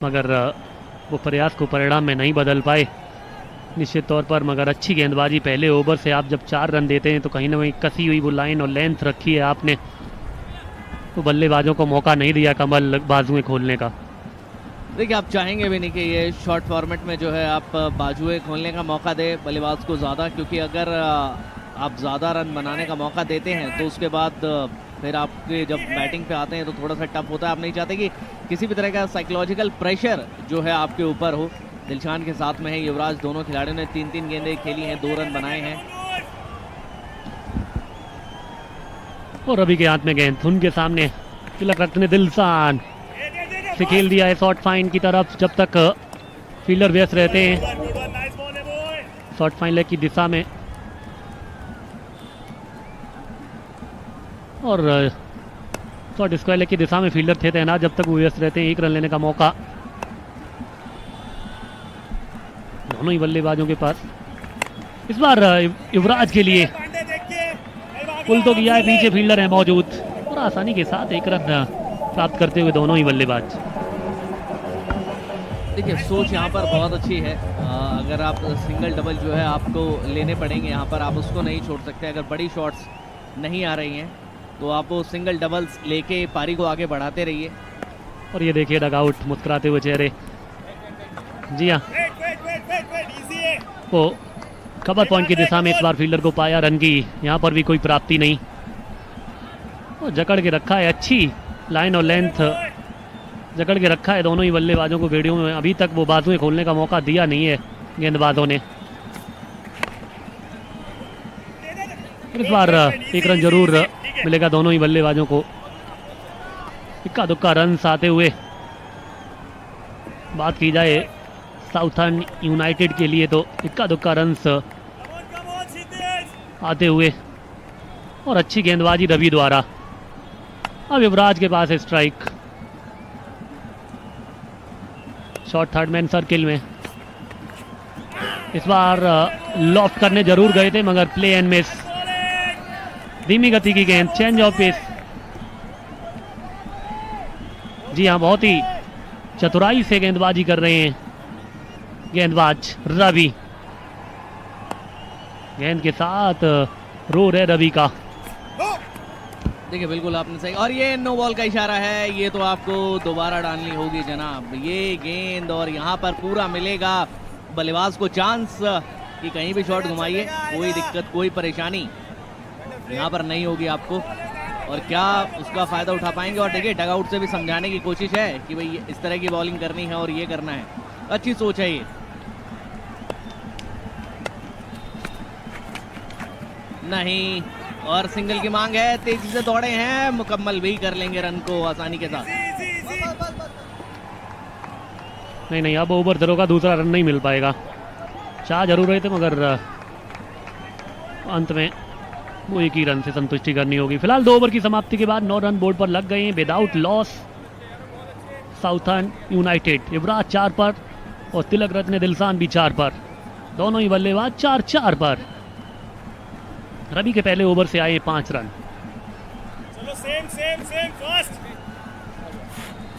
मगर वो प्रयास को परिणाम में नहीं बदल पाए निश्चित तौर पर। मगर अच्छी गेंदबाजी, पहले ओवर से आप जब 4 रन देते हैं तो कहीं ना कहीं कसी हुई वो लाइन और लेंथ रखी है आपने, तो बल्लेबाजों को मौका नहीं दिया कमल बाजुएं खोलने का। देखिए, आप चाहेंगे भी नहीं कि ये शॉर्ट फॉर्मेट में जो है आप बाजुएं खोलने का मौका दे बल्लेबाज को ज़्यादा, क्योंकि अगर आप ज़्यादा रन बनाने का मौका देते हैं तो उसके बाद फिर आपके जब बैटिंग पे आते हैं तो थोड़ा सा टफ होता है। आप नहीं चाहते कि किसी भी तरह का साइकोलॉजिकल प्रेशर जो है आपके ऊपर हो। दिलशान के साथ में है युवराज, दोनों खिलाड़ियों ने 3-3 गेंदें खेली हैं, 2 रन बनाए हैं। और रवि के हाथ में गेंद, उनके सामने तिलक रत्न ने दिलशान से खेल दिया है शॉर्ट फाइन की तरफ। जब तक फील्डर व्यस्त रहते हैं शॉर्ट फाइन लेग की दिशा में, और शॉर्ट स्क्वायर लेग की दिशा में फील्डर थे तैनात, जब तक वो व्यस्त रहते हैं 1 रन लेने का मौका दोनों ही बल्लेबाजों के पास। इस बार युवराज के लिए पुल तो किया है, पीछे फील्डर है मौजूद और आसानी के साथ 1 रन प्राप्त करते हुए दोनों ही बल्लेबाज। देखिए, सोच यहाँ पर बहुत अच्छी है। अगर आप सिंगल डबल जो है आपको लेने पड़ेंगे यहाँ पर, आप उसको नहीं छोड़ सकते। अगर बड़ी शॉट्स नहीं आ रही हैं तो आप वो सिंगल डबल्स लेके पारी को आगे बढ़ाते रहिए। और ये देखिए डगआउट, मुस्कुराते हुए चेहरे। जी हाँ, वो कवर पॉइंट की दिशा में इस बार फील्डर को पाया, रन की यहाँ पर भी कोई प्राप्ति नहीं। और जकड़ के रखा है, अच्छी लाइन और लेंथ जकड़ के रखा है दोनों ही बल्लेबाजों को बेड़ियों में। अभी तक वो बाजुएं खोलने का मौका दिया नहीं है गेंदबाजों ने। इस बार 1 रन जरूर मिलेगा दोनों ही बल्लेबाजों को। इक्का दुक्का रन आते हुए बात की जाए साउथर्न यूनाइटेड के लिए तो इक्का दुक्का रन आते हुए, और अच्छी गेंदबाजी रवि द्वारा। अब युवराज के पास है strike, short third man circle में। इस बार लॉफ्ट करने जरूर गए थे मगर प्ले एंड मिस। धीमी गति की गेंद, चेंज ऑफ पेस। जी हाँ, बहुत ही चतुराई से गेंदबाजी कर रहे हैं गेंदबाज रवि। गेंद के साथ रोर है रवि का। देखिए, बिल्कुल आपने सही, और ये नो बॉल का इशारा है। ये तो आपको दोबारा डालनी होगी जनाब ये गेंद, और यहाँ पर पूरा मिलेगा बल्लेबाज को चांस कि कहीं भी शॉट घुमाइए, कोई दिक्कत कोई परेशानी यहाँ पर नहीं होगी आपको। और क्या उसका फायदा उठा पाएंगे। और देखिए, डगआउट से भी समझाने की कोशिश है कि भाई इस तरह की बॉलिंग करनी है और ये करना है। अच्छी सोच है ये। नहीं, और सिंगल की मांग है, तेजी से दौड़े हैं, मुकम्मल भी कर लेंगे रन को आसानी के साथ। नहीं, अब ओवर दरों का दूसरा रन नहीं मिल पाएगा। चाह जरूर रहे थे मगर अंत में वो 1 ही रन से संतुष्टि करनी होगी। फिलहाल 2 ओवर की समाप्ति के बाद 9 रन बोर्ड पर लग गए हैं विदाउट लॉस साउथर्न यूनाइटेड। युवराज 4 पर और तिलक रत्न दिलशान भी 4 पर, दोनों ही बल्लेबाज 4-4 पर। रवि के पहले ओवर से आए 5 रन। चलो सेम फास्ट।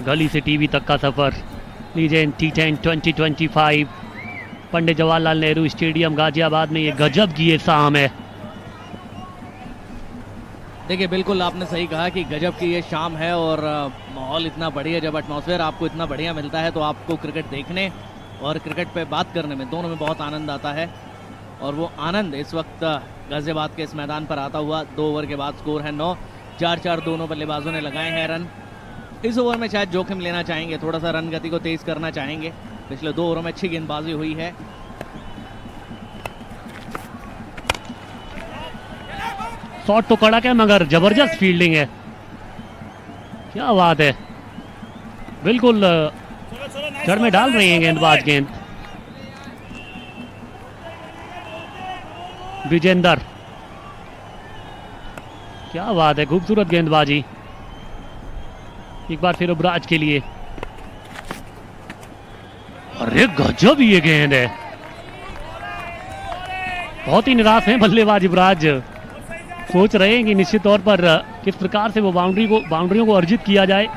गली से टीवी तक का सफर, legend T10 2025 Pandit Jawaharlal Nehru stadium Ghaziabad में ये गजब की ये शाम है। देखिए, बिल्कुल आपने सही कहा कि गजब की ये शाम है, और माहौल इतना बढ़िया, जब एटमॉस्फेयर आपको इतना बढ़िया मिलता है तो आपको क्रिकेट देखने और क्रिकेट पे बात करने में दोनों में बहुत आनंद आता है। और वो आनंद इस वक्त गाजियाबाद के इस मैदान पर आता हुआ। 2 ओवर के बाद स्कोर है 9, 4-4 दोनों बल्लेबाजों ने लगाए हैं रन। इस ओवर में शायद जोखिम लेना चाहेंगे, थोड़ा सा रन गति को तेज करना चाहेंगे। पिछले 2 ओवरों में अच्छी गेंदबाजी हुई है। शॉट तो कड़क है मगर जबरदस्त फील्डिंग है। क्या बात है, बिल्कुल जड़ में डाल रहे हैं गेंदबाज गेंद। विजेंदर, क्या बात है, खूबसूरत गेंदबाजी। एक बार फिर युवराज के लिए। अरे गजब ये गेंद है, बहुत ही निराश हैं बल्लेबाज युवराज। सोच रहे हैं कि निश्चित तौर पर किस प्रकार से वो बाउंड्रियों को अर्जित किया जाए।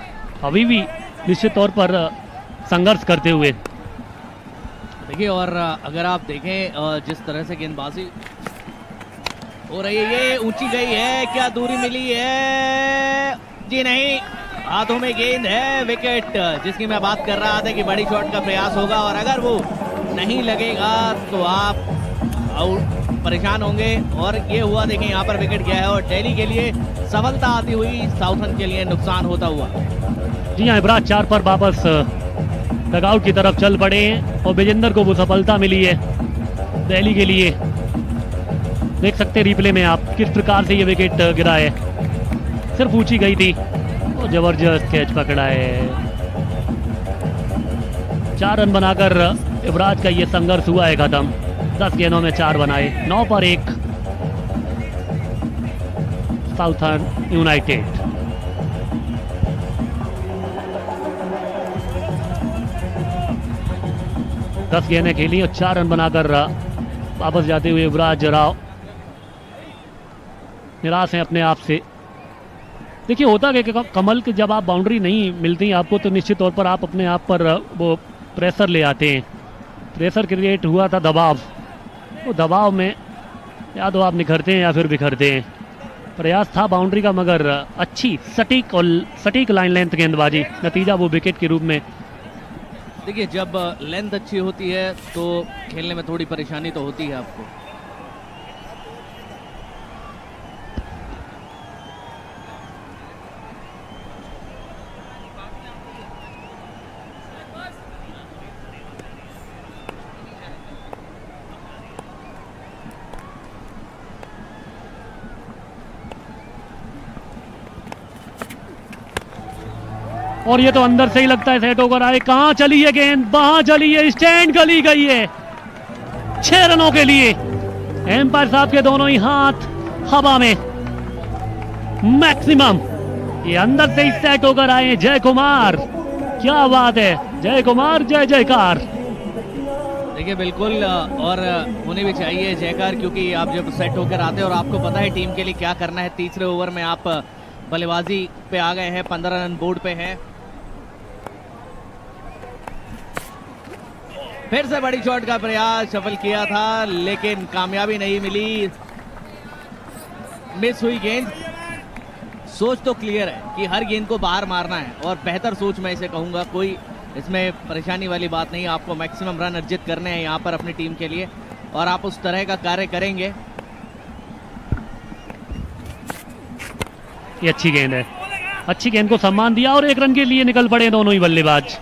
अभी भी निश्चित तौर पर संघर्ष करते हुए। देखिए, और अगर आप देखें जिस तरह से गेंदबाजी हो रही है, ये ऊंची गई है, क्या दूरी मिली है? जी नहीं, हाथों में गेंद है। विकेट जिसकी मैं बात कर रहा था कि बड़ी शॉट का प्रयास होगा और अगर वो नहीं लगेगा तो आप आउट परेशान होंगे। और ये हुआ, देखें यहाँ पर विकेट गया है और दिल्ली के लिए सफलता आती हुई, साउथर्न के लिए नुकसान होता हुआ। जी हाँ, युवराज 4 पर वापस डगआउट की तरफ चल पड़े हैं और विजेंदर को वो सफलता मिली है दिल्ली के लिए। देख सकते हैं रिप्ले में आप किस प्रकार से ये विकेट गिरा है, सिर्फ ऊंची गई थी और जबरदस्त कैच पकड़ा है। 4 रन बनाकर युवराज का ये संघर्ष हुआ है खत्म। 10 गेंदों में 4 बनाए, 9 पर 1 साउथर्न यूनाइटेड। दस गेंदें खेली और 4 रन बनाकर वापस जाते हुए युवराज राव निराश हैं अपने आप से। देखिए, होता है कि कमल के जब आप बाउंड्री नहीं मिलती आपको तो निश्चित तौर पर आप अपने आप पर वो प्रेशर ले आते हैं। प्रेशर क्रिएट हुआ था, दबाव। वो दबाव में या तो आप निखरते हैं या फिर बिखरते हैं। प्रयास था बाउंड्री का, मगर अच्छी सटीक और सटीक लाइन लेंथ गेंदबाजी, नतीजा वो विकेट के रूप में। देखिए, जब लेंथ अच्छी होती है तो खेलने में थोड़ी परेशानी तो होती है आपको। और ये तो अंदर से ही लगता है सेट होकर आए। कहां चली है गेंद? वहां चली है, स्टैंड गली गई है 6 रनों के लिए। एम्पायर साहब के दोनों ही हाथ हवा में, मैक्सिमम। ये अंदर से ही सेट होकर आए हैं जय कुमार। क्या बात है, जय कुमार, जय जयकार। देखिए, बिल्कुल, और होने भी चाहिए जयकार, क्योंकि आप जब सेट होकर आते हैं और आपको पता है टीम के लिए क्या करना है। तीसरे ओवर में आप बल्लेबाजी पे आ गए हैं, 15 रन बोर्ड पे है। फिर से बड़ी शॉट का प्रयास सफल किया था लेकिन कामयाबी नहीं मिली, मिस हुई गेंद। सोच तो क्लियर है कि हर गेंद को बाहर मारना है और बेहतर सोच मैं इसे कहूंगा, कोई इसमें परेशानी वाली बात नहीं। आपको मैक्सिमम रन अर्जित करने हैं यहाँ पर अपनी टीम के लिए और आप उस तरह का कार्य करेंगे। ये अच्छी गेंद है, अच्छी गेंद को सम्मान दिया और 1 रन के लिए निकल पड़े दोनों ही बल्लेबाज।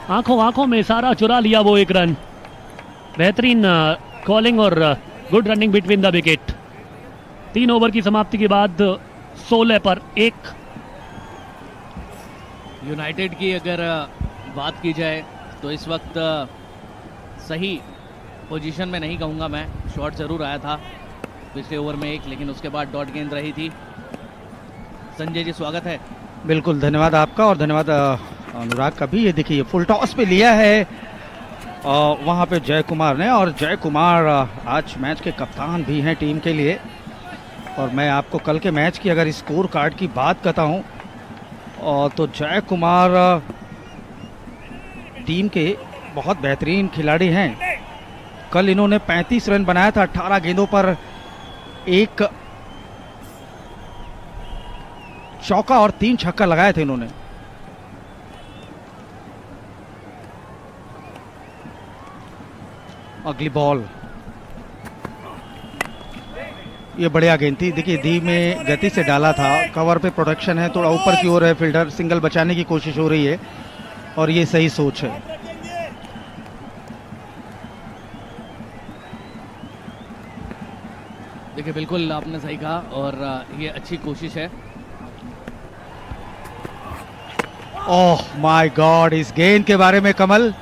आंखों आंखों में सारा चुरा लिया वो 1 रन। बेहतरीन कॉलिंग और good running between the wicket. 3 over की समाप्ति के बाद 16 पर 1। यूनाइटेड की अगर बात की जाए तो इस वक्त सही पोजीशन में नहीं कहूंगा मैं। शॉट जरूर आया था पिछले ओवर में 1, लेकिन उसके बाद डॉट गेंद रही थी। संजय जी, स्वागत है। बिल्कुल, धन्यवाद आपका और धन्यवाद अनुराग का भी। ये देखिए, फुल टॉस पे लिया है वहाँ पे जय कुमार ने, और जय कुमार आज मैच के कप्तान भी हैं टीम के लिए। और मैं आपको कल के मैच की अगर स्कोर कार्ड की बात करता हूँ तो जय कुमार टीम के बहुत बेहतरीन खिलाड़ी हैं। कल इन्होंने 35 रन बनाया था 18 गेंदों पर, 1 चौका और 3 छक्का लगाए थे इन्होंने। अगली बॉल, ये बढ़िया गेंद थी। देखिए, धीमे गति से डाला था, कवर पे प्रोटेक्शन है, थोड़ा ऊपर की ओर है, फील्डर सिंगल बचाने की कोशिश हो रही है और ये सही सोच है। देखिए, बिल्कुल आपने सही कहा और ये अच्छी कोशिश है। ओह माय गॉड, इस गेंद के बारे में कमल,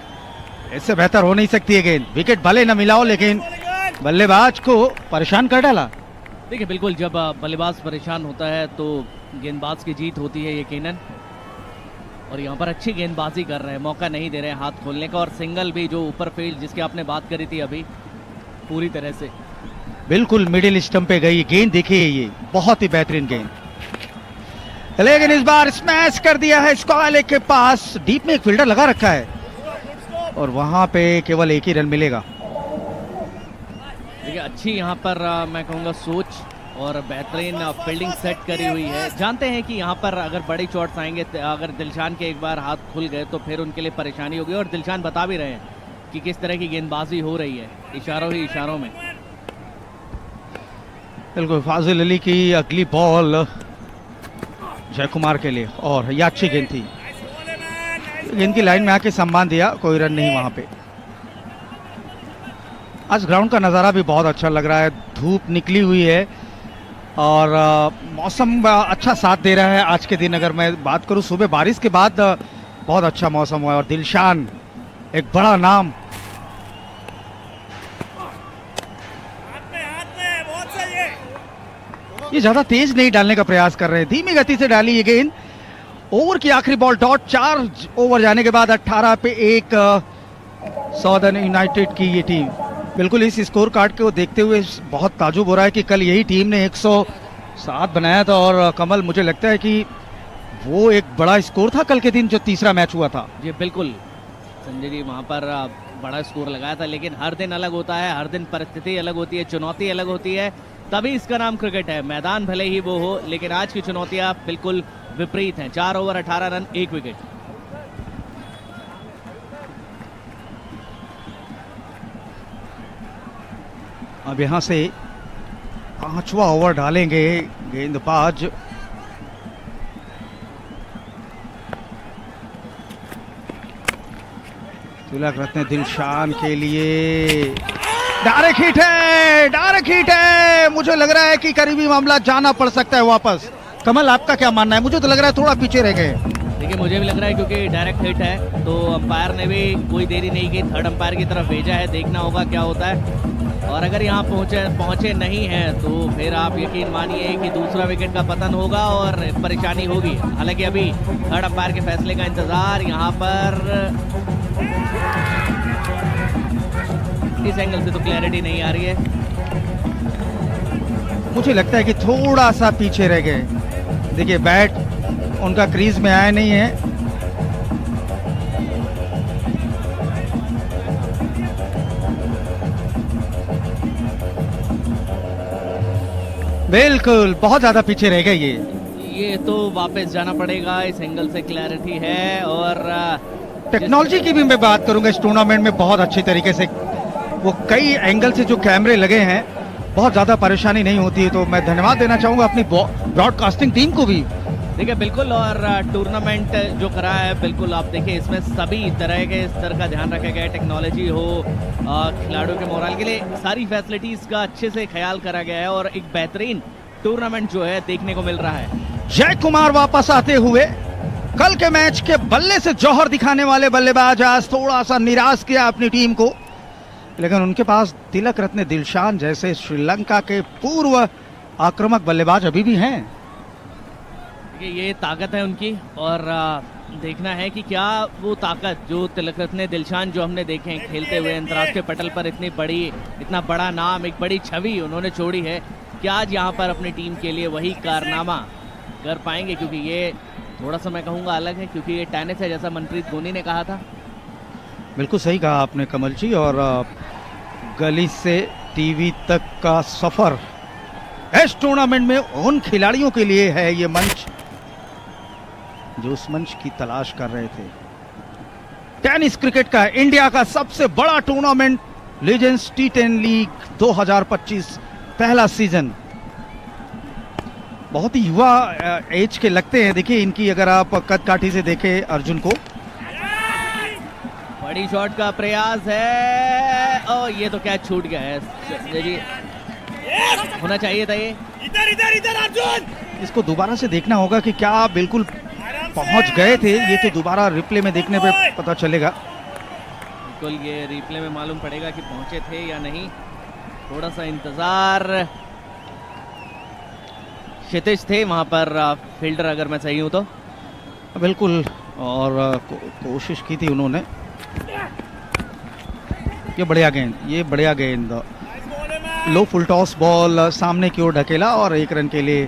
इससे बेहतर हो नहीं सकती है गेंद। विकेट भले न मिला हो लेकिन बल्लेबाज को परेशान कर डाला। देखिए, बिल्कुल जब बल्लेबाज परेशान होता है तो गेंदबाज की जीत होती है यकीनन। और यहाँ पर अच्छी गेंदबाजी कर रहे हैं, मौका नहीं दे रहे हैं हाथ खोलने का। और सिंगल भी जो ऊपर फील्ड जिसकी आपने बात करी थी अभी, पूरी तरह से बिल्कुल मिडिल स्टंप पे गई गेंद। देखिए, ये बहुत ही बेहतरीन गेंद, लेकिन इस बार स्मैश कर दिया है स्क्वायर लेग के पास। डीप में एक फील्डर लगा रखा है और वहां पे केवल एक ही रन मिलेगा। देखिए अच्छी यहाँ पर मैं कहूँगा सोच और बेहतरीन फील्डिंग सेट करी हुई है। जानते हैं कि यहाँ पर अगर बड़ी चोट्स आएंगे, अगर दिलशान के एक बार हाथ खुल गए तो फिर उनके लिए परेशानी होगी, और दिलशान बता भी रहे हैं कि किस तरह की गेंदबाजी हो रही है, इशारों ही इशारों में। बिल्कुल फाजिल अली की अगली बॉल जय कुमार के लिए, और यह अच्छी गेंद थी, गेंद की लाइन में आके सम्मान दिया, कोई रन नहीं वहां पे। आज ग्राउंड का नज़ारा भी बहुत अच्छा लग रहा है, धूप निकली हुई है और मौसम अच्छा साथ दे रहा है। आज के दिन अगर मैं बात करूं, सुबह बारिश के बाद बहुत अच्छा मौसम हुआ है, और दिलशान एक बड़ा नाम। बहुत सही है। ये ज्यादा तेज नहीं डालने का प्रयास कर रहे हैं, धीमी गति से डाली ये गेंद। ओवर की आखिरी बॉल डॉट, 4 ओवर जाने के बाद 18 पे 1 सदर्न यूनाइटेड की ये टीम। बिल्कुल इस स्कोर कार्ड को देखते हुए बहुत ताजुब हो रहा है कि कल यही टीम ने 107 बनाया था, और कमल मुझे लगता है कि वो एक बड़ा स्कोर था कल के दिन जो तीसरा मैच हुआ था। जी बिल्कुल संजय जी, वहाँ पर बड़ा स्कोर लगाया था, लेकिन हर दिन अलग होता है, हर दिन परिस्थिति अलग होती है, चुनौती अलग होती है, तभी इसका नाम क्रिकेट है। मैदान भले ही वो हो, लेकिन आज की चुनौतियां बिल्कुल विपरीत हैं। 4 ओवर 18 रन 1 विकेट। अब यहां से 5वां ओवर डालेंगे गेंदबाज तिलक रत्न दिलशान के लिए। डायरेक्ट हिट है, डायरेक्ट हिट है। मुझे लग रहा है कि करीबी मामला जाना पड़ सकता है वापस। कमल आपका क्या मानना है? मुझे तो लग रहा है थोड़ा पीछे रह गए। देखिए मुझे भी लग रहा है क्योंकि डायरेक्ट हिट है, तो अंपायर ने भी कोई देरी नहीं की, थर्ड अंपायर की तरफ भेजा है, देखना होगा क्या होता है। और अगर यहाँ पहुंचे नहीं हैं तो फिर आप यकीन मानिए कि दूसरा विकेट का पतन होगा और परेशानी होगी। हालांकि अभी थर्ड अंपायर के फैसले का इंतजार यहाँ पर। इस एंगल से तो क्लैरिटी नहीं आ रही है। मुझे लगता है कि थोड़ा सा पीछे रह गए। देखिए बैट उनका क्रीज में आया नहीं है। बिल्कुल बहुत ज्यादा पीछे रह गए ये तो वापस जाना पड़ेगा। इस एंगल से क्लैरिटी है, और टेक्नोलॉजी की भी मैं बात करूंगा इस टूर्नामेंट में बहुत अच्छी तरीके से। वो कई एंगल से जो कैमरे लगे हैं, बहुत ज्यादा परेशानी नहीं होती है। तो मैं धन्यवाद देना चाहूंगा अपनी ब्रॉडकास्टिंग टीम को भी। देखिए बिल्कुल, और टूर्नामेंट जो करा है बिल्कुल आप देखिए इसमें सभी तरह के स्तर का ध्यान रखा गया है। टेक्नोलॉजी हो, खिलाड़ियों के मोरल के लिए सारी फैसिलिटीज का अच्छे से ख्याल करा गया है, और एक बेहतरीन टूर्नामेंट जो है देखने को मिल रहा है। जय कुमार वापस आते हुए कल के मैच के बल्ले से जौहर दिखाने वाले बल्लेबाज आज थोड़ा सा निराश किया अपनी टीम को, लेकिन उनके पास तिलक रत्न दिलशान जैसे श्रीलंका के पूर्व आक्रामक बल्लेबाज अभी भी हैं। ये ताकत है उनकी, और देखना है कि क्या वो ताकत जो तिलक रत्न दिलशान जो हमने देखे हैं खेलते हुए अंतर्राष्ट्रीय पटल पर, इतना बड़ा नाम, एक बड़ी छवि उन्होंने छोड़ी है, क्या आज यहाँ पर अपनी टीम के लिए वही कारनामा कर पाएंगे? क्योंकि ये थोड़ा सा मैं कहूँगा अलग है, क्योंकि ये टेनिस है जैसा मनप्रीत गोनी ने कहा था। बिल्कुल सही कहा आपने कमल जी, और गली से टीवी तक का सफर इस टूर्नामेंट में उन खिलाड़ियों के लिए है ये मंच जो उस मंच की तलाश कर रहे थे। टेनिस क्रिकेट का इंडिया का सबसे बड़ा टूर्नामेंट लीजेंड्स T10 लीग 2025 पहला सीजन। बहुत ही युवा एज के लगते हैं। देखिए इनकी अगर आप कद काठी से देखें अर्जुन को। बड़ी शॉट का प्रयास है, और ये तो क्या छूट गया है जी, होना चाहिए था ये। इधर इधर इधर अर्जुन, इसको दोबारा से देखना होगा कि क्या बिल्कुल पहुंच गए थे। ये तो दोबारा रिप्ले में देखने पे पता चलेगा। बिल्कुल ये रिप्ले में मालूम पड़ेगा कि पहुंचे थे या नहीं। थोड़ा सा इंतजार। क्षितिज थे वहां पर फील्डर, अगर मैं सही हूं तो। बिल्कुल, और कोशिश की थी उन्होंने। ये बढ़िया गेंद, ये बढ़िया गेंद। लो फुल टॉस बॉल सामने की ओर ढकेला, और 1 रन के लिए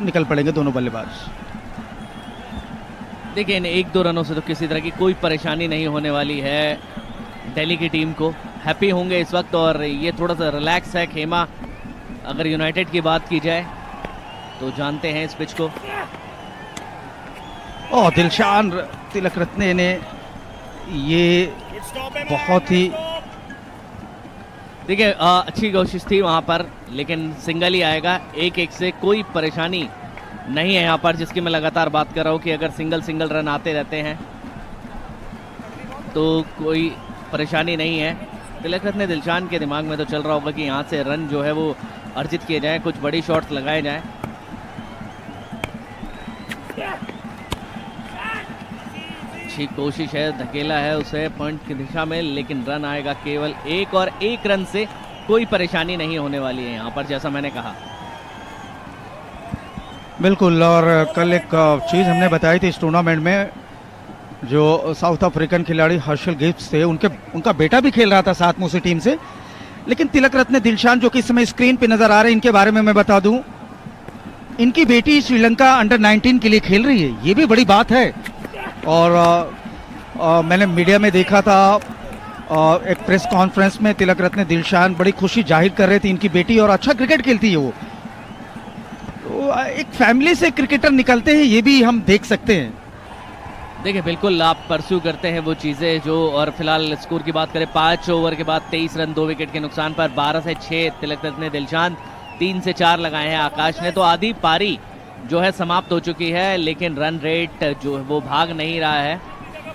निकल पड़ेंगे दोनों बल्लेबाज। देखिए इन 1-2 रनों से तो किसी तरह की कोई परेशानी नहीं होने वाली है दिल्ली की टीम को। हैप्पी होंगे इस वक्त और ये थोड़ा सा रिलैक्स है खेमा। अगर यूनाइटेड की बात की जाए तो जानते हैं इस पिच को। और दिलशान तिलक रत्ने ने ये बहुत ही देखिए अच्छी कोशिश थी वहां पर, लेकिन सिंगल ही आएगा। 1-1 से कोई परेशानी नहीं है यहाँ पर, जिसकी मैं लगातार बात कर रहा हूँ कि अगर सिंगल रन आते रहते हैं तो कोई परेशानी नहीं है। तिलक रत्ने दिलशान के दिमाग में तो चल रहा होगा कि यहाँ से रन जो है वो अर्जित किए जाएं, कुछ बड़ी शॉट्स लगाए जाएं। अच्छी कोशिश है, धकेला है उसे पॉइंट की दिशा में, लेकिन रन आएगा केवल 1 और 1 रन से कोई परेशानी नहीं होने वाली है यहाँ पर, जैसा मैंने कहा। बिल्कुल। और कल एक चीज़ हमने बताई थी इस टूर्नामेंट में, जो साउथ अफ्रीकन खिलाड़ी हर्षल गिब्स थे, उनका बेटा भी खेल रहा था साथ में उसी टीम से। लेकिन तिलक रत्ने दिलशान जो कि इस समय स्क्रीन पे नजर आ रहे हैं, इनके बारे में मैं बता दूं, इनकी बेटी श्रीलंका अंडर 19 के लिए खेल रही है, ये भी बड़ी बात है। और मैंने मीडिया में देखा था एक प्रेस कॉन्फ्रेंस में तिलक रत्ने दिलशान बड़ी खुशी जाहिर कर रहे थे इनकी बेटी, और अच्छा क्रिकेट खेलती है वो। तो एक फैमिली से क्रिकेटर निकलते हैं, ये भी हम देख सकते हैं। देखिए बिल्कुल आप परस्यू करते हैं वो चीज़ें जो, और फिलहाल स्कोर की बात करें 5 ओवर के बाद 23 रन 2 विकेट के नुकसान पर 12 से 6 तिलक रत्ने दिलशान, 3 से 4 लगाए हैं आकाश ने। तो आधी पारी जो है समाप्त हो चुकी है, लेकिन रन रेट जो है वो भाग नहीं रहा है।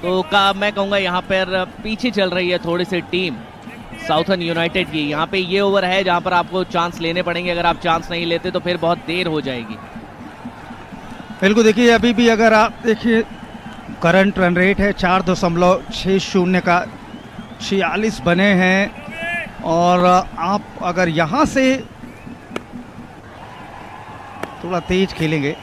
तो मैं कहूँगा यहाँ पर पीछे चल रही है थोड़ी सी टीम साउथर्न यूनाइटेड की। यहाँ पे ये ओवर है जहाँ पर आपको चांस लेने पड़ेंगे, अगर आप चांस नहीं लेते तो फिर बहुत देर हो जाएगी। बिल्कुल। देखिए अभी भी अगर आप देखिए करंट रन रेट है 4.60 का, 46 बने हैं। और आप अगर यहाँ से थोड़ा तेज खेलेंगे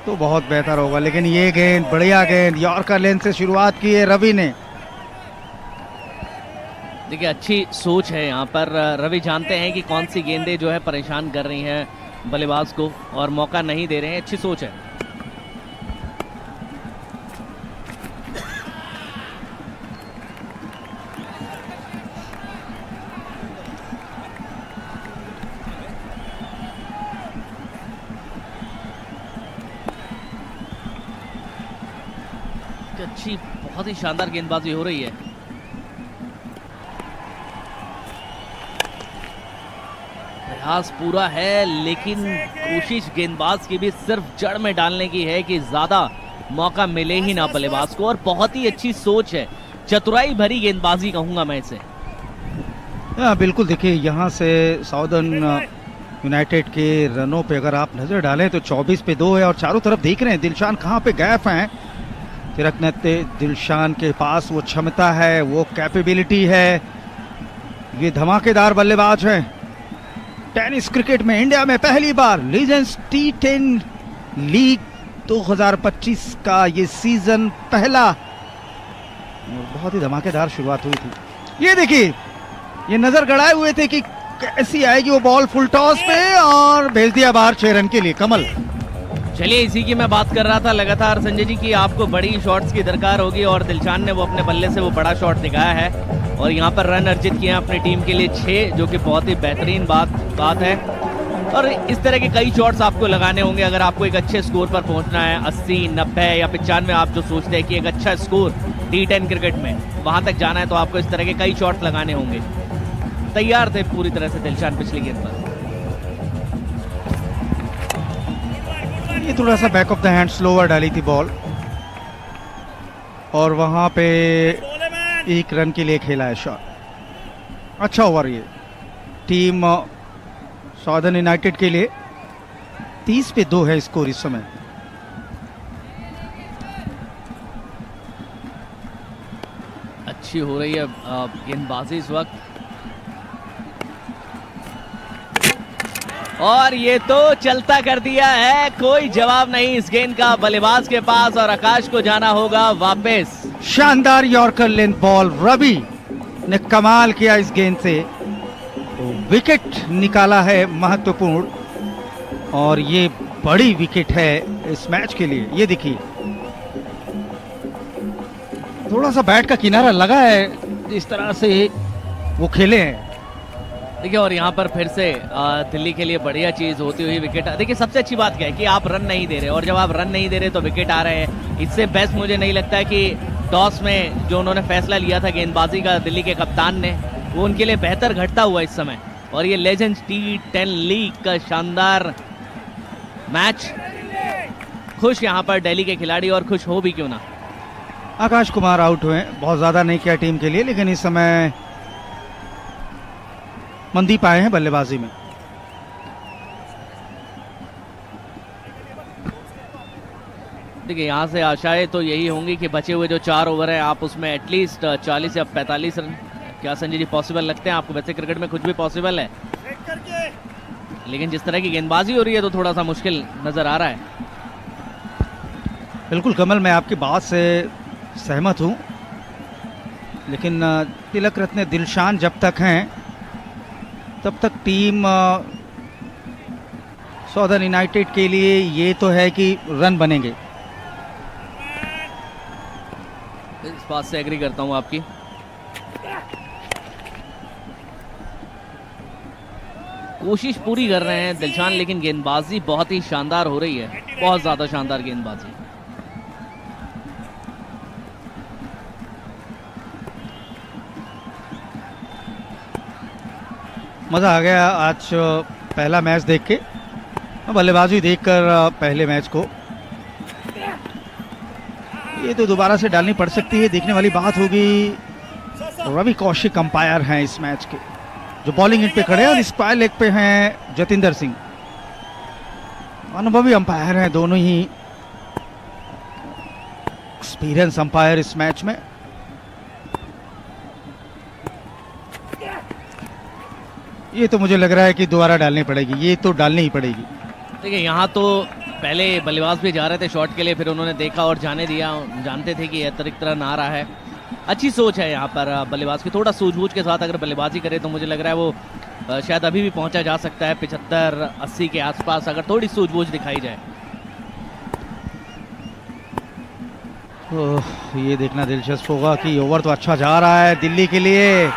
तो बहुत बेहतर होगा। लेकिन ये गेंद, बढ़िया गेंद, यॉर्कर लेन से शुरुआत की है रवि ने। देखिए अच्छी सोच है यहाँ पर, रवि जानते हैं कि कौन सी गेंदें जो है परेशान कर रही हैं बल्लेबाज को और मौका नहीं दे रहे हैं। अच्छी सोच है। अच्छी, बहुत ही शानदार गेंदबाजी हो रही है। प्रयास पूरा है, लेकिन कोशिश गेंदबाज की भी सिर्फ जड़ में डालने की है कि ज्यादा मौका मिले ही ना बल्लेबाज को। और बहुत ही अच्छी सोच है, चतुराई भरी गेंदबाजी कहूंगा मैं इसे। बिल्कुल। देखिए यहाँ से साउदर्न यूनाइटेड के रनों पे अगर आप नजर डालें तो 24 पे 2 है, और चारों तरफ देख रहे हैं दिलशान कहाँ पे गैप हैं। तिलक रत्ने दिलशान के पास वो क्षमता है, वो कैपेबिलिटी है, ये धमाकेदार बल्लेबाज हैं। टेनिस क्रिकेट में इंडिया में पहली बार लीजेंड्स T10 लीग 2025 का ये सीजन पहला, बहुत ही धमाकेदार शुरुआत हुई थी। ये देखिए, ये नजर गड़ाए हुए थे कि कैसी आएगी वो बॉल फुल टॉस पे, और भेज दिया बाहर 6 रन के लिए। कमल, चलिए इसी की मैं बात कर रहा था लगातार संजय जी की आपको बड़ी शॉट्स की दरकार होगी, और दिलशान ने वो अपने बल्ले से वो बड़ा शॉट दिखाया है और यहाँ पर रन अर्जित किए हैं अपनी टीम के लिए 6, जो कि बहुत ही बेहतरीन बात है। और इस तरह के कई शॉट्स आपको लगाने होंगे अगर आपको एक अच्छे स्कोर पर पहुंचना है। 80, 90 या 95 आप जो सोचते हैं कि एक अच्छा स्कोर T10 क्रिकेट में वहां तक जाना है, तो आपको इस तरह के कई शॉट्स लगाने होंगे। तैयार थे पूरी तरह से दिलशान पिछली गेंद पर। ये थोड़ा सा back of the hand slower डाली थी बॉल, और वहां पे 1 रन के लिए खेला है शॉट। अच्छा ओवर ये टीम साउदर्न यूनाइटेड के लिए। 30 पे 2 है स्कोर इस समय। अच्छी हो रही है गेंदबाजी इस वक्त, और ये तो चलता कर दिया है, कोई जवाब नहीं इस गेंद का बल्लेबाज के पास, और आकाश को जाना होगा वापस। शानदार यॉर्कर लेंथ बॉल, रवि ने कमाल किया इस गेंद से, विकेट निकाला है महत्वपूर्ण, और ये बड़ी विकेट है इस मैच के लिए। ये देखिए थोड़ा सा बैट का किनारा लगा है, इस तरह से वो खेले हैं। देखिए, और यहाँ पर फिर से दिल्ली के लिए बढ़िया चीज होती हुई विकेट। देखिए, सबसे अच्छी बात क्या है कि आप रन नहीं दे रहे, और जब आप रन नहीं दे रहे तो विकेट आ रहे हैं। इससे बेस्ट मुझे नहीं लगता है कि टॉस में जो उन्होंने फैसला लिया था गेंदबाजी का दिल्ली के कप्तान ने, वो उनके लिए बेहतर घटता हुआ इस समय। और ये लेजेंड्स T10 लीग का शानदार मैच। खुश यहाँ पर दिल्ली के खिलाड़ी, और खुश हो भी क्यों ना। आकाश कुमार आउट हुए, बहुत ज्यादा नहीं किया टीम के लिए, लेकिन इस समय मनदीप आए हैं बल्लेबाजी में। देखिए, यहाँ से आशाएं तो यही होंगी कि बचे हुए जो 4 ओवर है आप उसमें एटलीस्ट 40 या 45 रन। क्या संजय जी पॉसिबल लगते हैं आपको? वैसे क्रिकेट में कुछ भी पॉसिबल है, लेकिन जिस तरह की गेंदबाजी हो रही है तो थोड़ा सा मुश्किल नजर आ रहा है। बिल्कुल कमल, मैं आपकी बात से सहमत हूं, लेकिन तिलक रत्ने दिलशान जब तक हैं तब तक टीम सौदर्न यूनाइटेड के लिए ये तो है कि रन बनेंगे। इस बात से एग्री करता हूं आपकी। कोशिश पूरी कर रहे हैं दिलशान, लेकिन गेंदबाजी बहुत ही शानदार हो रही है, बहुत ज्यादा शानदार गेंदबाजी। मज़ा आ गया आज पहला मैच देख के, बल्लेबाजी देखकर पहले मैच को। ये तो दोबारा से डालनी पड़ सकती है, देखने वाली बात होगी। रवि कौशिक अंपायर हैं इस मैच के, जो बॉलिंग एंड पे खड़े हैं, और स्क्वायर लेग पे हैं जतिंदर सिंह। अनुभवी अंपायर हैं दोनों ही, एक्सपीरियंस अंपायर इस मैच में। ये तो मुझे लग रहा है कि दोबारा डालनी पड़ेगी, ये तो डालनी ही पड़ेगी। देखिए, यहाँ तो पहले बल्लेबाज भी जा रहे थे शॉट के लिए, फिर उन्होंने देखा और जाने दिया। जानते थे कि अतिरिक्त रन आ रहा है। अच्छी सोच है यहाँ पर बल्लेबाज की। थोड़ा सूझबूझ के साथ अगर बल्लेबाजी करे तो मुझे लग रहा है वो शायद अभी भी पहुंचा जा सकता है 75-80 के आसपास, अगर थोड़ी सूझबूझ दिखाई जाए। ये देखना दिलचस्प होगा कि ओवर तो अच्छा जा रहा है दिल्ली के लिए।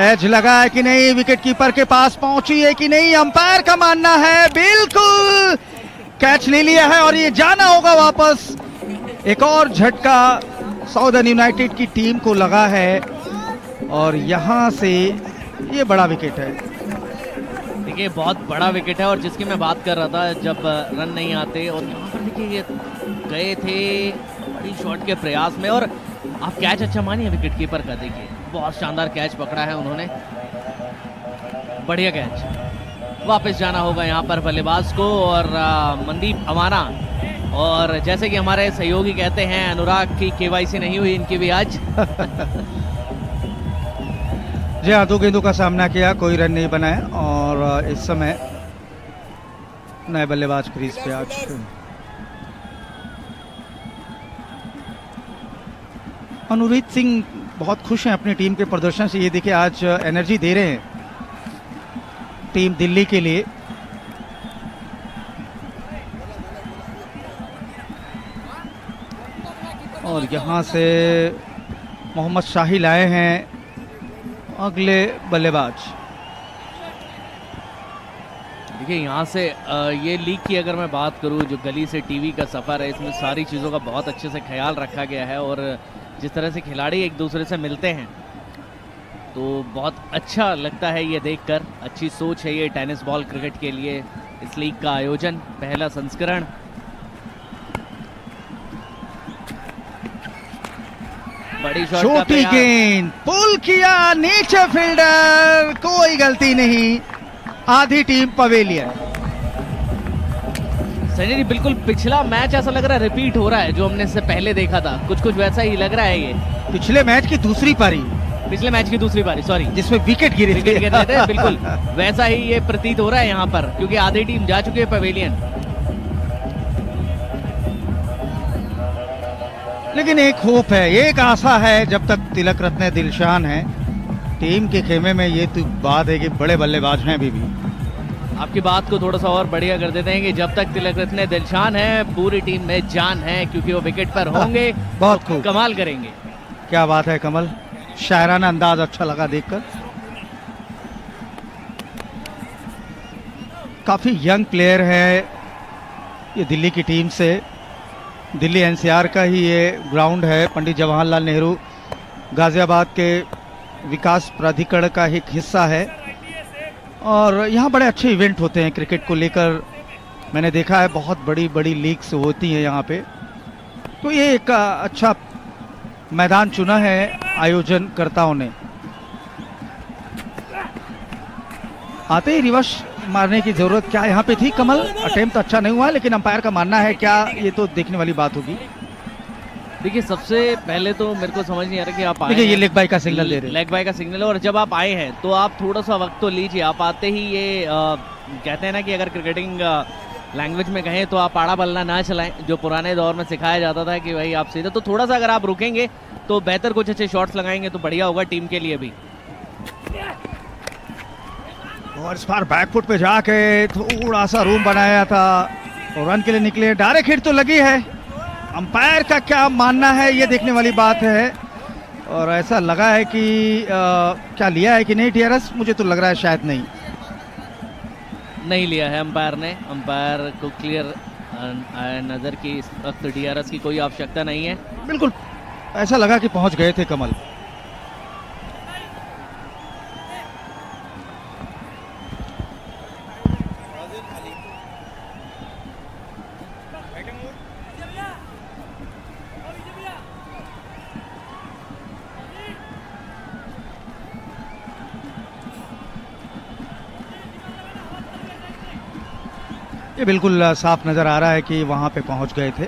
एज लगा है कि नहीं, विकेट कीपर के पास पहुंची है कि नहीं, अंपायर का मानना है बिल्कुल कैच ले लिया है, और ये जाना होगा वापस। एक और झटका सौदर्न यूनाइटेड की टीम को लगा है, और यहां से ये बड़ा विकेट है। देखिए, बहुत बड़ा विकेट है, और जिसकी मैं बात कर रहा था जब रन नहीं आते। और यहाँ पर देखिए, ये गए थे बड़ी शॉट के प्रयास में, और आप कैच अच्छा मानिए विकेट कीपर का। देखिए, बहुत शानदार कैच पकड़ा है उन्होंने, बढ़िया कैच। वापस जाना होगा यहाँ पर बल्लेबाज को, और मनदीप अमाना। और जैसे कि हमारे सहयोगी कहते हैं, अनुराग की KYC नहीं हुई इनकी भी आज। जी हाँ, 2 गेंदों का सामना किया, कोई रन नहीं बनाया, और इस समय नए बल्लेबाज क्रीज पे आ चुके हैं। अनुरीत सिंह बहुत खुश हैं अपनी टीम के प्रदर्शन से। ये देखिए, आज एनर्जी दे रहे हैं टीम दिल्ली के लिए। और यहाँ से मोहम्मद शाहिल आए हैं अगले बल्लेबाज। देखिए, यहाँ से ये लीग की अगर मैं बात करूँ, जो गली से टीवी का सफ़र है, इसमें सारी चीज़ों का बहुत अच्छे से ख्याल रखा गया है। और जिस तरह से खिलाड़ी एक दूसरे से मिलते हैं तो बहुत अच्छा लगता है ये देखकर। अच्छी सोच है ये टेनिस बॉल क्रिकेट के लिए, इस लीग का आयोजन, पहला संस्करण। बड़ी शॉट का छोटी गेंद पुल किया, नीचे फील्डर, कोई गलती नहीं, आधी टीम पवेलियन। संजय जी, बिल्कुल पिछला मैच ऐसा लग रहा है रिपीट हो रहा है जो हमने इससे पहले देखा था, कुछ वैसा ही लग रहा है ये। पिछले मैच की दूसरी पारी, पिछले मैच की दूसरी पारी, सॉरी, जिसमें विकेट गिरे थे, बिल्कुल वैसा ही ये प्रतीत हो रहा है यहाँ पर, क्योंकि आधी टीम जा चुकी है पवेलियन। लेकिन एक होप है, एक आशा है, जब तक तिलक रत्ने दिलशान है टीम के खेमे में, ये तो बात है कि बड़े बल्लेबाज हैं अभी भी। आपकी बात को थोड़ा सा और बढ़िया कर देते हैं कि जब तक तिलक रत्ने दिलशान है, पूरी टीम में जान है, क्योंकि वो विकेट पर होंगे, बहुत खूब, कमाल करेंगे। क्या बात है कमल, शायराना अंदाज अच्छा लगा देखकर। काफी यंग प्लेयर है ये दिल्ली की टीम से। दिल्ली एनसीआर का ही ये ग्राउंड है, पंडित जवाहरलाल नेहरू गाजियाबाद के विकास प्राधिकरण का एक हिस्सा है और यहाँ बड़े अच्छे इवेंट होते हैं क्रिकेट को लेकर। मैंने देखा है बहुत बड़ी बड़ी लीग्स होती हैं यहाँ पे, तो ये एक अच्छा मैदान चुना है आयोजनकर्ताओं ने। आते ही रिवर्स मारने की जरूरत क्या यहाँ पे थी कमल? अटेम्प्ट तो अच्छा नहीं हुआ, लेकिन अंपायर का मानना है क्या ये तो देखने वाली बात होगी। देखिए सबसे पहले तो मेरे को समझ नहीं आ रहा कि आप आए देखिए ये हैं, लेग बाय का सिग्नल दे रहे हैं। लेग बाय का सिग्नल है, और जब आप आए हैं तो आप थोड़ा सा वक्त तो लीजिए। आप आते ही ये कहते हैं ना कि अगर क्रिकेटिंग लैंग्वेज में कहें तो आप आड़ा बल्ला ना चलाएं, जो पुराने दौर में सिखाया जाता था कि भाई आप सीधे, तो थोड़ा सा अगर आप रुकेंगे तो बेहतर कुछ अच्छे शॉट्स लगाएंगे तो बढ़िया होगा टीम के लिए भी। और इस बार बैकफुट पे जाके थोड़ा सा रूम बनाया था और रन के लिए निकले। डायरेक्ट हिट तो लगी है, अंपायर का क्या मानना है ये देखने वाली बात है। और ऐसा लगा है कि क्या लिया है कि नहीं टीआरएस, मुझे तो लग रहा है शायद नहीं लिया है अंपायर ने। अंपायर को क्लियर नजर की इस वक्त डीआरएस की कोई आवश्यकता नहीं है। बिल्कुल ऐसा लगा कि पहुंच गए थे कमल। ये बिल्कुल साफ नजर आ रहा है कि वहां पे पहुंच गए थे।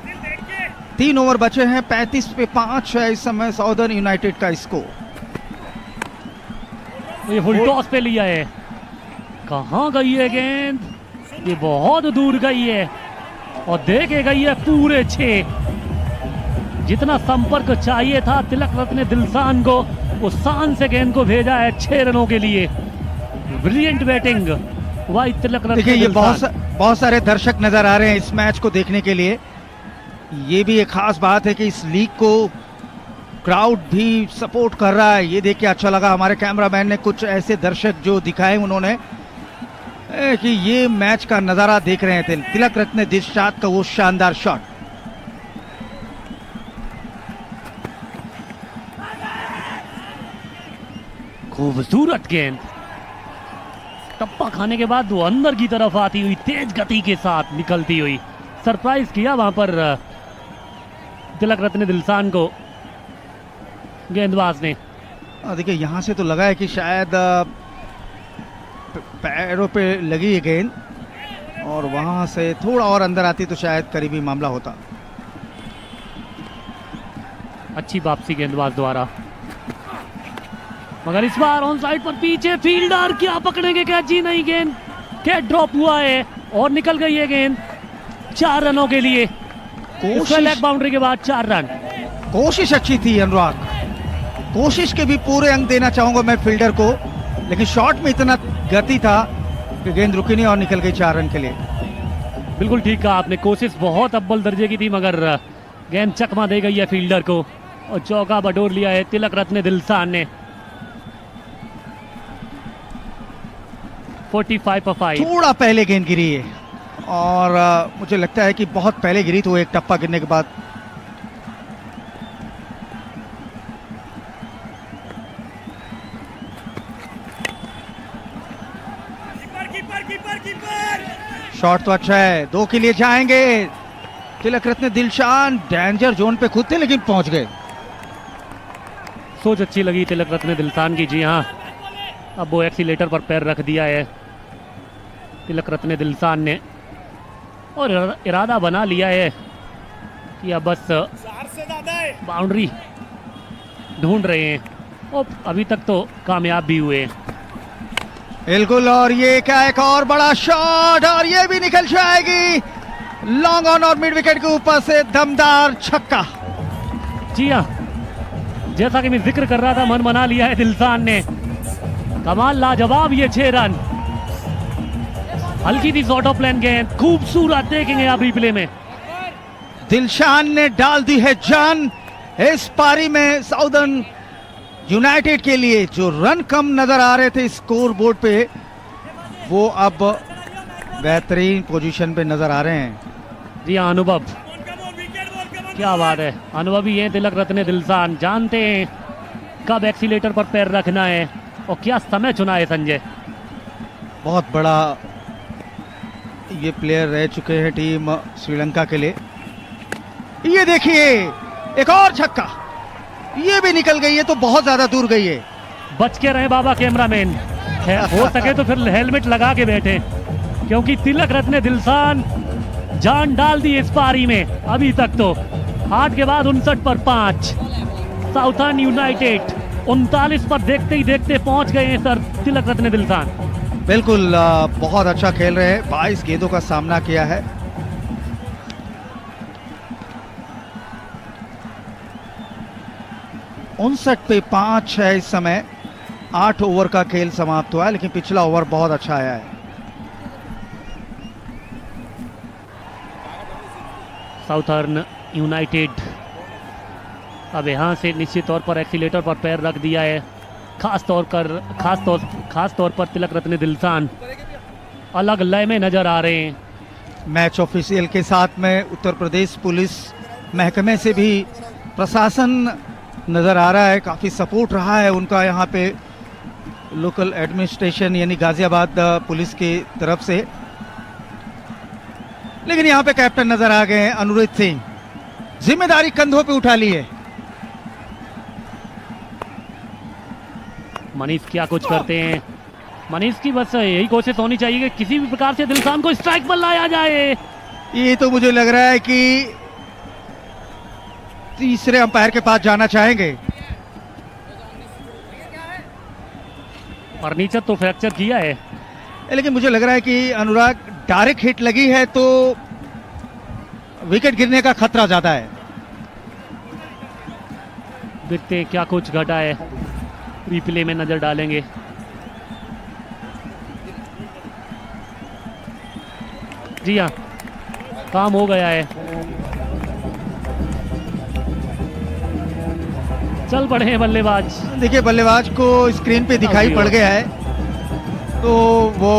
3 ओवर बचे हैं, 35 पे 5 है इस समय साउदर्न यूनाइटेड का स्कोर। ये फुल टॉस पे लिया है, कहाँ गई है गेंद? ये बहुत दूर गई है और देखे गई है पूरे 6। जितना संपर्क चाहिए था तिलक रत्ने दिलशान को, उस शान से गेंद को भेजा है 6 रनों के लिए। ब्रिलियंट बैटिंग वाई तिलक रत्ने। देखिए ये दिलशान। बहुत सारे दर्शक नजर आ रहे हैं इस मैच को देखने के लिए। ये भी एक खास बात है कि इस लीग को क्राउड भी सपोर्ट कर रहा है। ये देख के अच्छा लगा, हमारे कैमरामैन ने कुछ ऐसे दर्शक जो दिखाए उन्होंने कि ये मैच का नजारा देख रहे थे। तिलक रत्ने दिलशान का वो शानदार शॉट। खूबसूरत गेंद, टप्पा खाने के बाद वो अंदर की तरफ आती हुई तेज गति के साथ निकलती हुई, सरप्राइज किया वहां पर तिलक रत्ने दिलशान को गेंदबाज ने। देखिए यहाँ से तो लगा है कि शायद पैरों पे लगी ये गेंद और वहां से थोड़ा और अंदर आती तो शायद करीबी मामला होता। अच्छी वापसी गेंदबाज द्वारा, मगर इस बार ऑन साइड पर पीछे फील्डर क्या पकड़ेंगे? कैच ही नहीं, गेंद कैच ड्रॉप हुआ है और निकल गई है गेंद 4 रनों के लिए। लेग बाउंड्री के बाद 4 रन। कोशिश अच्छी थी अनुराग, कोशिश के भी पूरे अंक देना चाहूंगा मैं फील्डर को, लेकिन शॉट में इतना गति था कि गेंद रुकी नहीं और निकल गई 4 रन के लिए। बिल्कुल ठीक कहा आपने, कोशिश बहुत अव्वल दर्जे की थी मगर गेंद चकमा दे गई है फील्डर को और चौका बटोर लिया है तिलक रत्ने दिलशान ने। 45 पर 5। थोड़ा पहले गेंद गिरी है और मुझे लगता है कि बहुत पहले गिरी तो एक टप्पा गिरने के बाद। शॉट तो अच्छा है, 2 के लिए जाएंगे। तिलक रत्ने दिलशान डेंजर जोन पे खुद थे लेकिन पहुंच गए। सोच अच्छी लगी तिलक रत्ने दिलशान की। जी हाँ, अब वो एक्सीलेटर पर पैर रख दिया है तिलक रत्ने दिलशान ने और इरादा बना लिया है कि अब बस बाउंड्री ढूंढ रहे हैं और अभी तक तो कामयाब भी हुए। बिल्कुल, और ये क्या एक और बड़ा शॉट और ये भी निकल जाएगी लॉन्ग ऑन और मिड विकेट के ऊपर से दमदार छक्का। जी हाँ, जैसा कि मैं जिक्र कर रहा था, मन बना लिया है दिलशान ने। कमाल, लाजवाब ये 6 रन। हल्की थी शॉर्ट ऑफ प्लेन गेंद, खूबसूरत, देखेंगे आप रिप्ले में। दिलशान ने डाल दी है जान इस पारी में साउदर्न यूनाइटेड के लिए जो रन कम नजर आ रहे थे स्कोर बोर्ड पे, वो अब बेहतरीन पोजीशन पे नजर आ रहे हैं। जी हाँ अनुभव, Come on, wicket ball, come on. क्या बात है, अनुभवी हैं तिलक रत्ने दिलशान, जानते हैं कब एक्सीलेटर पर पैर रखना है और क्या समय चुना है संजय। बहुत बड़ा ये प्लेयर रह चुके हैं टीम श्रीलंका के लिए। ये देखिए एक और छक्का, ये भी निकल गई है, तो बहुत ज्यादा दूर गई है। बच के रहे बाबा कैमरामैन, हो सके तो फिर हेलमेट लगा के बैठे, क्योंकि तिलक रत्ने दिलशान जान डाल दी इस पारी में। अभी तक तो 8 के बाद 59 पर 5, साउथर्न यूनाइटेड 39 पर देखते ही देखते पहुंच गए हैं सर तिलक रत्ने दिलशान। बिल्कुल बहुत अच्छा खेल रहे हैं, 22 गेंदों का सामना किया है। उनसठ पे 5 है इस समय, 8 ओवर का खेल समाप्त हुआ है, लेकिन पिछला ओवर बहुत अच्छा आया है। साउथर्न यूनाइटेड अब यहाँ से निश्चित तौर पर एक्सीलेटर पर पैर रख दिया है, खास तौर पर तिलक रत्ने दिलशान अलग लय में नजर आ रहे हैं। मैच ऑफिशियल के साथ में उत्तर प्रदेश पुलिस महकमे से भी प्रशासन नजर आ रहा है, काफी सपोर्ट रहा है उनका यहाँ पे लोकल एडमिनिस्ट्रेशन यानी गाजियाबाद पुलिस की तरफ से। लेकिन यहाँ पे कैप्टन नजर आ गए हैं अनुरुद्ध सिंह, जिम्मेदारी कंधों पे उठा ली है। मनीष क्या कुछ करते हैं, मनीष की बस यही कोशिश होनी चाहिए कि किसी भी प्रकार से दिलशान को स्ट्राइक पर लाया जाए। ये तो मुझे लग रहा है कि तीसरे अंपायर के पास जाना चाहेंगे। फर्नीचर तो फ्रैक्चर किया है, लेकिन मुझे लग रहा है कि अनुराग डायरेक्ट हिट लगी है तो विकेट गिरने का खतरा ज्यादा है। देखते क्या कुछ घटा है, रिप्ले में नजर डालेंगे। जी हाँ, काम हो गया है, चल पड़े हैं बल्लेबाज। देखिए बल्लेबाज को स्क्रीन पे दिखाई पड़ गया है, तो वो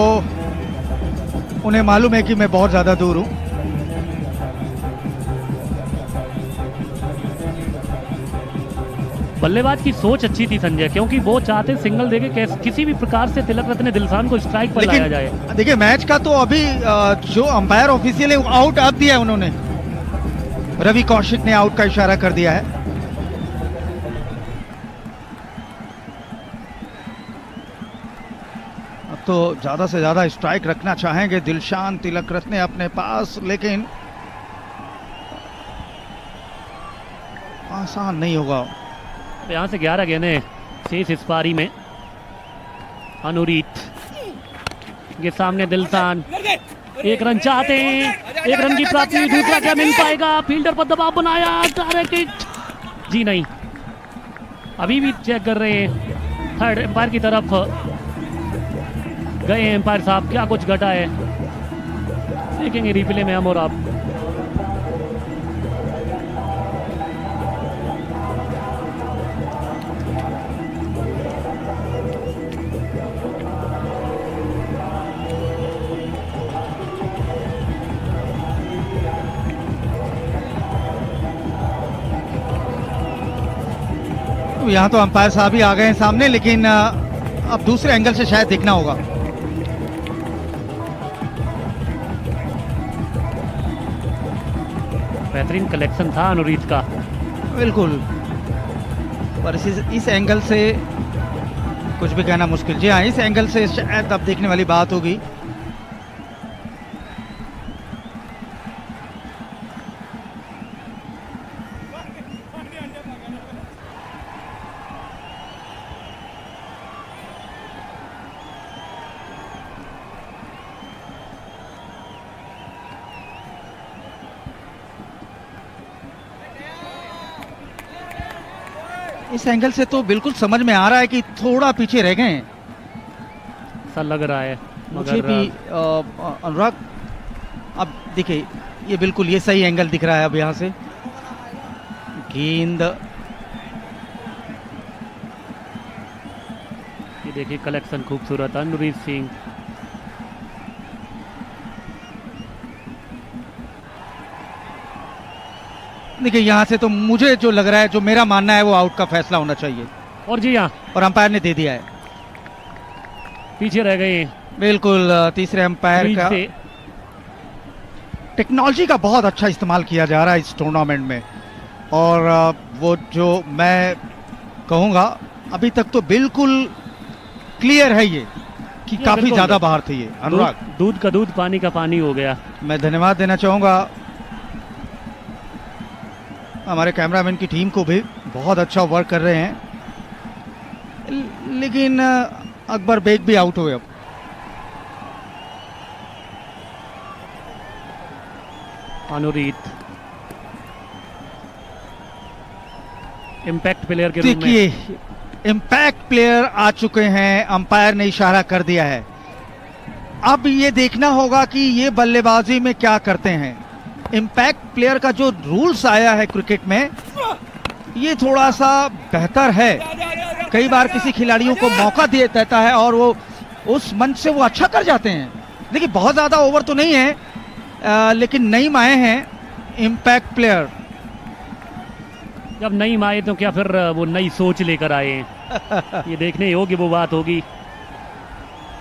उन्हें मालूम है कि मैं बहुत ज्यादा दूर हूं। बल्लेबाज की सोच अच्छी थी संजय, क्योंकि वो चाहते सिंगल देके किसी भी प्रकार से तिलक रत्ने दिलशान को स्ट्राइक पर लाया जाए। देखिए मैच का तो अभी जो अंपायर ऑफिशियल है वो आउट अब दिया है उन्होंने, रवि कौशिक ने आउट का इशारा कर दिया है। अब तो ज्यादा से ज्यादा स्ट्राइक रखना चाहेंगे दिलशान तिलक रत्ने अपने पास, लेकिन आसान नहीं होगा। यहाँ से 11 गेंदें शेष इस पारी में। अनुरीत के सामने दिलशान, एक रन चाहते हैं, एक रन की प्राप्ति, दूसरा क्या मिल पाएगा? फील्डर पर दबाव बनाया, डायरेक्ट हिट। जी नहीं, अभी भी चेक कर रहे हैं, थर्ड एम्पायर की तरफ गए एम्पायर साहब, क्या कुछ घटा है देखेंगे रिप्ले में हम और आप। यहाँ तो अंपायर साहब ही आ गए हैं सामने, लेकिन अब दूसरे एंगल से शायद देखना होगा। बेहतरीन कलेक्शन था अनुरीत का, बिल्कुल, पर इस एंगल से कुछ भी कहना मुश्किल। जी हाँ, इस एंगल से शायद अब देखने वाली बात होगी। इस एंगल से तो बिल्कुल समझ में आ रहा है कि थोड़ा पीछे रह गए हैं, ऐसा लग रहा है। मुझे भी अनुराग, अब देखिए ये बिल्कुल ये सही एंगल दिख रहा है। अब यहाँ से गेंद देखिए कलेक्शन खूबसूरत, अनुरीत सिंह। देखिए यहाँ से तो मुझे जो लग रहा है, जो मेरा मानना है, वो आउट का फैसला होना चाहिए और जी हाँ, और अंपायर ने दे दिया है। पीछे रह गए बिल्कुल तीसरे अंपायर क्रीज का से। टेक्नोलॉजी का बहुत अच्छा इस्तेमाल किया जा रहा है इस टूर्नामेंट में, और वो जो मैं कहूँगा अभी तक तो बिल्कुल क्लियर है ये कि काफी बिल्कुल। ज्यादा बाहर थे ये। अनुराग, दूध का दूध, पानी का पानी हो गया। मैं धन्यवाद देना चाहूंगा हमारे कैमरामैन की टीम को भी, बहुत अच्छा वर्क कर रहे हैं। लेकिन अकबर बेग भी आउट हुए अब। अनुरीत इम्पैक्ट प्लेयर के रूप में। देखिए इम्पैक्ट प्लेयर आ चुके हैं, अंपायर ने इशारा कर दिया है। अब ये देखना होगा कि ये बल्लेबाजी में क्या करते हैं। इम्पैक्ट प्लेयर का जो रूल्स आया है क्रिकेट में, ये थोड़ा सा बेहतर है। कई बार किसी खिलाड़ियों को मौका दे देता है और वो उस मंच से वो अच्छा कर जाते हैं। देखिए बहुत ज्यादा ओवर तो नहीं है, लेकिन नईम आए हैं इम्पैक्ट प्लेयर। जब नई आए तो क्या फिर वो नई सोच लेकर आए हैं, ये देखने योग्य वो बात होगी।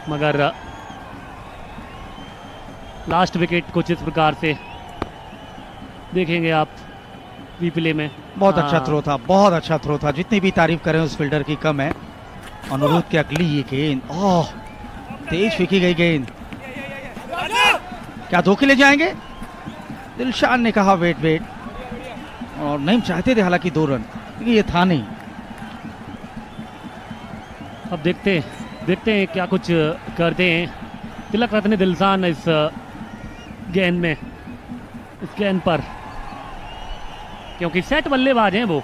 मगर लास्ट विकेट कुछ इस प्रकार से देखेंगे आप रिप्ले में। बहुत अच्छा हाँ। थ्रो था, बहुत अच्छा थ्रो था। जितनी भी तारीफ करें उस फील्डर की कम है। अनुरोध की अगली ये गेंद, ओह तेज फेंकी गई गेंद, क्या 2 के ले जाएंगे? दिलशान ने कहा वेट वेट, और नहीं चाहते थे हालांकि 2 रन, लेकिन ये था नहीं। अब देखते हैं क्या कुछ करते हैं तिलक रत्ने दिलशान इस गेंद में, इस गेंद पर, क्योंकि सेट बल्लेबाज हैं वो।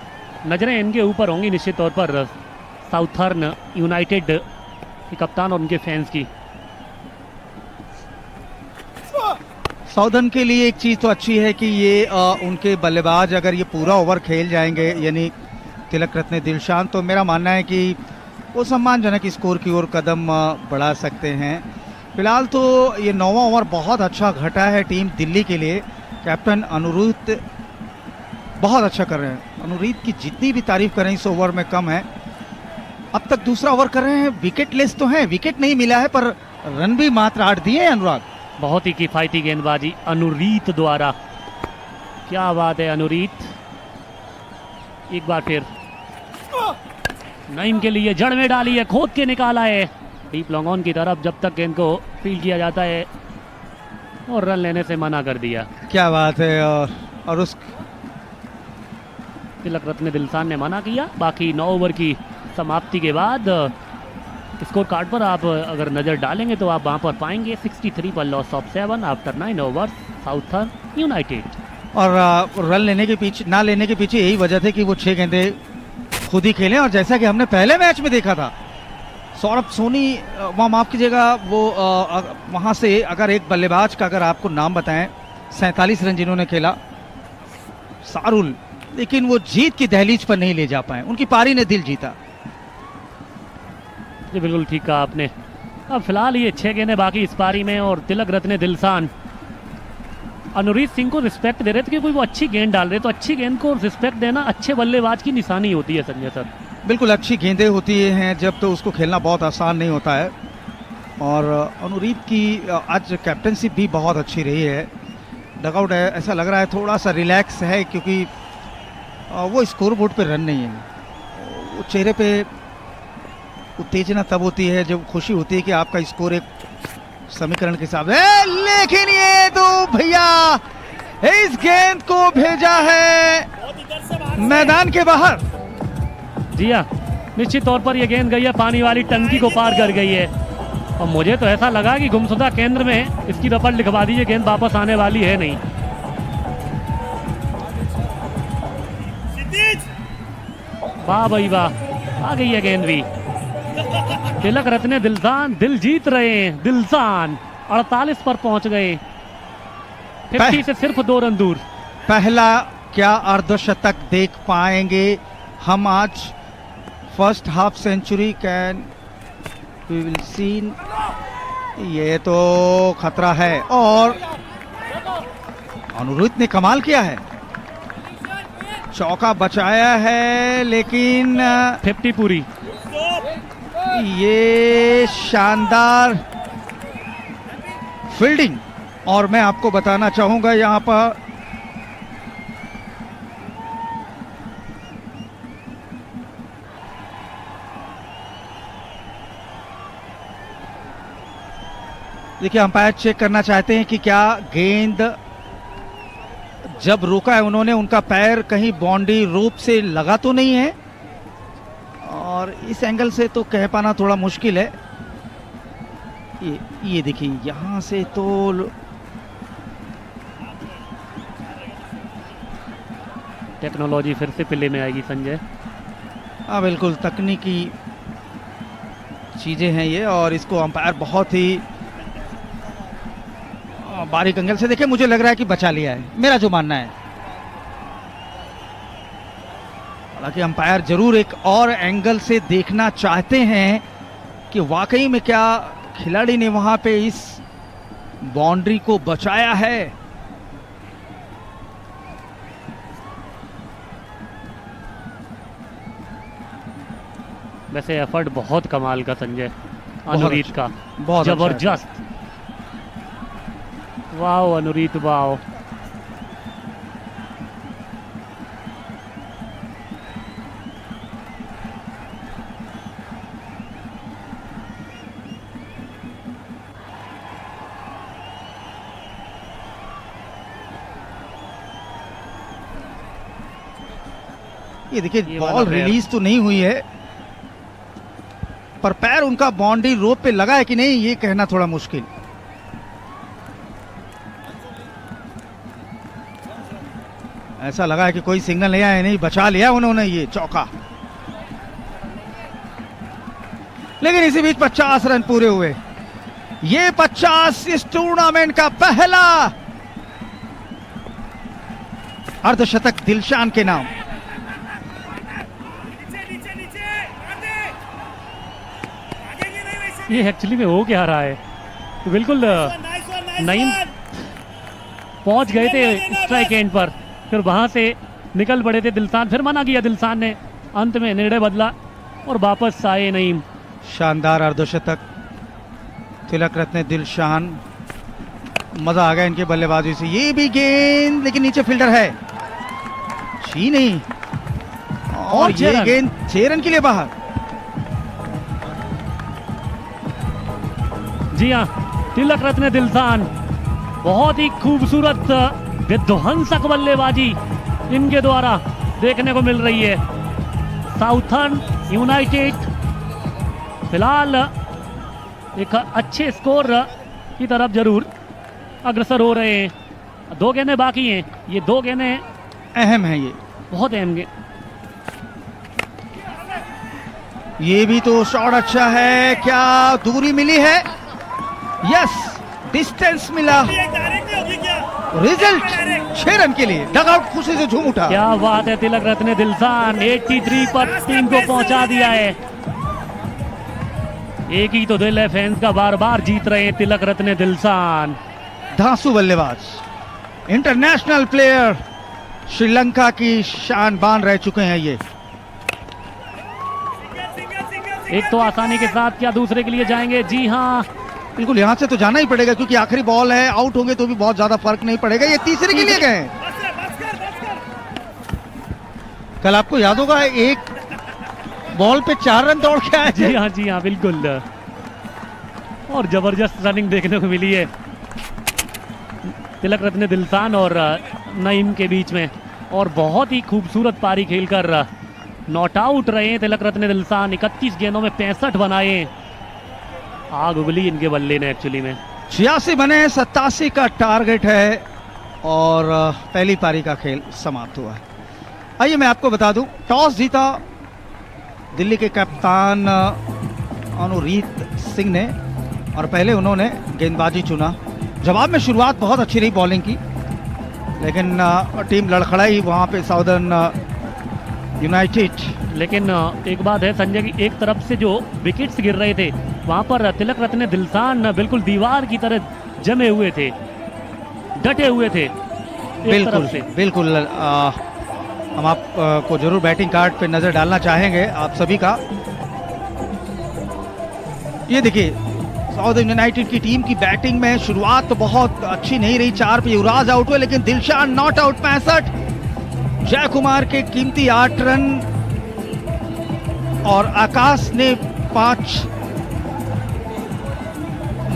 नजरें इनके ऊपर होंगी निश्चित तौर पर साउथर्न यूनाइटेड के कप्तान और उनके फैंस की। साउदर्न के लिए एक चीज तो अच्छी है कि ये उनके बल्लेबाज अगर ये पूरा ओवर खेल जाएंगे, यानी तिलक रत्ने दिलशान, तो मेरा मानना है कि वो सम्मानजनक स्कोर की ओर कदम बढ़ा सकते हैं। फिलहाल तो ये 9वां ओवर बहुत अच्छा घटा है टीम दिल्ली के लिए। कैप्टन अनुरीत बहुत अच्छा कर रहे हैं। अनुरीत की जितनी भी तारीफ करें इस ओवर में कम है। अब तक दूसरा ओवर कर रहे हैं, विकेट लेस तो हैं, विकेट नहीं मिला है पर रन भी मात्र 8 दिए हैं। अनुराग, बहुत ही किफायती गेंदबाजी अनुरीत द्वारा, क्या बात है अनुरीत। एक बार फिर नईम के लिए जड़ में डाली है, खोद के निकाला है डीप लॉन्ग ऑन की तरफ, जब तक गेंद को फील्ड किया जाता है और रन लेने से मना कर दिया। क्या बात है। और उस तिलक रत्ने दिलशान ने मना किया। बाकी 9 ओवर की समाप्ति के बाद स्कोर कार्ड पर आप अगर नज़र डालेंगे तो आप वहाँ पर पाएंगे 63 पर loss of 7 after 9 overs southern United. और रन लेने के पीछे, ना लेने के पीछे यही वजह थी कि वो 6 गेंदे खुद ही खेले। और जैसा कि हमने पहले मैच में देखा था, सौरभ सोनी, वहाँ माफ कीजिएगा, वो वहाँ से अगर एक बल्लेबाज का अगर आपको नाम बताएं, 47 रन जिन्होंने खेला, सारुल, लेकिन वो जीत की दहलीज पर नहीं ले जा पाए। उनकी पारी ने दिल जीता। जी बिल्कुल ठीक कहा आपने। अब फिलहाल ये 6 गेंदें बाकी इस पारी में और तिलक रत्ने दिलशान अनुरीत सिंह को रिस्पेक्ट दे रहे थे, क्योंकि वो अच्छी गेंद डाल रहे, तो अच्छी गेंद को रिस्पेक्ट देना अच्छे बल्लेबाज की निशानी होती है संजय सर। बिल्कुल अच्छी गेंदें होती हैं जब, तो उसको खेलना बहुत आसान नहीं होता है। और अनुरीत की आज कैप्टनशिप भी बहुत अच्छी रही है। डगआउट है, ऐसा लग रहा है थोड़ा सा रिलैक्स है, क्योंकि वो स्कोर बोर्ड पे रन नहीं है। वो चेहरे पे उत्तेजना तब होती है जब खुशी होती है कि आपका स्कोर एक समीकरण के हिसाब से। लेकिन ये तो भैया इस गेंद को भेजा है मैदान के बाहर। जी हाँ, निश्चित तौर पर यह गेंद गई है पानी वाली टंकी को पार कर गई है। और मुझे तो ऐसा लगा कि गुमशुदा केंद्र में इसकी रपट लिखवा दीजिए, गेंद वापस आने वाली है नहीं। वाह भाई वाह, आ गई है गेंद भी। तिलक रत्ने दिलशान दिल जीत रहे हैं। दिलशान 48 पर पहुंच गए, 50 से सिर्फ 2 रन दूर। पहला क्या अर्धशतक देख पाएंगे हम आज? First half century can we will seen, ये तो खतरा है और अनुरुद्ध ने कमाल किया है, चौका बचाया है लेकिन 50 पूरी। ये शानदार फील्डिंग। और मैं आपको बताना चाहूंगा यहां पर देखिए अंपायर चेक करना चाहते हैं कि क्या गेंद जब रोका है उन्होंने, उनका पैर कहीं बाउंड्री रोप से लगा तो नहीं है, और इस एंगल से तो कह पाना थोड़ा मुश्किल है। ये देखिए यहां से तो टेक्नोलॉजी फिर से पिले में आएगी संजय। हाँ बिल्कुल, तकनीकी चीजें हैं ये, और इसको अंपायर बहुत ही बारीक एंगल से देखे, मुझे लग रहा है कि बचा लिया है, मेरा जो मानना है। हालांकि अंपायर जरूर एक और एंगल से देखना चाहते हैं कि वाकई में क्या खिलाड़ी ने वहां पे इस बाउंड्री को बचाया है। वैसे एफर्ट बहुत कमाल का संजय, अनुरीत का बहुत जबरदस्त। वाह अनुरीत वाह। ये देखिए ये बॉल वाला पैर। रिलीज तो नहीं हुई है, पर पैर उनका बाउंड्री रोप पे लगा है कि नहीं ये कहना थोड़ा मुश्किल। ऐसा लगा है कि कोई सिग्नल नहीं आया, नहीं बचा लिया उन्होंने ये चौका। लेकिन इसी बीच 50 रन पूरे हुए। ये 50 इस टूर्नामेंट का पहला अर्धशतक दिलशान के नाम। नीचे नीचे नीचे मार दे, भागेंगे नहीं वैसे। ये एक्चुअली में हो क्या रहा है, तो बिल्कुल नाइस वन, नईम पहुंच गए थे स्ट्राइक एंड पर, फिर वहां से निकल पड़े थे दिलशान, फिर मना किया दिलशान ने, अंत में निर्णय बदला और वापस आए नईम। शानदार अर्धशतक, तिलक रत्ने दिलशान, मजा आ गया इनके बल्लेबाजी से। ये भी गेंद लेकिन नीचे फील्डर है, छी नहीं, और छह ये रन। गेंद 6 रन के लिए बाहर। जी हाँ, तिलक रत्ने दिलशान, बहुत ही खूबसूरत विध्वंसक बल्लेबाजी इनके द्वारा देखने को मिल रही है। साउथर्न यूनाइटेड फिलहाल एक अच्छे स्कोर की तरफ जरूर अग्रसर हो रहे हैं। 2 गेंदें बाकी हैं, ये 2 गेंदें अहम है, ये बहुत अहम गेंद। ये भी तो शॉट अच्छा है, क्या दूरी मिली है? यस, डिस्टेंस मिला। ये डायरेक्टली होगी क्या? रिजल्ट 6 रन के लिए, डगआउट खुशी से झूम उठा। क्या बात है, तिलक रत्ने दिलशान 83 पर टीम को पहुंचा दिया है। एक ही तो दिल है फैंस का, बार बार जीत रहे हैं तिलक रत्ने दिलशान। धांसू बल्लेबाज, इंटरनेशनल प्लेयर, श्रीलंका की शान बान रह चुके हैं ये। एक तो आसानी के साथ, क्या दूसरे के लिए जाएंगे? जी हाँ, बिल्कुल यहां से तो जाना ही पड़ेगा क्योंकि आखिरी बॉल है, आउट होंगे तो भी बहुत ज्यादा फर्क नहीं पड़ेगा। ये तीसरे के लिए गए। बस कर, बस कर, बस कर। कल आपको याद होगा एक बॉल पे 4 रन दौड़ के आए थे। जी हाँ बिल्कुल, और जबरदस्त रनिंग देखने को मिली है तिलक रत्ने दिलशान और नईम के बीच में, और बहुत ही खूबसूरत पारी खेलकर नॉट आउट रहे हैं तिलक रत्ने दिलशान। 31 गेंदों में 65 बनाए, आग उगली इनके बल्ले ने एक्चुअली में। 86 बने, 87 का टारगेट है, और पहली पारी का खेल समाप्त हुआ है। आइए मैं आपको बता दूं, टॉस जीता दिल्ली के कप्तान अनुरीत सिंह ने, और पहले उन्होंने गेंदबाजी चुना। जवाब में शुरुआत बहुत अच्छी रही बॉलिंग की, लेकिन टीम लड़खड़ाई वहां पे साउदर्न यूनाइटेड। लेकिन एक बात है संजय की, एक तरफ से जो विकेट्स गिर रहे थे वहां पर तिलक रत्ने दिलशान बिल्कुल दीवार की तरह जमे हुए थे, डटे हुए थे एक बिल्कुल तरफ से। बिल्कुल। हम आप को जरूर बैटिंग कार्ड पे नजर डालना चाहेंगे आप सभी का। ये देखिए साउथ यूनाइटेड की टीम की बैटिंग में शुरुआत तो बहुत अच्छी नहीं रही, 4 पे युवराज आउट हुए, लेकिन दिलशान नॉट आउट 65, जय कुमार के कीमती 8 रन और आकाश ने 5,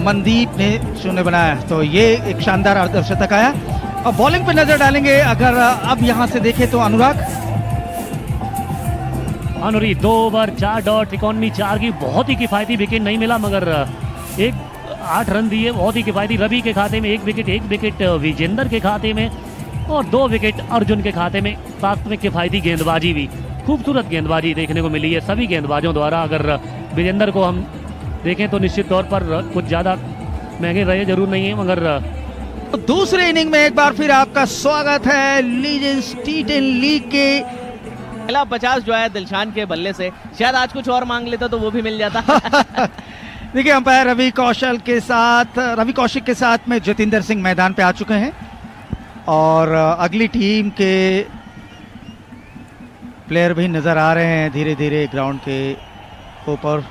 मनदीप ने 0 बनाया। तो ये एक शानदार अर्धशतक आया। अब बॉलिंग पे नजर डालेंगे अगर अब यहां से देखें तो अनुराग। अनुरी 2 ओवर 4 डॉट, इकोनॉमी 4 की बहुत ही किफायती विकेट नहीं मिला, मगर 8 रन दिए, बहुत ही किफायती। रवि के खाते में 1 विकेट विजेंदर के खाते में और 2 विकेट अर्जुन के खाते में। साथ में किफायती गेंदबाजी भी, खूबसूरत गेंदबाजी देखने को मिली है सभी गेंदबाजों द्वारा। अगर विजेंदर को हम देखें तो निश्चित तौर पर कुछ ज़्यादा महंगे रहे जरूर नहीं है, मगर दूसरे इनिंग में एक बार फिर आपका स्वागत है लीजेंड्स टी10 लीग के। पहला 50 जो है दिलशान के बल्ले से, शायद आज कुछ और मांग लेता तो वो भी मिल जाता। देखिए अंपायर रवि कौशिक के साथ में जतिंदर सिंह मैदान पे आ चुके हैं और अगली टीम के प्लेयर भी नजर आ रहे हैं धीरे धीरे ग्राउंड के ऊपर।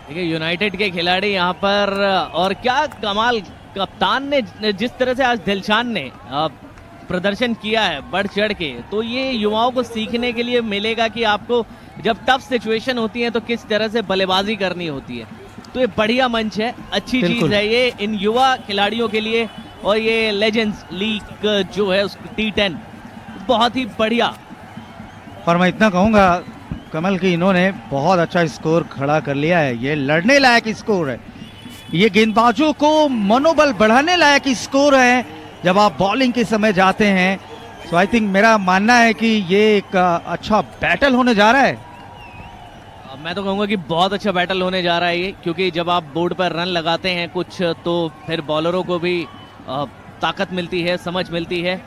देखिए यूनाइटेड के खिलाड़ी यहाँ पर, और क्या कमाल कप्तान ने जिस तरह से आज दिलशान ने प्रदर्शन किया है बढ़ चढ़ के, तो ये युवाओं को सीखने के लिए मिलेगा कि आपको जब टफ सिचुएशन होती है तो किस तरह से बल्लेबाजी करनी होती है। तो ये बढ़िया मंच है, अच्छी चीज है ये इन युवा खिलाड़ियों के लिए। और ये लेजेंड्स लीग जो है T10 बहुत ही बढ़िया। और मैं इतना कहूंगा कमल की इन्होंने बहुत अच्छा स्कोर खड़ा कर लिया है, ये लड़ने लायक स्कोर है, ये गेंदबाजों को मनोबल बढ़ाने लायक स्कोर है जब आप बॉलिंग के समय जाते हैं। सो आई थिंक मेरा मानना है कि ये एक अच्छा बैटल होने जा रहा है। मैं तो कहूंगा कि बहुत अच्छा बैटल होने जा रहा है ये, क्योंकि जब आप बोर्ड पर रन लगाते हैं कुछ तो फिर बॉलरों को भी ताकत मिलती है, समझ मिलती है।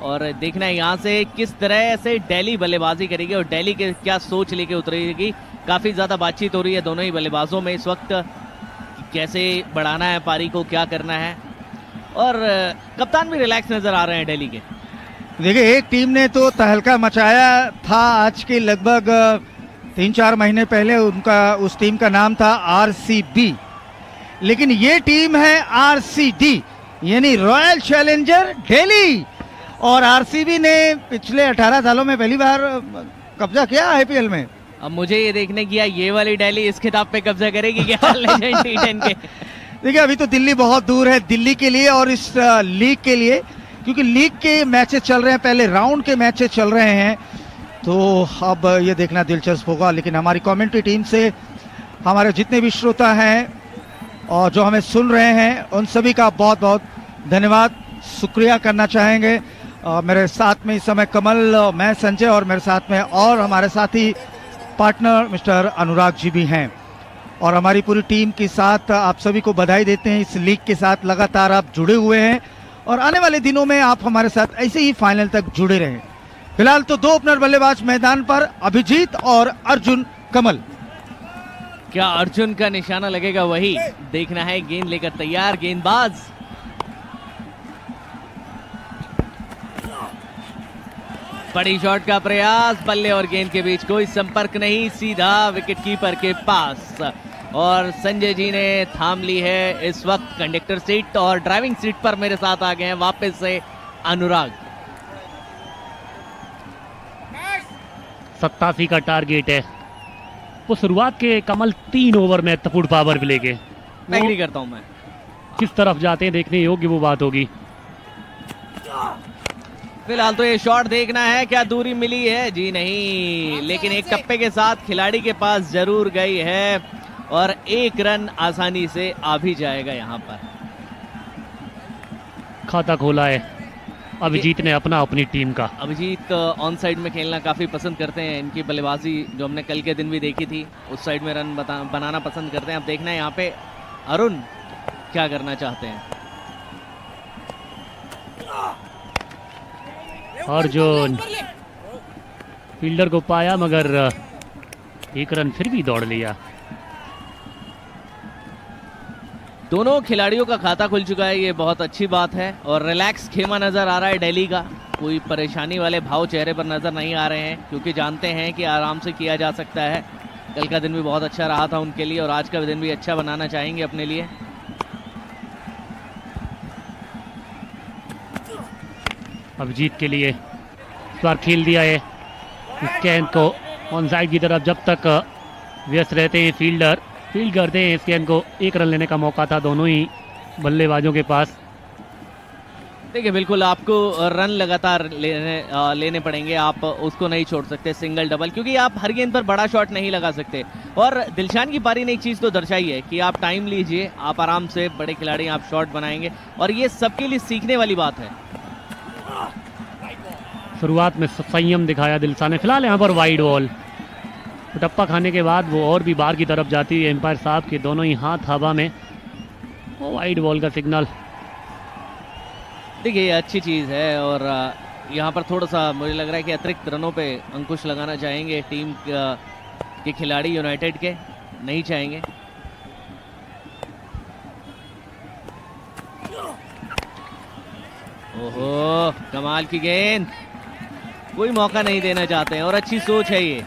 और देखना है यहाँ से किस तरह से दिल्ली बल्लेबाजी करेगी और दिल्ली के क्या सोच लेके उतरेगी। काफी ज्यादा बातचीत हो रही है दोनों ही बल्लेबाजों में इस वक्त, कैसे बढ़ाना है पारी को, क्या करना है। और कप्तान भी रिलैक्स नजर आ रहे हैं दिल्ली के। देखिए एक टीम ने तो तहलका मचाया था आज के लगभग 3-4 महीने पहले, उनका उस टीम का नाम था RCB, लेकिन ये टीम है RCD यानी रॉयल चैलेंजर दिल्ली। और RCB ने पिछले 18 सालों में पहली बार कब्जा किया IPL में। अब मुझे ये देखने की ये वाली दिल्ली इस खिताब पे कब्जा करेगी क्या लेजेंड T10 के। देखिए अभी तो दिल्ली बहुत दूर है दिल्ली के लिए और इस लीग के लिए, क्योंकि लीग के मैचेस चल रहे हैं, पहले राउंड के मैचेस चल रहे हैं, तो अब ये देखना दिलचस्प होगा। लेकिन हमारी कमेंट्री टीम से हमारे जितने भी श्रोता हैं और जो हमें सुन रहे हैं उन सभी का बहुत बहुत धन्यवाद, शुक्रिया करना चाहेंगे। मेरे साथ में इस समय कमल, मैं संजय और मेरे साथ में और हमारे साथी पार्टनर मिस्टर अनुराग जी भी हैं। और हमारी पूरी टीम के साथ आप सभी को बधाई देते हैं, इस लीग के साथ लगातार आप जुड़े हुए हैं और आने वाले दिनों में आप हमारे साथ ऐसे ही फाइनल तक जुड़े रहें। फिलहाल तो 2 ओपनर बल्लेबाज मैदान पर, अभिजीत और अर्जुन कमल। क्या अर्जुन का निशाना लगेगा वही देखना है। गेंद लेकर तैयार गेंदबाज, बड़ी शॉट का प्रयास, बल्ले और गेंद के बीच कोई संपर्क नहीं, सीधा विकेट कीपर के पास। और संजय जी ने थाम ली है इस वक्त कंडक्टर सीट और ड्राइविंग सीट पर मेरे साथ आ गए हैं वापस से अनुराग। 87 का टारगेट है। वो शुरुआत के कमल 3 ओवर में महत्वपूर्ण पावर प्ले के, मैं एग्री करता हूं। मैं किस तरफ जाते हैं देखने योग्य वो बात होगी। फिलहाल तो ये शॉट देखना है, क्या दूरी मिली है, जी नहीं, लेकिन एक टप्पे के साथ खिलाड़ी के पास जरूर गई है और 1 रन आसानी से आ भी जाएगा। यहाँ पर खाता खोला है अभिजीत ने अपनी टीम का। अभिजीत ऑन साइड में खेलना काफी पसंद करते हैं, इनकी बल्लेबाजी जो हमने कल के दिन भी देखी थी, उस साइड में रन बनाना पसंद करते हैं। अब देखना है यहाँ पे अरुण क्या करना चाहते हैं। अर्जुन फील्डर को पाया मगर एक रन फिर भी दौड़ लिया। दोनों खिलाड़ियों का खाता खुल चुका है, ये बहुत अच्छी बात है। और रिलैक्स खेमा नजर आ रहा है दिल्ली का, कोई परेशानी वाले भाव चेहरे पर नजर नहीं आ रहे हैं, क्योंकि जानते हैं कि आराम से किया जा सकता है। कल का दिन भी बहुत अच्छा रहा था उनके लिए और आज का दिन भी अच्छा बनाना चाहेंगे अपने लिए। अब जीत के लिए इस बार खेल दिया है इस गेंद को ऑन साइड की तरफ। जब तक व्यस्त रहते हैं फील्डर, फील्ड करते हैं इस गेंद को। एक रन लेने का मौका था दोनों ही बल्लेबाजों के पास। देखिए बिल्कुल आपको रन लगातार लेने पड़ेंगे, आप उसको नहीं छोड़ सकते सिंगल डबल, क्योंकि आप हर गेंद पर बड़ा शॉट नहीं लगा सकते। और दिलशान की पारी ने एक चीज़ तो दर्शाई है कि आप टाइम लीजिए, आप आराम से, बड़े खिलाड़ी आप शॉट बनाएंगे और ये सबके लिए सीखने वाली बात है। शुरुआत में संयम दिखाया दिलशान ने। फिलहाल यहाँ पर वाइड बॉल, टप्पा खाने के बाद वो और भी बाहर की तरफ जाती है। एम्पायर साहब के दोनों ही हाथ हवा में, वो वाइड बॉल का सिग्नल। देखिए ये अच्छी चीज़ है और यहाँ पर थोड़ा सा मुझे लग रहा है कि अतिरिक्त रनों पे अंकुश लगाना चाहेंगे टीम के खिलाड़ी, यूनाइटेड के नहीं चाहेंगे। ओहो कमाल की गेंद, कोई मौका नहीं देना चाहते हैं और अच्छी सोच है ये।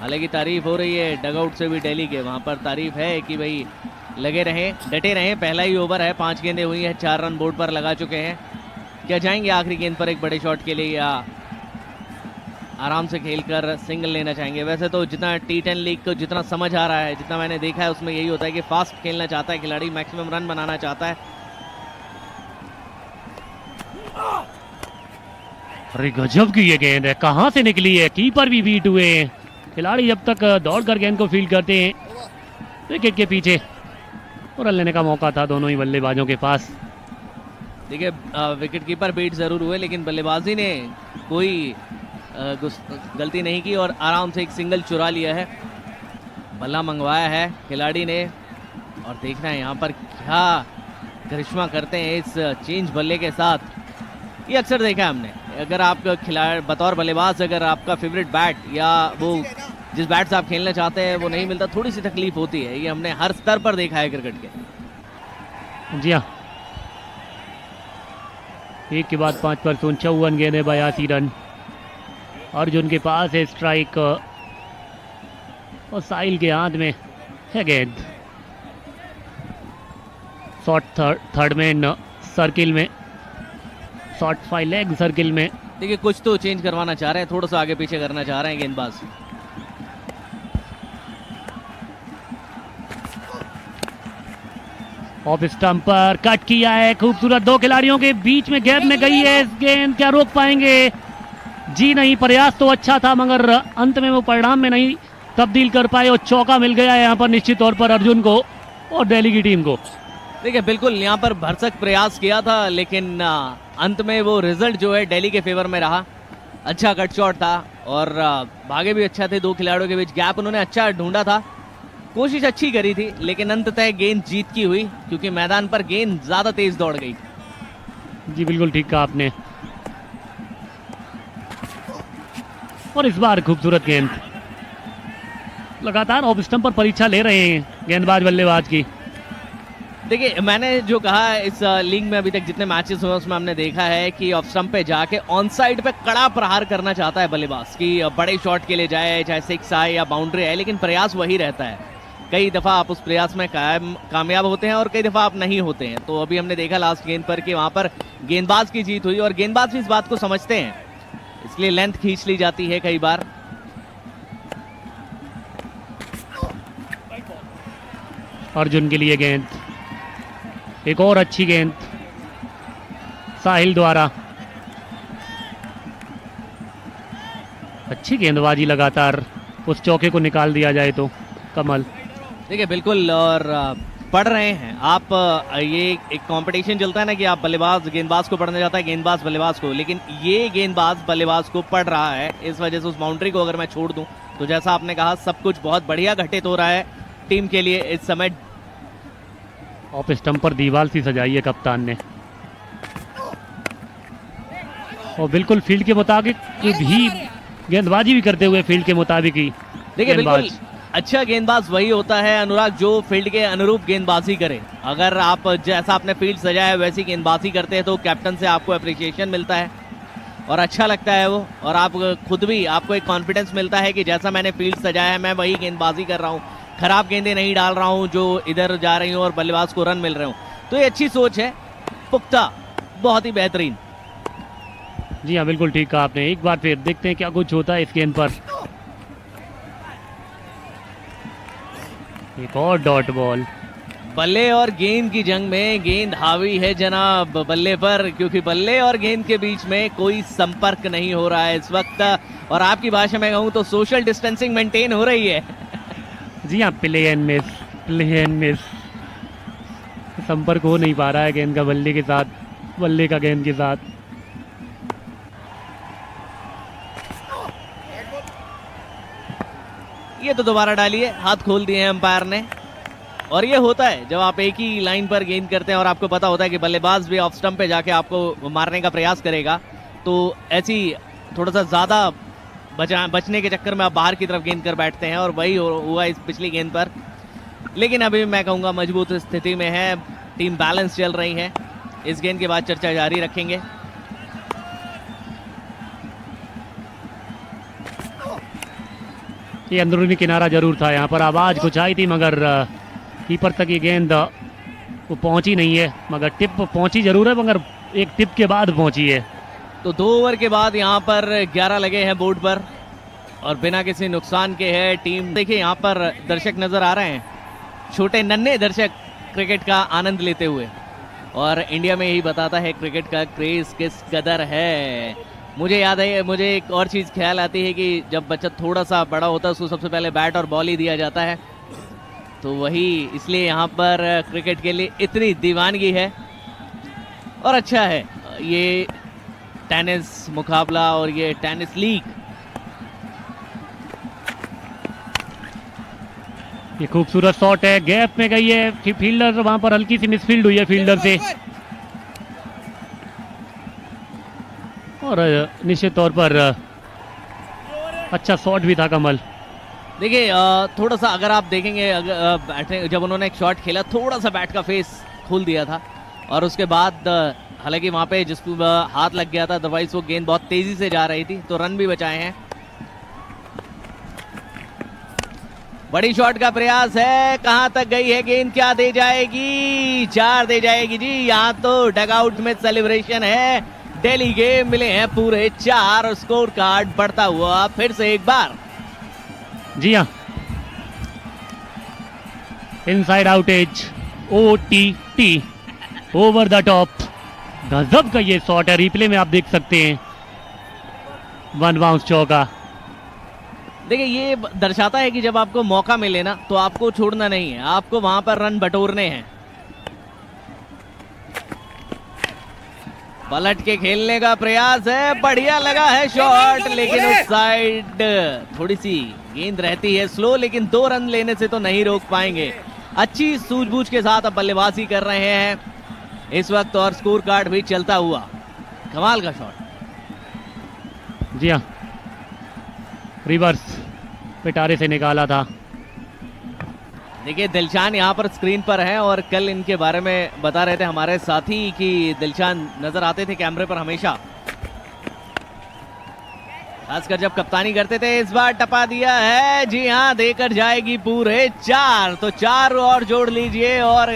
हालांकि तारीफ हो रही है डगआउट से भी दिल्ली के, वहाँ पर तारीफ है कि भाई लगे रहें, डटे रहें। पहला ही ओवर है, 5 गेंदें हुई हैं, 4 रन बोर्ड पर लगा चुके हैं। क्या जाएंगे आखिरी गेंद पर एक बड़े शॉट के लिए या आराम से खेलकर सिंगल लेना चाहेंगे? वैसे तो जितना T10 लीग को जितना समझ आ रहा है, जितना मैंने देखा है, उसमें यही होता है कि फास्ट खेलना चाहता है खिलाड़ी, मैक्सिमम रन बनाना चाहता है। अरे गजब की ये गेंद है, कहाँ से निकली है, कीपर भी बीट हुए हैं। खिलाड़ी जब तक दौड़कर गेंद को फील्ड करते हैं विकेट के पीछे, और रन लेने का मौका था दोनों ही बल्लेबाजों के पास। देखिए विकेट कीपर बीट जरूर हुए, लेकिन बल्लेबाजी ने कोई गलती नहीं की और आराम से एक सिंगल चुरा लिया है। बल्ला मंगवाया है खिलाड़ी ने और देखना है यहाँ पर क्या करिश्मा करते हैं इस चेंज बल्ले के साथ। ये अक्सर देखा है हमने, अगर आप खिलाड़ी बतौर बल्लेबाज अगर आपका फेवरेट बैट या वो जिस बैट से आप खेलना चाहते हैं वो नहीं मिलता, थोड़ी सी तकलीफ होती है। ये हमने हर स्तर पर देखा है क्रिकेट के। जी हाँ, एक के बाद 5 पर 54 गेंदें, 82 रन। अर्जुन के पास है स्ट्राइक और साहिल के हाथ में है गेंद। शॉट थर्ड में सर्किल में, शॉट 5 लेग सर्किल में। देखिए कुछ तो चेंज करवाना चाह रहे हैं, थोड़ा सा आगे पीछे करना चाह रहे हैं गेंदबाज। ऑफ स्टंप पर कट किया है, खूबसूरत, 2 खिलाड़ियों के बीच में गैप में गई है इस गेंद। क्या रोक पाएंगे? जी नहीं, प्रयास तो अच्छा था मगर अंत में वो परिणाम में नहीं तब्दील कर पाए और चौका मिल गया है यहाँ पर निश्चित तौर पर अर्जुन को और दिल्ली की टीम को। देखिए बिल्कुल यहाँ पर भरसक प्रयास किया था, लेकिन अंत में वो रिजल्ट जो है दिल्ली के फेवर में रहा। अच्छा कट शॉट था और भागे भी अच्छा थे, 2 खिलाड़ियों के बीच गैप उन्होंने अच्छा ढूंढा था, कोशिश अच्छी करी थी, लेकिन अंततः गेंद जीत की हुई क्योंकि मैदान पर गेंद ज्यादा तेज दौड़ गई। जी बिल्कुल ठीक कहा आपने। और इस बार खूबसूरत गेंद, लगातार ऑफ स्टंप पर परीक्षा ले रहे हैं गेंदबाज बल्लेबाज की। देखिए मैंने जो कहा इस लीग में अभी तक जितने मैचेस हुए उसमें हमने देखा है कि ऑफ स्टंप पे जाके ऑन साइड पे कड़ा प्रहार करना चाहता है बल्लेबाज कि बड़े शॉट के लिए जाए, चाहे 6 आए या बाउंड्री आए, लेकिन प्रयास वही रहता है। कई दफ़ा आप उस प्रयास में कामयाब होते हैं और कई दफ़ा आप नहीं होते हैं। तो अभी हमने देखा लास्ट गेंद पर कि वहाँ पर गेंदबाज की जीत हुई और गेंदबाज भी इस बात को समझते हैं, इसलिए लेंथ खींच ली जाती है कई बार। अर्जुन के लिए गेंद, एक और अच्छी गेंद साहिल द्वारा। अच्छी गेंदबाजी लगातार, उस चौके को निकाल दिया जाए तो कमल। देखिए बिल्कुल, और पढ़ रहे हैं आप, ये एक कंपटीशन चलता है ना कि आप बल्लेबाज गेंदबाज को पढ़ना चाहता है, गेंदबाज बल्लेबाज को, लेकिन ये गेंदबाज बल्लेबाज को पढ़ रहा है। इस वजह से उस बाउंड्री को अगर मैं छोड़ दूं तो जैसा आपने कहा सब कुछ बहुत बढ़िया घटित हो रहा है टीम के लिए इस समय। ऑफ स्टंप पर दीवार सी सजाई है कप्तान ने और बिल्कुल फील्ड के मुताबिक भी गेंदबाजी भी करते हुए फील्ड के मुताबिक ही। देखिए बिल्कुल गेंदबाज। अच्छा गेंदबाज वही होता है अनुराग जो फील्ड के अनुरूप गेंदबाजी करे। अगर आप जैसा आपने फील्ड सजाया है वैसी गेंदबाजी करते हैं तो कैप्टन से आपको अप्रिसिएशन मिलता है और अच्छा लगता है वो, और आप खुद भी आपको एक कॉन्फिडेंस मिलता है कि जैसा मैंने फील्ड सजाया है मैं वही गेंदबाजी कर रहा हूँ, खराब गेंदें नहीं डाल रहा हूँ जो इधर जा रही हूँ और बल्लेबाज को रन मिल रहे हूँ। तो ये अच्छी सोच है, पुख्ता, बहुत ही बेहतरीन। जी हाँ, बिल्कुल ठीक कहा आपने। एक बार फिर देखते हैं क्या कुछ होता है इस गेंद पर। एक और डॉट बॉल। बल्ले और गेंद की जंग में गेंद हावी है जनाब बल्ले पर, क्योंकि बल्ले और गेंद के बीच में कोई संपर्क नहीं हो रहा है इस वक्त, और आपकी भाषा में कहूं तो सोशल डिस्टेंसिंग मेंटेन हो रही है। जी हाँ, प्ले एंड मिस। संपर्क हो नहीं पा रहा है गेंद का बल्ले के साथ, बल्ले का गेंद के साथ। ये तो दोबारा डालिए, हाथ खोल दिए हैं अंपायर ने। और ये होता है जब आप एक ही लाइन पर गेंद करते हैं और आपको पता होता है कि बल्लेबाज भी ऑफ स्टंप पे जाके आपको मारने का प्रयास करेगा, तो ऐसी थोड़ा सा ज़्यादा बचने के चक्कर में आप बाहर की तरफ गेंद कर बैठते हैं, और वही हुआ इस पिछली गेंद पर। लेकिन अभी मैं कहूँगा मजबूत स्थिति में है, टीम बैलेंस चल रही है। इस गेंद के बाद चर्चा जारी रखेंगे। ये अंदरूनी किनारा जरूर था, यहाँ पर आवाज़ कुछ आई थी मगर कीपर तक ये गेंद वो पहुंची नहीं है, मगर टिप पहुंची जरूर है, मगर एक टिप के बाद पहुंची है। तो 2 ओवर के बाद यहाँ पर 11 लगे हैं बोर्ड पर और बिना किसी नुकसान के है टीम। देखिए यहाँ पर दर्शक नजर आ रहे हैं, छोटे नन्हे दर्शक क्रिकेट का आनंद लेते हुए, और इंडिया में यही बताता है क्रिकेट का क्रेज किस कदर है। मुझे याद है, मुझे एक और चीज़ ख्याल आती है कि जब बच्चा थोड़ा सा बड़ा होता है उसको सबसे पहले बैट और बॉल ही दिया जाता है, तो वही इसलिए यहाँ पर क्रिकेट के लिए इतनी दीवानगी है। और अच्छा है ये टेनिस मुकाबला और ये टेनिस लीग। ये खूबसूरत शॉट है, गैप में गई है, फील्डर वहां पर हल्की सी मिसफील्ड हुई है फील्डर से, और निश्चित तौर पर अच्छा शॉट भी था कमल। देखिए थोड़ा सा अगर आप देखेंगे, अगर जब उन्होंने एक शॉट खेला थोड़ा सा बैट का फेस खोल दिया था, और उसके बाद हालांकि वहां पे जिसको हाथ लग गया था, अदरवाइज वो गेंद बहुत तेजी से जा रही थी, तो रन भी बचाए हैं। बड़ी शॉट का प्रयास है, कहां तक गई है गेंद, क्या दे जाएगी, 4 दे जाएगी जी। यहाँ तो डगआउट में सेलिब्रेशन है, दिल्ली के मिले हैं पूरे 4, और स्कोर कार्ड बढ़ता हुआ फिर से एक बार। जी हाँ, inside outage, OTT, over the top, गजब का ये शॉट है, रिप्ले में आप देख सकते हैं, 1 बाउंस चौका। देखिए ये दर्शाता है कि जब आपको मौका मिले ना तो आपको छोड़ना नहीं है, आपको वहां पर रन बटोरने हैं। पलट के खेलने का प्रयास है, बढ़िया लगा है शॉट, लेकिन उस साइड थोड़ी सी गेंद रहती है स्लो, लेकिन 2 रन लेने से तो नहीं रोक पाएंगे। अच्छी सूझबूझ के साथ अब बल्लेबाजी कर रहे हैं इस वक्त, और स्कोर कार्ड भी चलता हुआ, कमाल का शॉट। जी हाँ, रिवर्स पिटारे से निकाला था। देखिए दिलशान यहाँ पर स्क्रीन पर हैं, और कल इनके बारे में बता रहे थे हमारे साथी कि दिलशान नजर आते थे कैमरे पर हमेशा, खासकर जब कप्तानी करते थे। इस बार टपा दिया है, जी हाँ, देकर जाएगी पूरे 4, तो 4 और जोड़ लीजिए, और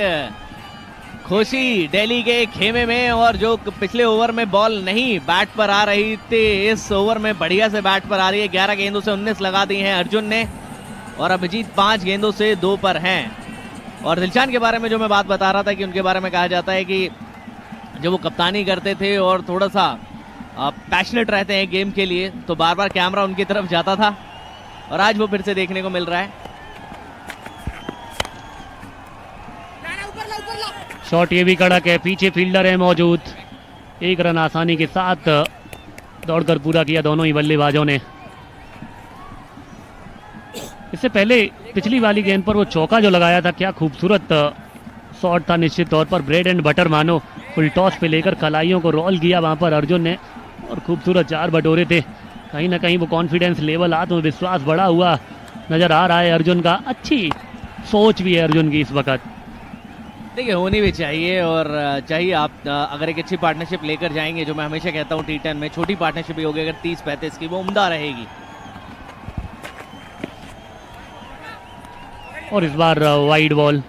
खुशी दिल्ली के खेमे में। और जो पिछले ओवर में बॉल नहीं बैट पर आ रही थी, इस ओवर में बढ़िया से बैट पर आ रही है। 11 गेंदों से 19 लगा दी हैं अर्जुन ने, और अभिजीत 5 गेंदों से 2 पर हैं। और दिलशान के बारे में जो मैं बात बता रहा था कि उनके बारे में कहा जाता है कि जब वो कप्तानी करते थे और थोड़ा सा पैशनेट रहते हैं गेम के लिए, तो बार बार कैमरा उनकी तरफ जाता था, और आज वो फिर से देखने को मिल रहा है। शॉट ये भी कड़क है, पीछे फील्डर है मौजूद, 1 रन आसानी के साथ दौड़कर पूरा किया दोनों ही बल्लेबाजों ने। इससे पहले पिछली वाली गेंद पर वो चौका जो लगाया था, क्या खूबसूरत शॉट था, निश्चित तौर पर ब्रेड एंड बटर मानो। फुल टॉस पे लेकर कलाइयों को रोल किया वहां पर अर्जुन ने, और खूबसूरत 4 बटोरे थे। कहीं ना कहीं वो कॉन्फिडेंस लेवल, आत्मविश्वास बढ़ा हुआ नजर आ रहा है अर्जुन का। अच्छी सोच भी है अर्जुन की इस वक्त। देखिए होनी भी चाहिए, और चाहिए आप अगर एक अच्छी पार्टनरशिप लेकर जाएंगे, जो मैं हमेशा कहता हूँ T10 में छोटी पार्टनरशिप ही होगी अगर 30-35 की, वो उम्दा रहेगी। और इस बार वाइड बॉल।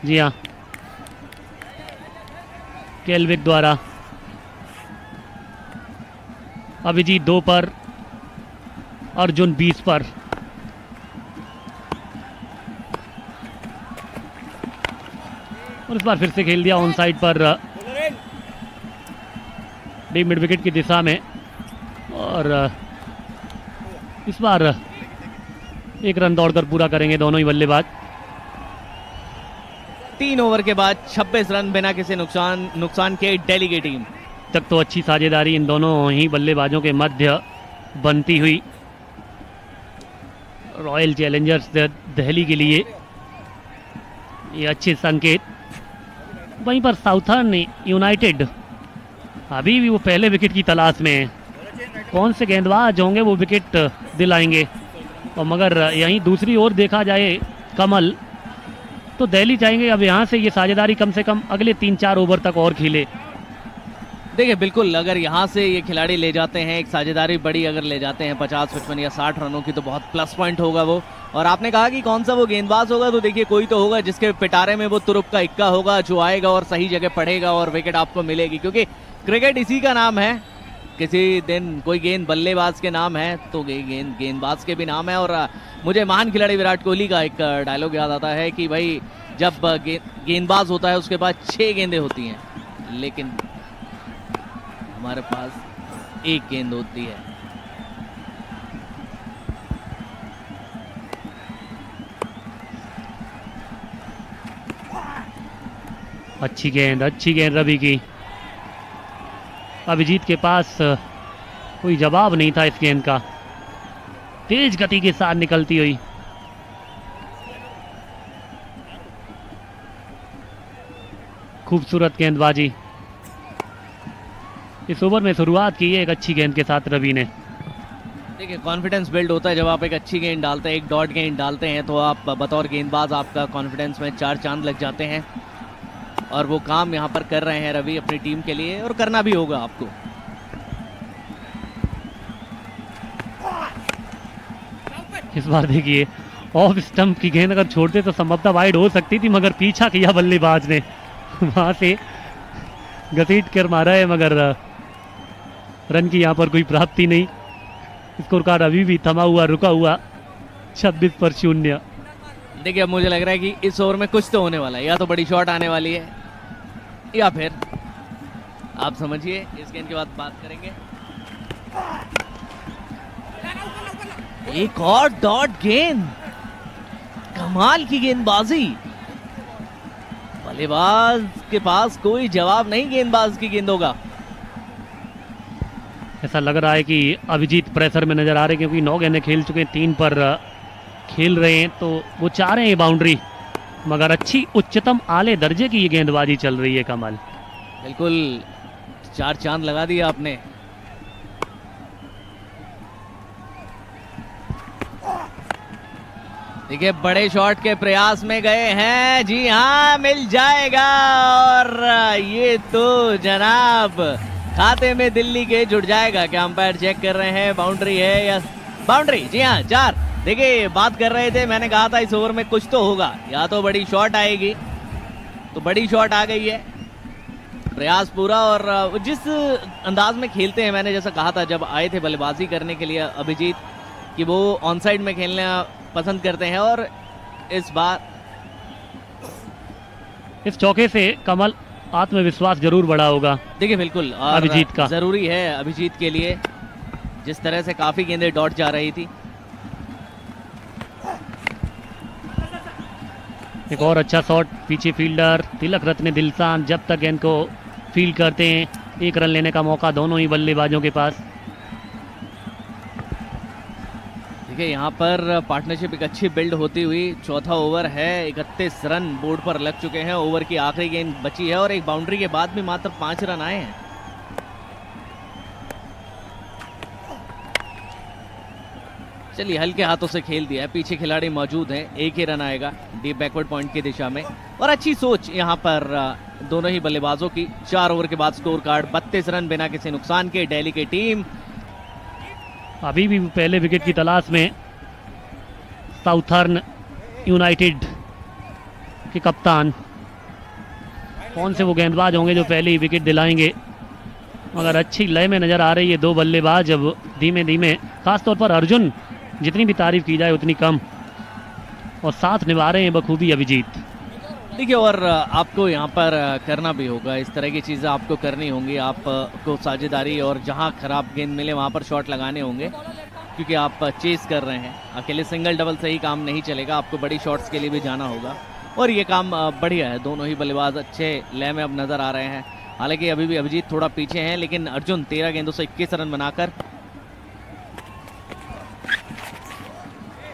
जी हाँ, केल्विक द्वारा। अभिजीत 2 पर, अर्जुन 20 पर। और इस बार फिर से खेल दिया ऑन साइड पर डीप मिड विकेट की दिशा में। और इस बार 1 रन दौड़कर पूरा करेंगे दोनों ही बल्लेबाज। 3 ओवर के बाद 26 रन बिना किसी नुकसान के दिल्ली की टीम। तक तो अच्छी साझेदारी इन दोनों ही बल्लेबाजों के मध्य बनती हुई रॉयल चैलेंजर्स दिल्ली के लिए ये अच्छे संकेत। वहीं पर साउथर्न यूनाइटेड अभी भी वो पहले विकेट की तलाश में है। कौन से गेंदबाज होंगे वो विकेट दिलाएंगे। और मगर यहीं दूसरी ओर देखा जाए कमल, तो दिल्ली चाहेंगे अब यहाँ से ये साझेदारी कम से कम अगले 3-4 ओवर तक और खेले। देखिए बिल्कुल, अगर यहाँ से ये खिलाड़ी ले जाते हैं एक साझेदारी बड़ी, अगर ले जाते हैं 50, 55 या 60 रनों की, तो बहुत प्लस पॉइंट होगा वो। और आपने कहा कि कौन सा वो गेंदबाज होगा, तो देखिए कोई तो होगा जिसके पिटारे में वो तुरुप का इक्का होगा, जो आएगा और सही जगह पड़ेगा और विकेट आपको मिलेगी। क्योंकि क्रिकेट इसी का नाम है। किसी दिन कोई गेंद बल्लेबाज के नाम है तो गेंदबाज के भी नाम है। और मुझे महान खिलाड़ी विराट कोहली का एक डायलॉग याद आता है कि भाई जब गेंदबाज होता है उसके पास 6 गेंदें होती हैं, लेकिन हमारे पास 1 गेंद होती है। अच्छी गेंद रवि की। अभिजीत के पास कोई जवाब नहीं था इस गेंद का, तेज गति के साथ निकलती हुई। खूबसूरत गेंदबाजी। इस ओवर में शुरुआत की है एक अच्छी गेंद के साथ रवि ने। देखिए कॉन्फिडेंस बिल्ड होता है जब आप एक अच्छी गेंद डालते हैं, एक डॉट गेंद डालते हैं, तो आप बतौर गेंदबाज आपका कॉन्फिडेंस में 4 चांद लग जाते हैं। और वो काम यहाँ पर कर रहे हैं रवि अपनी टीम के लिए, और करना भी होगा आपको। इस बार देखिए ऑफ स्टंप की गेंद अगर छोड़ते तो संभवतः वाइड हो सकती थी, मगर पीछा किया बल्लेबाज ने, वहां से घसीट कर मारा है, मगर रन की यहाँ पर कोई प्राप्ति नहीं। स्कोर कार्ड अभी भी थमा हुआ रुका हुआ 26 पर 0। देखिए अब मुझे लग रहा है कि इस ओवर में कुछ तो होने वाला है, या तो बड़ी शॉट आने वाली है या फिर आप समझिए इस गेंद के बाद बात करेंगे। एक और डॉट गेंद, कमाल की गेंदबाजी। बल्लेबाज के पास कोई जवाब नहीं गेंदबाज की गेंदों का। ऐसा लग रहा है कि अभिजीत प्रेशर में नजर आ रहे, क्योंकि 9 गेंदें खेल चुके हैं, 3 पर खेल रहे हैं, तो वो चाह रहे हैं बाउंड्री, मगर अच्छी उच्चतम आले दर्जे की ये गेंदबाजी चल रही है कमल। बिल्कुल 4 चांद लगा दिया आपने। देखिए बड़े शॉट के प्रयास में गए हैं, जी हाँ मिल जाएगा। और ये तो जनाब खाते में दिल्ली के जुड़ जाएगा। क्या अंपायर चेक कर रहे हैं बाउंड्री है या बाउंड्री? जी हाँ 4। देखिए बात कर रहे थे, मैंने कहा था इस ओवर में कुछ तो होगा, या तो बड़ी शॉट आएगी, तो बड़ी शॉट आ गई है। प्रयास पूरा, और जिस अंदाज में खेलते हैं, मैंने जैसा कहा था जब आए थे बल्लेबाजी करने के लिए अभिजीत, कि वो ऑन साइड में खेलना पसंद करते हैं। और इस बार इस चौके से कमल आत्मविश्वास जरूर बढ़ा होगा। देखिए बिल्कुल अभिजीत का जरूरी है अभिजीत के लिए, जिस तरह से काफी गेंदें डॉट जा रही थी। एक और अच्छा शॉट, पीछे फील्डर तिलक रत्न दिलशान जब तक गेंद को फील्ड करते हैं, 1 रन लेने का मौका दोनों ही बल्लेबाजों के पास। देखिए यहाँ पर पार्टनरशिप एक अच्छी बिल्ड होती हुई, चौथा ओवर है, 31 रन बोर्ड पर लग चुके हैं। ओवर की आखिरी गेंद बची है और एक बाउंड्री के बाद भी मात्र 5 रन आए हैं। चलिए हल्के हाथों से खेल दिया है, पीछे खिलाड़ी मौजूद हैं, एक ही रन आएगा डीप बैकवर्ड पॉइंट की दिशा में। और अच्छी सोच यहाँ पर दोनों ही बल्लेबाजों की। 4 ओवर के बाद स्कोर कार्ड 32 रन बिना किसी नुकसान के। दिल्ली की टीम अभी भी पहले विकेट की तलाश में साउथर्न यूनाइटेड के कप्तान। कौन से वो गेंदबाज होंगे जो पहले ही विकेट दिलाएंगे, मगर अच्छी लय में नजर आ रही है 2 बल्लेबाज अब धीमे धीमे। खासतौर पर अर्जुन, जितनी भी तारीफ की जाए उतनी कम, और साथ निभा रहे हैं बखूबी अभिजीत। देखिए, और आपको यहाँ पर करना भी होगा, इस तरह की चीज़ें आपको करनी होंगी। आपको साझेदारी और जहाँ खराब गेंद मिले वहाँ पर शॉट लगाने होंगे, क्योंकि आप चेस कर रहे हैं। अकेले सिंगल डबल से ही काम नहीं चलेगा, आपको बड़ी शॉट्स के लिए भी जाना होगा। और ये काम बढ़िया है, दोनों ही बल्लेबाज अच्छे लय में अब नजर आ रहे हैं। हालांकि अभी भी अभिजीत थोड़ा पीछे हैं, लेकिन अर्जुन 13 गेंदों से 21 रन बनाकर।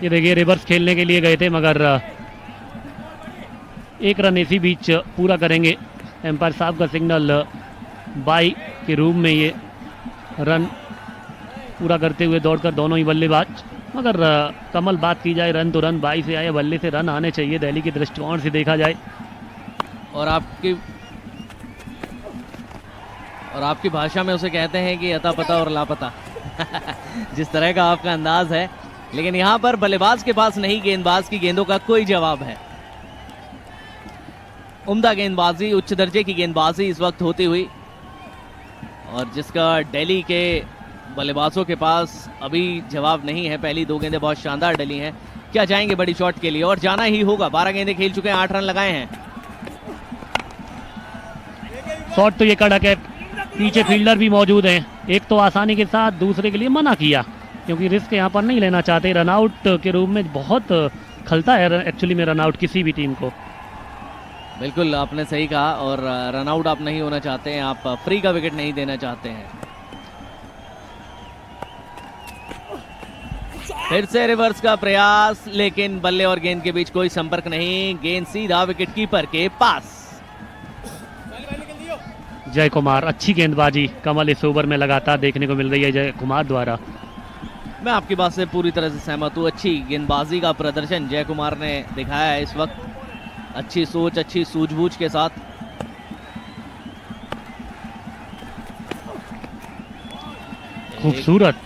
ये देखिए, रिवर्स खेलने के लिए गए थे, मगर 1 रन इसी बीच पूरा करेंगे। एम्पायर साहब का सिग्नल बाई के रूम में ये रन पूरा करते हुए दौड़कर दोनों ही बल्लेबाज। मगर कमल, बात की जाए रन तो रन बाई से आए, बल्ले से रन आने चाहिए दिल्ली के दृष्टिकोण से देखा जाए। और आपकी भाषा में उसे कहते हैं कि अता पता और लापता जिस तरह का आपका अंदाज है। लेकिन यहाँ पर बल्लेबाज के पास नहीं, गेंदबाज की गेंदों का कोई जवाब है। उम्दा गेंदबाजी, उच्च दर्जे की गेंदबाजी इस वक्त होती हुई, और जिसका दिल्ली के बल्लेबाजों के पास अभी जवाब नहीं है। पहली 2 गेंदें बहुत शानदार डली हैं। क्या जाएंगे बड़ी शॉट के लिए, और जाना ही होगा। 12 गेंदें खेल चुके हैं, 8 रन लगाए हैं। शॉट तो ये कड़क है, पीछे फील्डर भी मौजूद हैं। एक तो आसानी के साथ, दूसरे के लिए मना किया, क्योंकि रिस्क यहाँ पर नहीं लेना चाहते। रनआउट के रूप में बहुत खलता है एक्चुअली में रनआउट किसी भी टीम को। बिल्कुल आपने सही कहा, और रनआउट आप नहीं होना चाहते हैं, आप फ्री का विकेट नहीं देना चाहते हैं। फिर से रिवर्स का प्रयास, लेकिन बल्ले और गेंद के बीच कोई संपर्क नहीं। गेंद सीधा विकेट कीपर के पास। जय कुमार, अच्छी गेंदबाजी कमल इस ओवर में लगातार देखने को मिल रही है जय कुमार द्वारा। मैं आपकी बात से पूरी तरह से सहमत हूँ। अच्छी गेंदबाजी का प्रदर्शन जय कुमार ने दिखाया है इस वक्त, अच्छी सोच, अच्छी सूझबूझ के साथ। खूबसूरत,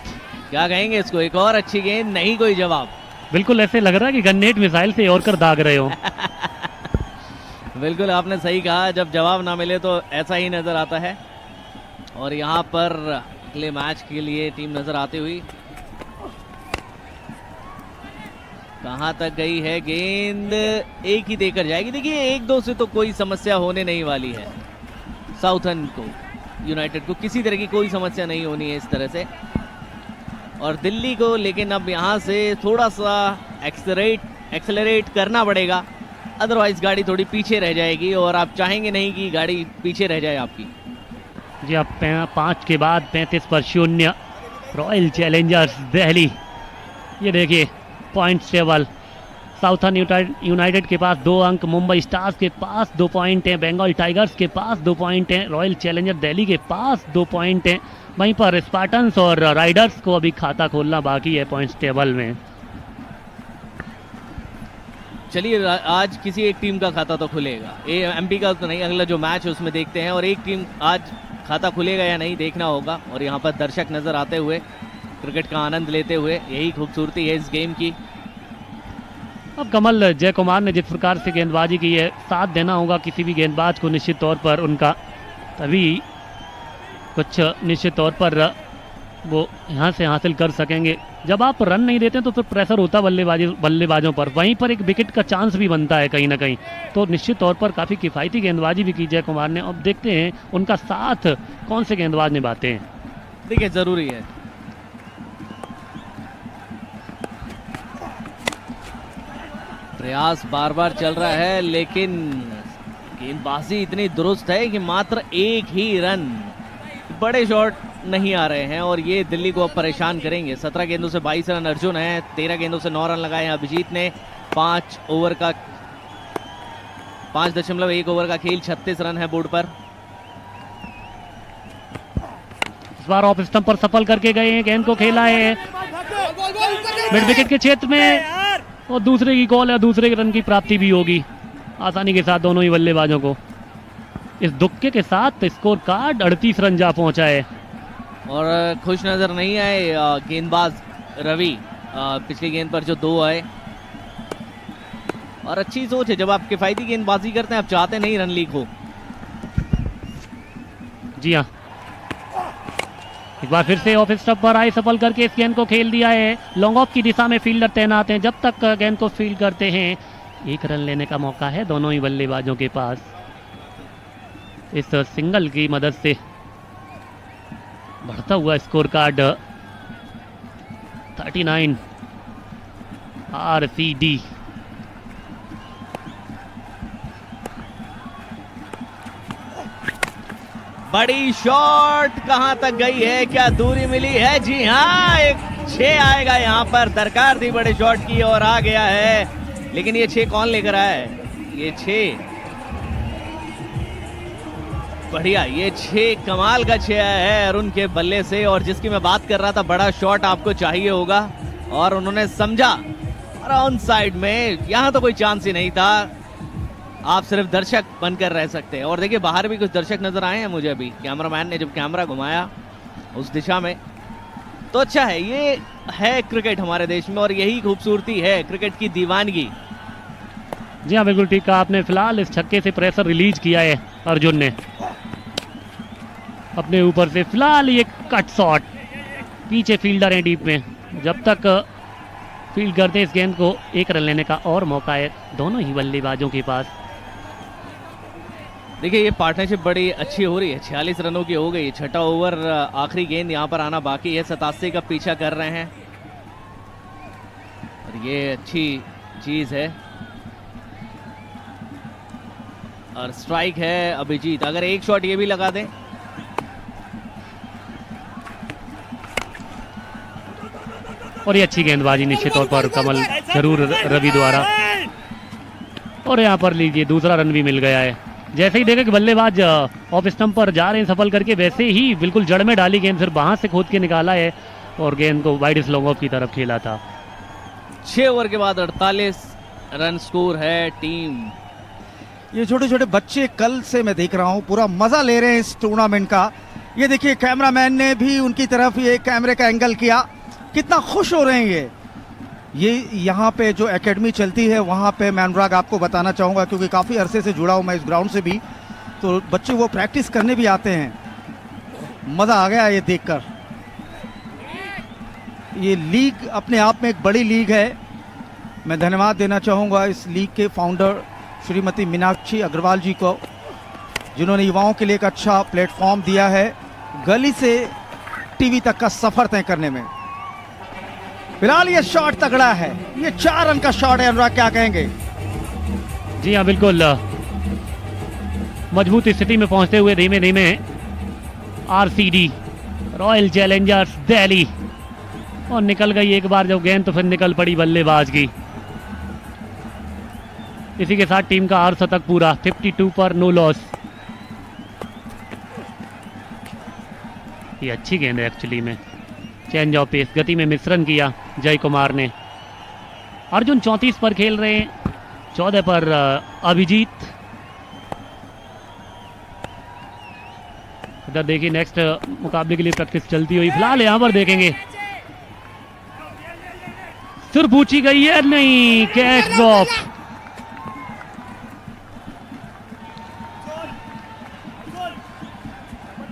क्या कहेंगे इसको, एक और अच्छी गेंद, नहीं कोई जवाब। बिल्कुल ऐसे लग रहा है कि गन्नेट मिसाइल से और कर दाग रहे हो। बिल्कुल आपने सही कहा, जब जवाब ना मिले तो ऐसा ही नजर आता है। और यहाँ पर अगले मैच के लिए टीम नजर आती हुई, कहां तक गई है गेंद, एक ही देकर जाएगी। देखिए 1-2 से तो कोई समस्या होने नहीं वाली है। साउथर्न को, यूनाइटेड को किसी तरह की कोई समस्या नहीं होनी है इस तरह से। और दिल्ली को लेकिन अब यहाँ से थोड़ा सा एक्सेलरेट करना पड़ेगा, अदरवाइज गाड़ी थोड़ी पीछे रह जाएगी, और आप चाहेंगे नहीं कि गाड़ी पीछे रह जाए आपकी। जी, अब 5 के बाद 35-0 रॉयल चैलेंजर्स दिल्ली। ये देखिए पॉइंट्स टेबल, साउथर्न यूनाइटेड के पास 2 अंक, मुंबई स्टार्स के पास 2 पॉइंट हैं, बंगाल टाइगर्स के पास 2 पॉइंट हैं, रॉयल चैलेंजर दिल्ली के पास 2 पॉइंट हैं। वहीं पर स्पार्टन्स और राइडर्स को अभी खाता खोलना बाकी है पॉइंट्स टेबल में। चलिए आज किसी एक टीम का खाता तो खुलेगा, एमपी का तो नहीं, अगला जो मैच है उसमें देखते हैं। और एक टीम आज खाता खुलेगा या नहीं देखना होगा। और यहाँ पर दर्शक नजर आते हुए, क्रिकेट का आनंद लेते हुए, यही खूबसूरती है इस गेम की। अब कमल, जय कुमार ने जिस प्रकार से गेंदबाजी की है, साथ देना होगा किसी भी गेंदबाज को निश्चित तौर पर उनका, तभी कुछ निश्चित तौर पर वो यहाँ से हासिल कर सकेंगे। जब आप रन नहीं देते तो फिर प्रेशर होता बल्लेबाजों पर, वहीं पर एक विकेट का चांस भी बनता है कहीं ना कहीं। तो निश्चित तौर पर काफ़ी किफ़ायती गेंदबाजी भी की जय कुमार ने। अब देखते हैं उनका साथ कौन से गेंदबाज निभाते हैं। देखिए जरूरी है, प्रयास बार बार चल रहा है, लेकिन गेंदबाजी इतनी दुरुस्त है कि मात्र 1 ही रन, बड़े शॉट नहीं आ रहे हैं, और ये दिल्ली को अब परेशान करेंगे। 17 गेंदों से 22 रन अर्जुन है, 13 गेंदों से 9 रन लगाए हैं अभिजीत ने। 5.1 ओवर का खेल, 36 रन है बोर्ड पर। इस बार ऑफ स्टंप पर सफल करके गए हैं, गेंद को खेला है। मिड विकेट के क्षेत्र में, और दूसरे की कॉल है, दूसरे के रन की प्राप्ति भी होगी आसानी के साथ दोनों ही बल्लेबाजों को। इस दुक्के के साथ स्कोर कार्ड 38 रन जा पहुंचा है। और खुश नजर नहीं आए गेंदबाज रवि, पिछली गेंद पर जो 2 आए। और अच्छी सोच है, जब आप किफायती गेंदबाजी करते हैं आप चाहते नहीं रन लीक हो। जी हाँ, एक बार फिर से ऑफ स्टंप पर आए सफल करके इस गेंद को खेल दिया है। लॉन्ग ऑफ की दिशा में फील्डर तैनात हैं, जब तक गेंद को फील्ड करते हैं 1 रन लेने का मौका है दोनों ही बल्लेबाजों के पास। इस सिंगल की मदद से बढ़ता हुआ स्कोर कार्ड 39 RCD। बड़ी शॉट कहां तक गई है, क्या दूरी मिली है? जी हाँ, एक 6 आएगा यहाँ पर, दरकार थी बड़े शॉट की और आ गया है। लेकिन ये 6 कौन लेकर आया है? ये 6 बढ़िया, ये 6 कमाल का 6 है अरुण के बल्ले से। और जिसकी मैं बात कर रहा था, बड़ा शॉट आपको चाहिए होगा और उन्होंने समझा, और ऑन साइड में यहाँ तो कोई चांस ही नहीं था। आप सिर्फ दर्शक बनकर रह सकते हैं। और देखिए बाहर भी कुछ दर्शक नजर आए हैं मुझे अभी, कैमरामैन ने जब कैमरा घुमाया उस दिशा में। तो अच्छा है, ये है क्रिकेट हमारे देश में और यही खूबसूरती है क्रिकेट की दीवानगी। जी हाँ, बिल्कुल ठीक कहा आपने। फिलहाल इस छक्के से प्रेशर रिलीज किया है अर्जुन ने अपने ऊपर से। फिलहाल ये कट शॉट, पीछे फील्डर है डीप में, जब तक फील्ड करते इस गेंद को 1 रन लेने का और मौका है दोनों ही बल्लेबाजों के पास। देखिए ये पार्टनरशिप बड़ी अच्छी हो रही है, 46 रनों की हो गई। 6ठा ओवर, आखिरी गेंद यहाँ पर आना बाकी है। 87 का पीछा कर रहे हैं और ये अच्छी चीज है। और स्ट्राइक है अभिजीत, अगर एक शॉट ये भी लगा दें। और ये अच्छी गेंदबाजी निश्चित तौर पर कमल जरूर रवि द्वारा। और यहाँ पर लीजिए दूसरा रन भी मिल गया है। जैसे ही देखा कि बल्लेबाज ऑफ स्टंप पर जा रहे हैं सफल करके, वैसे ही बिल्कुल जड़ में डाली गेंद, फिर वहां से खोद के निकाला है और गेंद को वाइड स्लॉन्ग ऑफ की तरफ खेला था। 6 ओवर के बाद 48 रन स्कोर है टीम। ये छोटे छोटे बच्चे कल से मैं देख रहा हूँ पूरा मजा ले रहे हैं इस टूर्नामेंट का। ये देखिए कैमरामैन ने भी उनकी तरफ ये कैमरे का एंगल किया, कितना खुश हो रहे हैं ये यहाँ पे जो एकेडमी चलती है वहाँ पे मैं अनुराग आपको बताना चाहूँगा, क्योंकि काफ़ी अरसे से जुड़ा हूँ मैं इस ग्राउंड से भी, तो बच्चे वो प्रैक्टिस करने भी आते हैं। मज़ा आ गया ये देखकर। ये लीग अपने आप में एक बड़ी लीग है। मैं धन्यवाद देना चाहूँगा इस लीग के फाउंडर श्रीमती मीनाक्षी अग्रवाल जी को, जिन्होंने युवाओं के लिए एक अच्छा प्लेटफॉर्म दिया है गली से टीवी तक का सफ़र तय करने में। फिलहाल ये शॉट तगड़ा है, ये 4 रन का शॉट है। अनुराग क्या कहेंगे? जी हाँ, बिल्कुल मजबूत स्थिति में पहुंचते हुए धीमे धीमे RCD रॉयल चैलेंजर्स दिल्ली, और निकल गई एक बार जब गेंद तो फिर निकल पड़ी बल्लेबाज की। इसी के साथ टीम का 8 शतक पूरा, 52 पर नो लॉस। ये अच्छी गेंद है एक्चुअली में, चेंज ऑफ पेस, गति में मिश्रण किया जय कुमार ने। अर्जुन 34 पर खेल रहे हैं, 14 पर अभिजीत। इधर देखिए नेक्स्ट मुकाबले के लिए प्रैक्टिस चलती हुई। फिलहाल यहाँ पर देखेंगे सिर्फ पूछी गई है, नहीं, कैच ड्रॉप।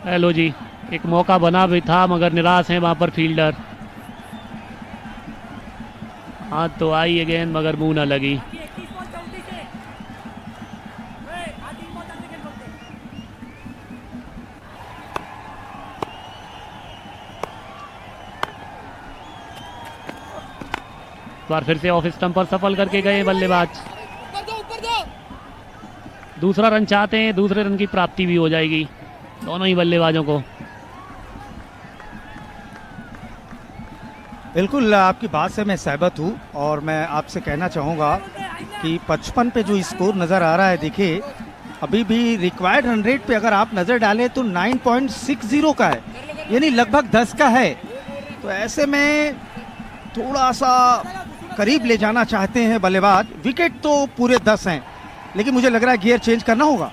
हेलो जी, एक मौका बना भी था मगर निराश है वहां पर फील्डर। हाथ तो आई है गेंद मगर मुंह न लगी। बार फिर से ऑफ स्टंप पर सफल करके गए बल्लेबाज। दूसरा रन चाहते हैं, दूसरे रन की प्राप्ति भी हो जाएगी दोनों ही बल्लेबाजों को। बिल्कुल आपकी बात से मैं सहमत हूँ और मैं आपसे कहना चाहूँगा कि 55 पे जो स्कोर नज़र आ रहा है, देखिए अभी भी रिक्वायर्ड रन रेट पे अगर आप नज़र डालें तो 9.60 का है, यानी लगभग 10 का है। तो ऐसे में थोड़ा सा करीब ले जाना चाहते हैं बल्लेबाज। विकेट तो पूरे 10 हैं, लेकिन मुझे लग रहा है गियर चेंज करना होगा।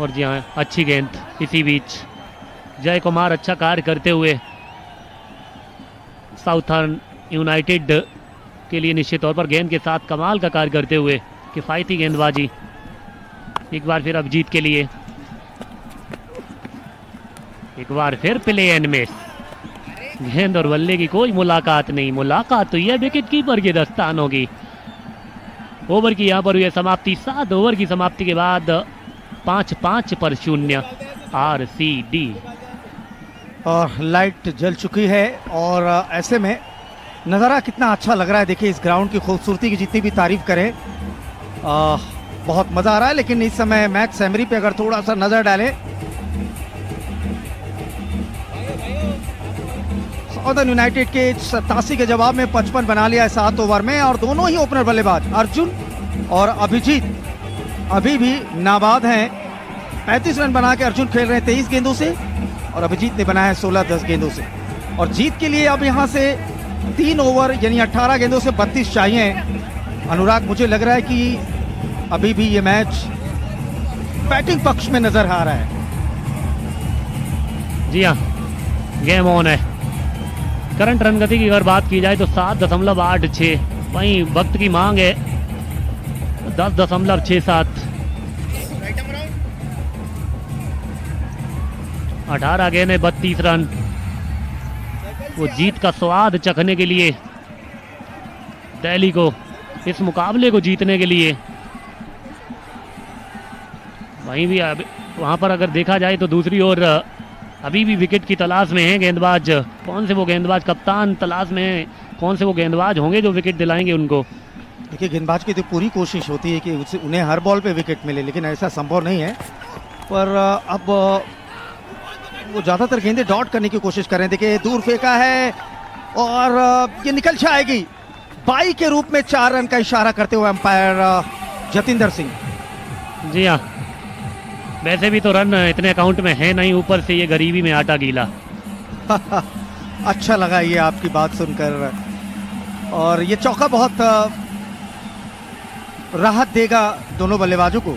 और जी हाँ, अच्छी गेंद। इसी बीच जय कुमार अच्छा कार्य करते हुए साउथर्न यूनाइटेड के लिए निश्चित तौर पर गेंद के साथ कमाल का कार्य करते हुए किफ़ायती गेंदबाजी। एक बार फिर अभिजीत के लिए, एक बार फिर प्ले एंड मिस। गेंद और बल्ले की कोई मुलाकात नहीं। मुलाकात तो यह विकेट कीपर के दस्तान होगी। ओवर की यहाँ पर हुई समाप्ति। 7 ओवर की समाप्ति के बाद 5-5 पर 0 RCD। और लाइट जल चुकी है और ऐसे में नज़ारा कितना अच्छा लग रहा है। देखिए इस ग्राउंड की खूबसूरती की जितनी भी तारीफ करें बहुत मज़ा आ रहा है। लेकिन इस समय मैच सैमरी पे अगर थोड़ा सा नज़र डालें, साउथर्न यूनाइटेड के 87 के जवाब में 55 बना लिया है 7 ओवर में। और दोनों ही ओपनर बल्लेबाज अर्जुन और अभिजीत अभी भी नाबाद हैं। 35 रन बना के अर्जुन खेल रहे हैं 23 गेंदों से और अभिजीत ने बनाया है 16-10 गेंदों से। और जीत के लिए अब यहाँ से 3 ओवर यानी 18 गेंदों से 32 चाहिए। अनुराग, मुझे लग रहा है कि अभी भी ये मैच बैटिंग पक्ष में नजर आ रहा है। जी हाँ, गेम ऑन है। करंट रन गति की अगर बात की जाए तो 7.86। वहीं वक्त की मांग है 10.67। 18 गेंद 32 रन। वो जीत का स्वाद चखने के लिए, दिल्ली को इस मुकाबले को जीतने के लिए। वहीं भी वहां पर अगर देखा जाए तो दूसरी ओर अभी भी विकेट की तलाश में है गेंदबाज। कौन से वो गेंदबाज, कप्तान तलाश में है कौन से वो गेंदबाज होंगे जो विकेट दिलाएंगे उनको। देखिए गेंदबाज की तो पूरी कोशिश होती है कि उन्हें हर बॉल पे विकेट मिले, लेकिन ऐसा संभव नहीं है। पर अब वो ज़्यादातर गेंदें डॉट करने की कोशिश कर रहे हैं। देखिए दूर फेंका है और ये निकल जाएगी। बाई के रूप में 4 रन का इशारा करते हुए अंपायर जतिंदर सिंह। जी हाँ, वैसे भी तो रन इतने अकाउंट में है नहीं, ऊपर से ये गरीबी में आटा गीला। अच्छा लगा ये आपकी बात सुनकर। और ये चौका बहुत राहत देगा दोनों बल्लेबाजों को।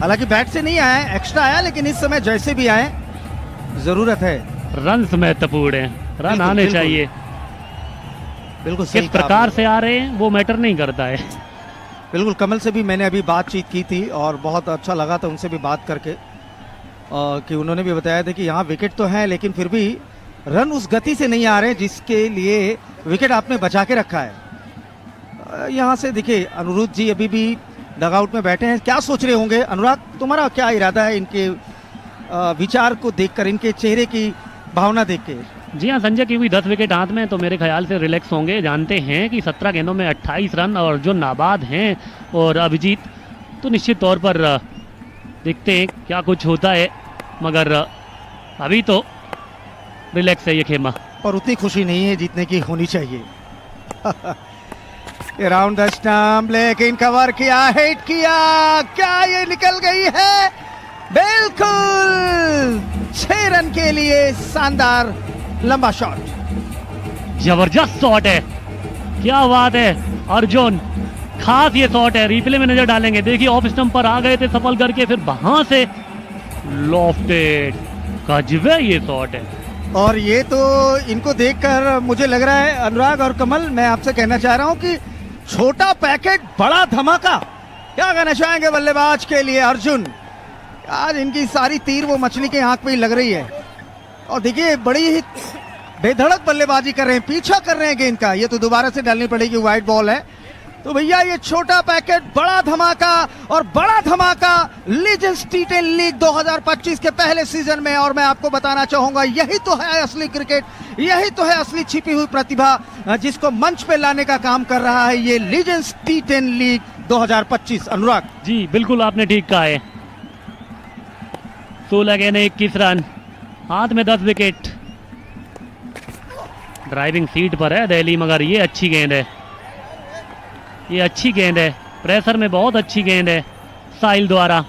हालांकि बैट से नहीं आया, एक्स्ट्रा आया, लेकिन इस समय जैसे भी आए जरूरत है। रन महत्वपूर्ण है, रन आने चाहिए। बिल्कुल सही किस प्रकार से आ रहे हैं वो मैटर नहीं करता है। बिल्कुल, कमल से भी मैंने अभी बातचीत की थी और बहुत अच्छा लगा था उनसे भी बात करके कि उन्होंने भी बताया था कि यहाँ विकेट तो है लेकिन फिर भी रन उस गति से नहीं आ रहे जिसके लिए विकेट आपने बचा के रखा है। यहाँ से देखिए अनुरुद्ध जी अभी भी डगआउट में बैठे हैं। क्या सोच रहे होंगे अनुराग, तुम्हारा क्या इरादा है इनके विचार को देखकर, इनके चेहरे की भावना देख के? जी हाँ संजय, क्योंकि 10 विकेट हाथ में तो मेरे ख्याल से रिलैक्स होंगे। जानते हैं कि 17 गेंदों में 28 रन और जो नाबाद हैं और अभिजीत, तो निश्चित तौर पर देखते हैं क्या कुछ होता है। मगर अभी तो रिलैक्स है ये खेमा। पर उतनी खुशी नहीं है जितने की होनी चाहिए। अराउंड द स्टंप, लेकिन कवर किया, हिट किया, क्या ये निकल गई है? बिल्कुल 6 रन के लिए शानदार लंबा शॉट। जबरदस्त शॉट है, क्या बात है अर्जुन, खास ये शॉट है। रिप्ले में नजर डालेंगे, देखिए ऑफ स्टंप पर आ गए थे सफल करके, फिर वहां से लॉफ्टेड, गजब ये शॉट है। और ये तो इनको देखकर मुझे लग रहा है अनुराग और कमल, मैं आपसे कहना चाह रहा हूं कि छोटा पैकेट बड़ा धमाका। क्या कहना चाहेंगे बल्लेबाज के लिए अर्जुन? आज इनकी सारी तीर वो मछली के आंख पे ही लग रही है। और देखिए बड़ी ही बेधड़क बल्लेबाजी कर रहे हैं, पीछा कर रहे हैं गेंद का। ये तो दोबारा से डालनी पड़ेगी, वाइड बॉल है। तो भैया ये छोटा पैकेट बड़ा धमाका, और बड़ा धमाका लीजेंड्स टी10 लीग 2025 के पहले सीजन में। और मैं आपको बताना चाहूंगा यही तो है असली क्रिकेट, यही तो है असली छिपी हुई प्रतिभा जिसको मंच पे लाने का काम कर रहा है ये legends T10 league 2025। Anurag ji बिल्कुल आपने ठीक कहा है। 16 गेंद 21 रन, हाथ में 10 विकेट। ड्राइविंग सीट पर है दिल्ली, मगर ये अच्छी गेंद है, ये अच्छी गेंद है, प्रेशर में बहुत अच्छी गेंद है साहिल द्वारा।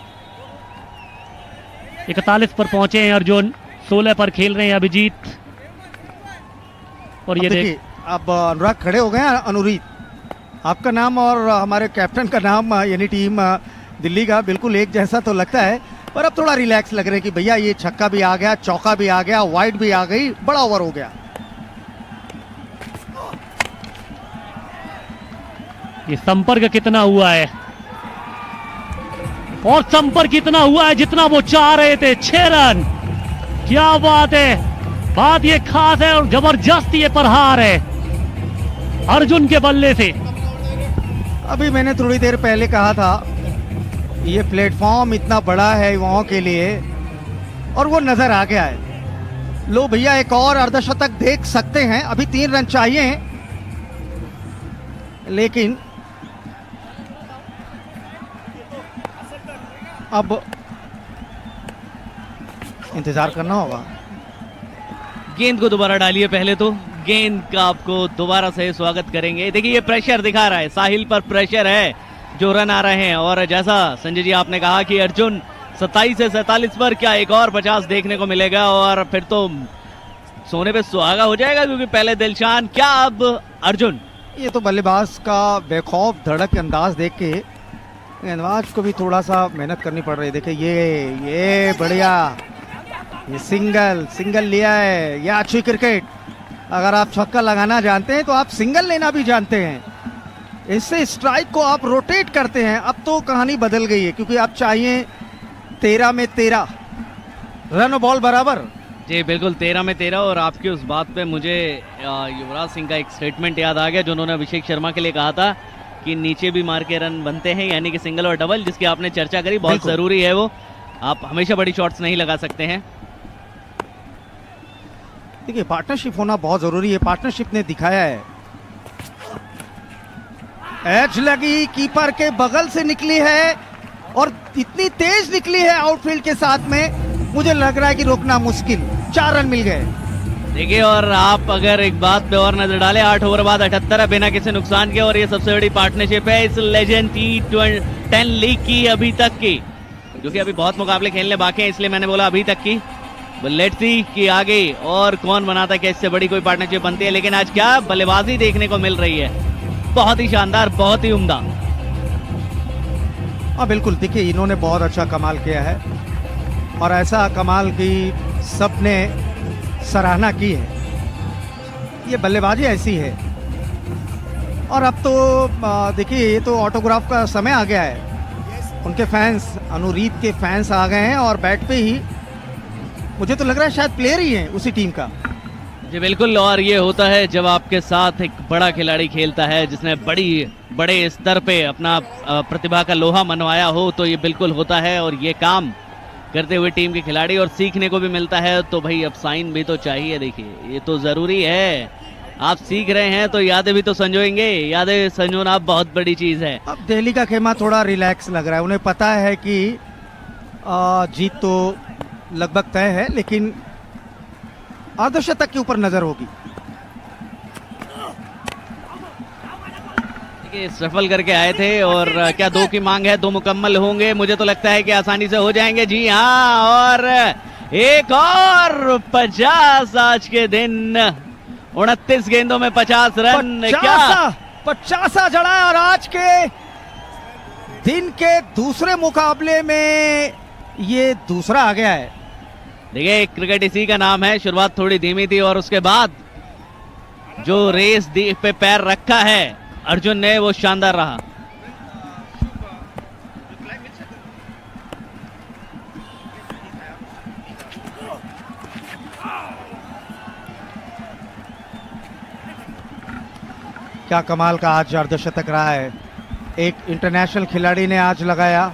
41 पर पहुंचे हैं अर्जुन, 16 पर खेल रहे हैं अभिजीत। और अब ये देखिए, अब अनुराग खड़े हो गए हैं। अनुरीत, आपका नाम और हमारे कैप्टन का नाम यानी टीम दिल्ली का बिल्कुल एक जैसा तो लगता है, पर अब थोड़ा रिलैक्स लग रहा है कि भैया ये छक्का भी आ गया, चौका भी आ गया, वाइड भी आ गई, बड़ा ओवर हो गया। ये संपर्क कितना हुआ है और संपर्क कितना हुआ है जितना वो चाह रहे थे। 6 रन, क्या बात है, बात ये खास है और जबरदस्त ये प्रहार है अर्जुन के बल्ले से। अभी मैंने थोड़ी देर पहले कहा था ये प्लेटफॉर्म इतना बड़ा है युवाओं के लिए, और वो नजर आ गया है। लो भैया, एक और अर्धशतक देख सकते हैं, अभी 3 रन चाहिए, लेकिन अब इंतजार करना होगा। गेंद को दोबारा डालिए, पहले तो गेंद का आपको दोबारा से स्वागत करेंगे। देखिए ये प्रेशर दिखा रहा है, साहिल पर प्रेशर है, जो रन आ रहे हैं। और जैसा संजय जी आपने कहा कि अर्जुन 27 से 47 पर क्या एक और 50 देखने को मिलेगा और फिर तो सोने पे सुहागा हो जाएगा, क्योंकि पहले दिलशान, क्या अब अर्जुन। ये तो बल्लेबाज का बेखौफ धड़क अंदाज देख के गेंदबाज को भी थोड़ा सा मेहनत करनी पड़ रही है। देखिए ये बढ़िया, ये सिंगल लिया है, ये अच्छी क्रिकेट। अगर आप छक्का लगाना जानते हैं तो आप सिंगल लेना भी जानते हैं। इससे स्ट्राइक को आप रोटेट करते हैं। अब तो कहानी बदल गई है, क्योंकि आप चाहिए 13 में 13 रन और बॉल बराबर। जी बिल्कुल, 13 में 13। और आपकी उस बात पे मुझे युवराज सिंह का एक स्टेटमेंट याद आ गया, जो उन्होंने अभिषेक शर्मा के लिए कहा था कि नीचे भी मार के रन बनते हैं, यानी कि सिंगल और डबल, जिसकी आपने चर्चा करी, बहुत जरूरी है वो। आप हमेशा बड़ी शॉट्स नहीं लगा सकते हैं। देखिए पार्टनरशिप होना बहुत जरूरी है, पार्टनरशिप ने दिखाया है। एज लगी, कीपर के बगल से निकली है और इतनी तेज निकली है आउटफील्ड के साथ में, मुझे लग रहा है कि रोकना मुश्किल। 4 रन मिल गए। देखिए, और आप अगर एक बात पे और नजर डालें, 8 ओवर बाद 78 है बिना किसी नुकसान के, और ये सबसे बड़ी पार्टनरशिप है इस लेजेंड T10 लीग की अभी तक की, जो कि अभी बहुत मुकाबले खेलने बाकी हैं, इसलिए मैंने बोला अभी तक की। लेट्स सी कि आगे और कौन बनाता है कि इससे बड़ी कोई पार्टनरशिप बनती है। लेकिन आज क्या बल्लेबाजी देखने को मिल रही है, बहुत ही शानदार, बहुत ही उम्दा। हाँ बिल्कुल, देखिए इन्होंने बहुत अच्छा कमाल किया है और ऐसा कमाल की सबने सराहना की है। ये बल्लेबाजी ऐसी है। और अब तो देखिए ये तो ऑटोग्राफ का समय आ गया है। उनके फैंस, अनुरीत के फैंस आ गए हैं और बैट पे ही, मुझे तो लग रहा है शायद प्लेयर ही है उसी टीम का। जी बिल्कुल, और ये होता है जब आपके साथ एक बड़ा खिलाड़ी खेलता है जिसने बड़े स्तर पे अपना प्रतिभा का लोहा मनवाया हो, तो ये बिल्कुल होता है। और ये काम करते हुए टीम के खिलाड़ी, और सीखने को भी मिलता है, तो भाई अब साइन भी तो चाहिए। देखिए ये तो जरूरी है, आप सीख रहे हैं तो यादें भी तो संजोएंगे, यादें संजोना बहुत बड़ी चीज है। अब दिल्ली का खेमा थोड़ा रिलैक्स लग रहा है, उन्हें पता है कि जीत तो लगभग तय है, लेकिन अर्धशतक के ऊपर नजर होगी। सफल करके आए थे और क्या 2 की मांग है, 2 मुकम्मल होंगे, मुझे तो लगता है कि आसानी से हो जाएंगे। जी हाँ, और एक और 50 आज के दिन, 29 गेंदों में 50 रन। 50 जड़ा है और आज के दिन के दूसरे मुकाबले में ये दूसरा आ गया है। देखिए क्रिकेट इसी का नाम है, शुरुआत थोड़ी धीमी थी और उसके बाद जो रेस पे पैर रखा है अर्जुन ने, वो शानदार रहा। क्या कमाल का आज अर्धशतक रहा है। एक इंटरनेशनल खिलाड़ी ने आज लगाया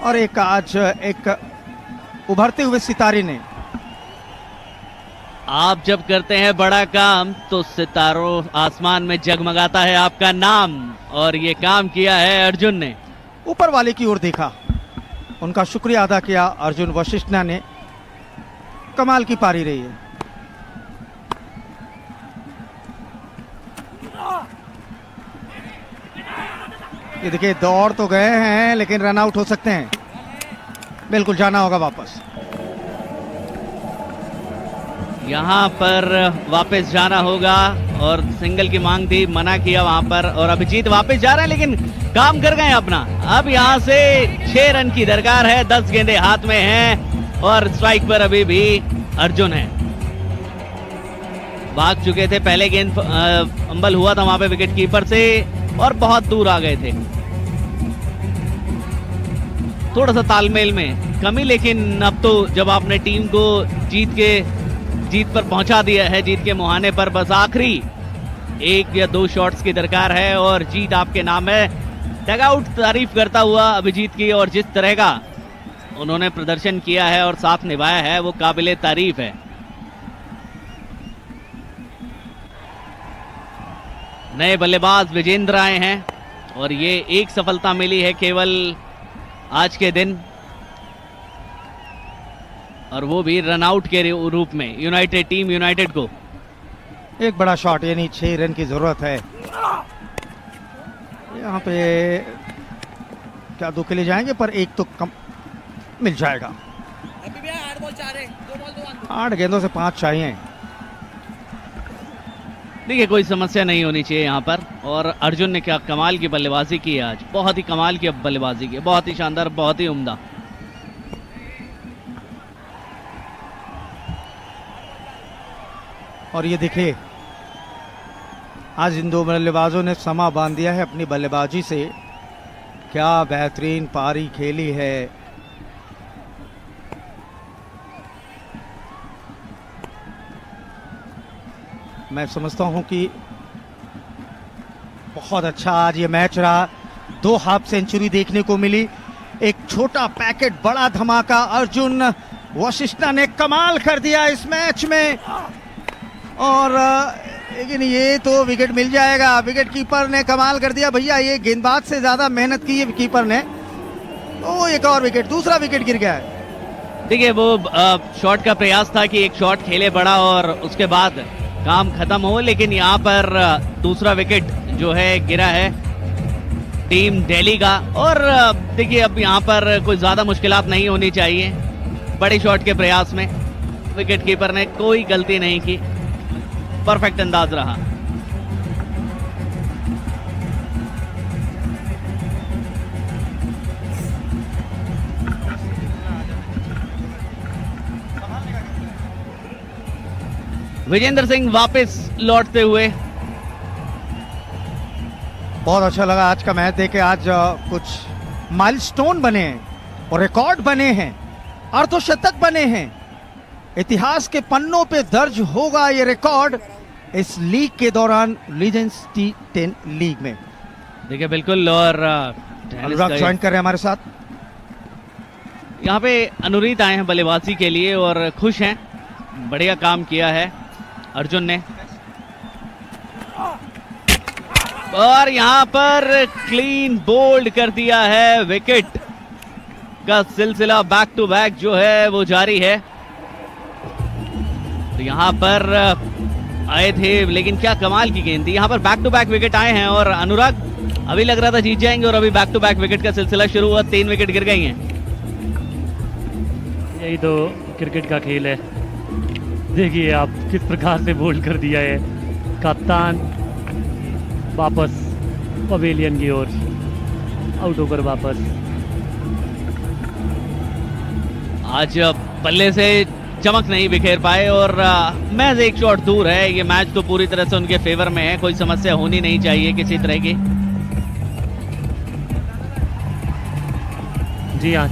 और एक आज एक उभरते हुए सितारे ने। आप जब करते हैं बड़ा काम तो सितारों आसमान में जगमगाता है आपका नाम, और ये काम किया है अर्जुन ने। ऊपर वाले की ओर देखा, उनका शुक्रिया अदा किया। अर्जुन वशिष्ठा ने कमाल की पारी रही है। ये देखिए दौड़ तो गए हैं लेकिन रन आउट हो सकते हैं, बिल्कुल जाना होगा वापस। यहाँ पर वापस जाना होगा और सिंगल की मांग थी, मना किया वहां पर, और अभिजीत वापस जा रहे हैं लेकिन काम कर गए अपना। अब यहाँ से 6 रन की दरकार है, 10 गेंदें हाथ में हैं और स्ट्राइक पर अभी भी अर्जुन है। भाग चुके थे, पहले गेंद अंबल हुआ था वहां पे विकेट कीपर से और बहुत दूर आ गए थे। थोड़ा सा तालमेल में कमी, लेकिन अब तो जब आपने टीम को जीत पर पहुंचा दिया है, जीत के मुहाने पर, बस आखिरी 1 या 2 शॉट्स की दरकार है और जीत आपके नाम है। डगआउट तारीफ करता हुआ अभिजीत की, और जिस तरह का उन्होंने प्रदर्शन किया है और साथ निभाया है वो काबिले तारीफ है। नए बल्लेबाज विजेंद्र आए हैं और ये एक सफलता मिली है केवल आज के दिन, और वो भी रनआउट के रूप में यूनाइटेड टीम यूनाइटेड को। एक बड़ा शॉट, यानी 6 रन की जरूरत है। यहाँ पे क्या 2 के लिए जाएंगे, पर 1 तो कम मिल जाएगा। अभी भी 8 बॉल 4 है, 2 बॉल 2 अंक। 8 गेंदों से 5 चाहिए। देखिए कोई समस्या नहीं होनी चाहिए यहाँ पर, और अर्जुन ने क्या कमाल की बल्लेबाजी की है आज, बहुत ही कमाल की बल्लेबाजी की, बहुत ही शानदार, बहुत ही उम्दा। और ये देखिए आज इन 2 बल्लेबाजों ने समा बांध दिया है अपनी बल्लेबाजी से। क्या बेहतरीन पारी खेली है। मैं समझता हूं कि बहुत अच्छा आज ये मैच रहा। 2 हाफ सेंचुरी देखने को मिली, एक छोटा पैकेट, बड़ा धमाका। अर्जुन वशिष्ठा ने कमाल कर दिया इस मैच में, और लेकिन ये तो विकेट मिल जाएगा। विकेट कीपर ने कमाल कर दिया भैया, ये गेंदबाज से ज्यादा मेहनत की है कीपर ने। तो एक और विकेट, दूसरा विकेट गिर गया है। देखिए वो शॉट का प्रयास था कि एक शॉट खेले बड़ा और उसके बाद काम खत्म हो, लेकिन यहाँ पर दूसरा विकेट जो है गिरा है टीम दिल्ली का। और देखिए अब यहाँ पर कोई ज्यादा मुश्किलात नहीं होनी चाहिए बड़े शॉट के प्रयास में। विकेट कीपर ने कोई गलती नहीं की, परफेक्ट अंदाज रहा। विजेंद्र सिंह वापस लौटते हुए। बहुत अच्छा लगा आज का मैच देखे। आज कुछ माइलस्टोन बने हैं और रिकॉर्ड बने हैं, अर्धशतक बने हैं। इतिहास के पन्नों पे दर्ज होगा ये रिकॉर्ड इस लीग के दौरान, लीजेंड्स T10 लीग में। देखिए बिल्कुल, और अनुराग ज्वाइन कर रहे हैं हमारे साथ। यहाँ पे अनुरीत आए हैं बल्लेबाजी के लिए और खुश हैं, बढ़िया काम किया है अर्जुन ने। और यहाँ पर क्लीन बोल्ड कर दिया है, विकेट का सिलसिला बैक टू बैक जो है वो जारी है। तो यहाँ पर आए थे, लेकिन क्या कमाल की गेंद थी। यहाँ पर बैक टू बैक विकेट आए हैं और अनुराग अभी लग रहा था जीत जाएंगे और अभी बैक टू बैक विकेट का सिलसिला शुरू हुआ, 3 विकेट गिर गई हैं। यही तो क्रिकेट का खेल है। देखिए आप किस प्रकार से बोल्ड कर दिया है। कप्तान वापस पवेलियन की ओर, आउट होकर वापस। आज बल्ले से चमक नहीं बिखेर पाए और मैच एक शॉट दूर है। ये मैच तो पूरी तरह से उनके फेवर में है, कोई समस्या होनी नहीं चाहिए किसी तरह की। जी हाँ,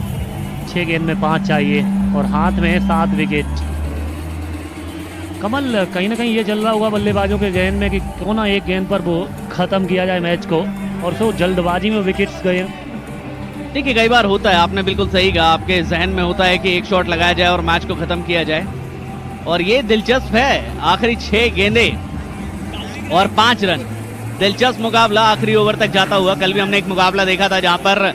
6 गेंद में 5 चाहिए और हाथ में है 7 विकेट। कमल, कहीं ना कहीं ये चल रहा होगा बल्लेबाजों के जहन में कि क्यों ना एक गेंद पर वो ख़त्म किया जाए मैच को, और तो जल्दबाजी में विकेट्स गए। देखिए कई बार होता है, आपने बिल्कुल सही कहा, आपके जहन में होता है कि एक शॉट लगाया जाए और मैच को खत्म किया जाए, और ये दिलचस्प है। आखिरी 6 गेंदें और 5 रन, दिलचस्प मुकाबला आखिरी ओवर तक जाता हुआ। कल भी हमने एक मुकाबला देखा था जहां पर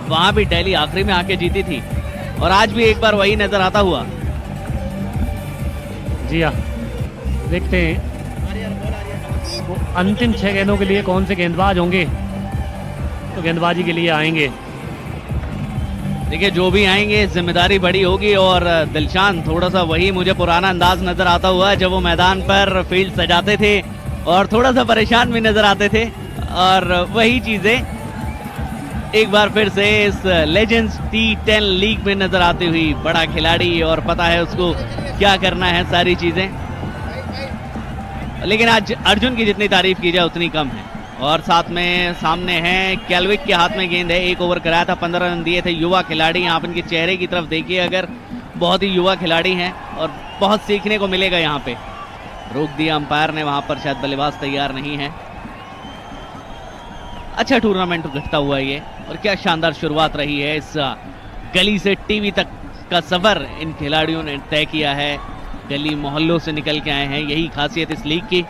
वहां भी दिल्ली आखिरी में आके जीती थी, और आज भी एक बार वही नजर आता हुआ। जी हाँ, देखते हैं वो अंतिम 6 गेंदों के लिए कौन से गेंदबाज होंगे तो गेंदबाजी के लिए आएंगे। देखिए जो भी आएंगे जिम्मेदारी बड़ी होगी, और दिलशान थोड़ा सा वही मुझे पुराना अंदाज नजर आता हुआ है जब वो मैदान पर फील्ड सजाते थे और थोड़ा सा परेशान भी नजर आते थे, और वही चीजें एक बार फिर से इस लेजेंड्स T10 लीग में नजर आती हुई। बड़ा खिलाड़ी और पता है उसको क्या करना है सारी चीजें, लेकिन आज अर्जुन की जितनी तारीफ की जाए उतनी कम है। और साथ में सामने है कैलविक के हाथ में गेंद है, 1 ओवर कराया था, 15 रन दिए थे। युवा खिलाड़ी, आप इनके चेहरे की तरफ देखिए अगर, बहुत ही युवा खिलाड़ी हैं और बहुत सीखने को मिलेगा यहाँ पे। रोक दिया अंपायर ने, वहां पर शायद बल्लेबाज तैयार नहीं है। अच्छा टूर्नामेंट घटता हुआ ये, और क्या शानदार शुरुआत रही है। इस गली से टीवी तक का सफर इन खिलाड़ियों ने तय किया है, गली मोहल्लों से निकल के आए हैं, यही खासियत इस लीग की।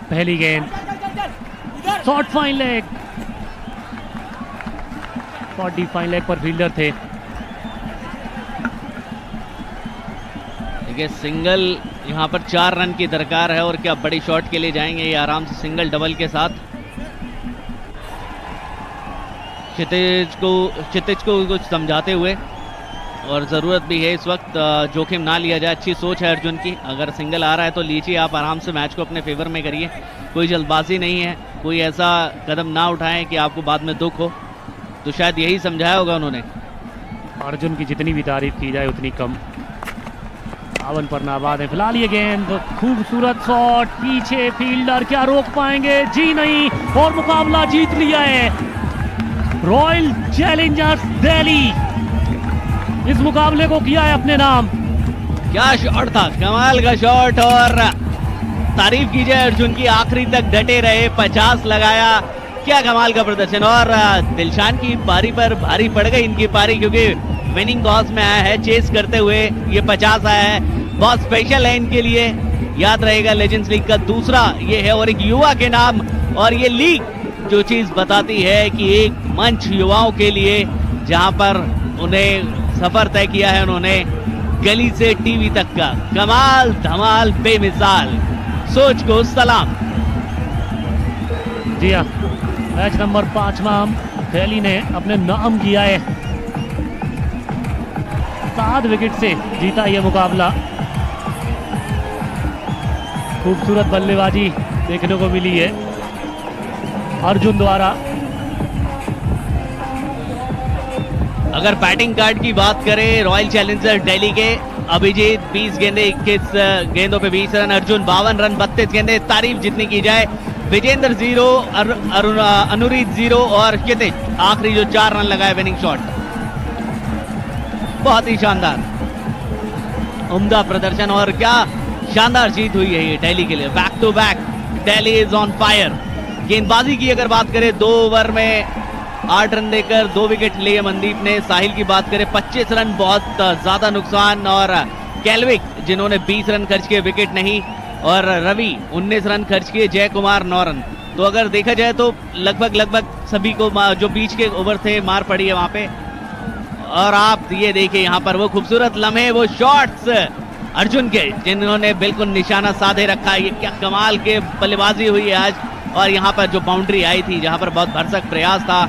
पहली गेंद short fine leg, 40 fine leg पर फील्डर थे। देखिए सिंगल यहाँ पर 4 रन की दरकार है, और क्या बड़ी शॉट के लिए जाएंगे ये आराम से सिंगल डबल के साथ। क्षितिज को कुछ समझाते हुए, और ज़रूरत भी है इस वक्त, जोखिम ना लिया जाए। अच्छी सोच है अर्जुन की, अगर सिंगल आ रहा है तो लीजिए आप आराम से, मैच को अपने फेवर में करिए, कोई जल्दबाजी नहीं है, कोई ऐसा कदम ना उठाएं कि आपको बाद में दुख हो। तो शायद यही समझाया होगा उन्होंने। अर्जुन की जितनी भी तारीफ की जाए उतनी कम। 52 पर नाबाद है फिलहाल ये गेंद, खूबसूरत शॉट, पीछे फील्डर, क्या रोक पाएंगे? जी नहीं, और मुकाबला जीत लिया है रॉयल चैलेंजर्स दिल्ली। इस मुकाबले को किया है अपने नाम। क्या शॉट था, कमाल का शॉट, और तारीफ की जाए अर्जुन की, आखिरी तक डटे रहे, 50 लगाया, क्या कमाल का प्रदर्शन। और दिलशान की पारी पर भारी पड़ गई इनकी पारी, क्योंकि विनिंग कॉज में आया है, चेस करते हुए ये 50 आया है, बहुत स्पेशल है इनके लिए, याद रहेगा लेजेंड्स लीग का दूसरा ये है, और एक युवा के नाम। और ये लीग जो चीज बताती है कि एक मंच युवाओं के लिए, जहां पर उन्हें सफर तय किया है उन्होंने गली से टीवी तक का, कमाल धमाल बेमिसाल, सोच को सलाम। जी हाँ, मैच नंबर 5वां दिल्ली ने अपने नाम किया है, 7 विकेट से जीता यह मुकाबला। खूबसूरत बल्लेबाजी देखने को मिली है अर्जुन द्वारा। अगर बैटिंग कार्ड की बात करें रॉयल चैलेंजर दिल्ली के, अभिजीत 20 गेंदे 21 गेंदों पे 20 रन, अर्जुन 52 रन 32 गेंदे। तारीफ जितनी की जाए, विजेंद्र 0, अनुरीत 0 और क्षितिज आखिरी जो 4 रन लगाए विनिंग शॉट, बहुत ही शानदार उम्दा प्रदर्शन, और क्या शानदार जीत हुई है ये दिल्ली के लिए। Back to back Delhi is on fire. गेंदबाजी की अगर बात करें, 2 ओवर में 8 रन देकर 2 विकेट लिए मनदीप ने। साहिल की बात करें 25 रन, बहुत ज्यादा नुकसान, और कैलविक जिन्होंने 20 रन खर्च किए, विकेट नहीं, और रवि 19 रन खर्च किए, जय कुमार 9 रन। तो अगर देखा जाए तो लगभग सभी को जो बीच के ओवर थे मार पड़ी है वहां पे। और आप ये देखिए यहाँ पर वो खूबसूरत लम्हे, वो शॉट्स अर्जुन के जिन्होंने बिल्कुल निशाना साधे रखा। ये क्या कमाल के बल्लेबाजी हुई है आज, और यहाँ पर जो बाउंड्री आई थी जहाँ पर बहुत भरसक प्रयास था,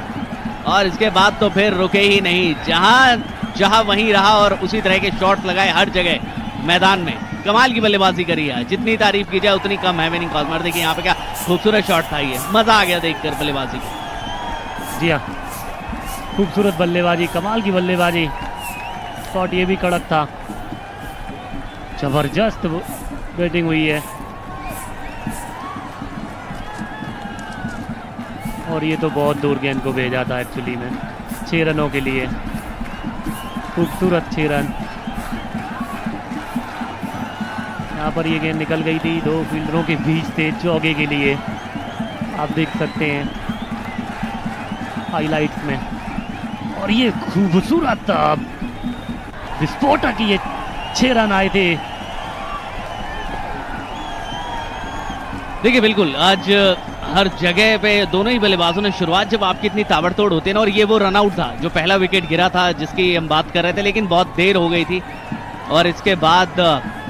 और इसके बाद तो फिर रुके ही नहीं, जहां वहीं रहा और उसी तरह के शॉट्स लगाए हर जगह मैदान में। कमाल की बल्लेबाजी करी है, जितनी तारीफ की जाए उतनी कम है विनिंग कॉज। देखिए यहाँ पे क्या खूबसूरत शॉट था, ये मजा आ गया देखकर बल्लेबाजी की। जी हाँ, खूबसूरत बल्लेबाजी, कमाल की बल्लेबाजी, शॉट ये भी कड़क था, जबरदस्त बैटिंग हुई है। और ये तो बहुत दूर गेंद को भेजा था एक्चुअली में, 6 रनों के लिए, खूबसूरत 6 रन। यहाँ पर ये गेंद निकल गई थी, 2 फील्डरों के बीच थे, चौके के लिए, आप देख सकते हैं हाइलाइट्स में। और ये खूबसूरत विस्फोटक ये 6 रन आए थे। देखिए बिल्कुल आज हर जगह पे दोनों ही बल्लेबाजों ने शुरुआत जब आपकी इतनी ताबड़तोड़ होती है ना, और ये वो रन आउट था जो पहला विकेट गिरा था जिसकी हम बात कर रहे थे, लेकिन बहुत देर हो गई थी, और इसके बाद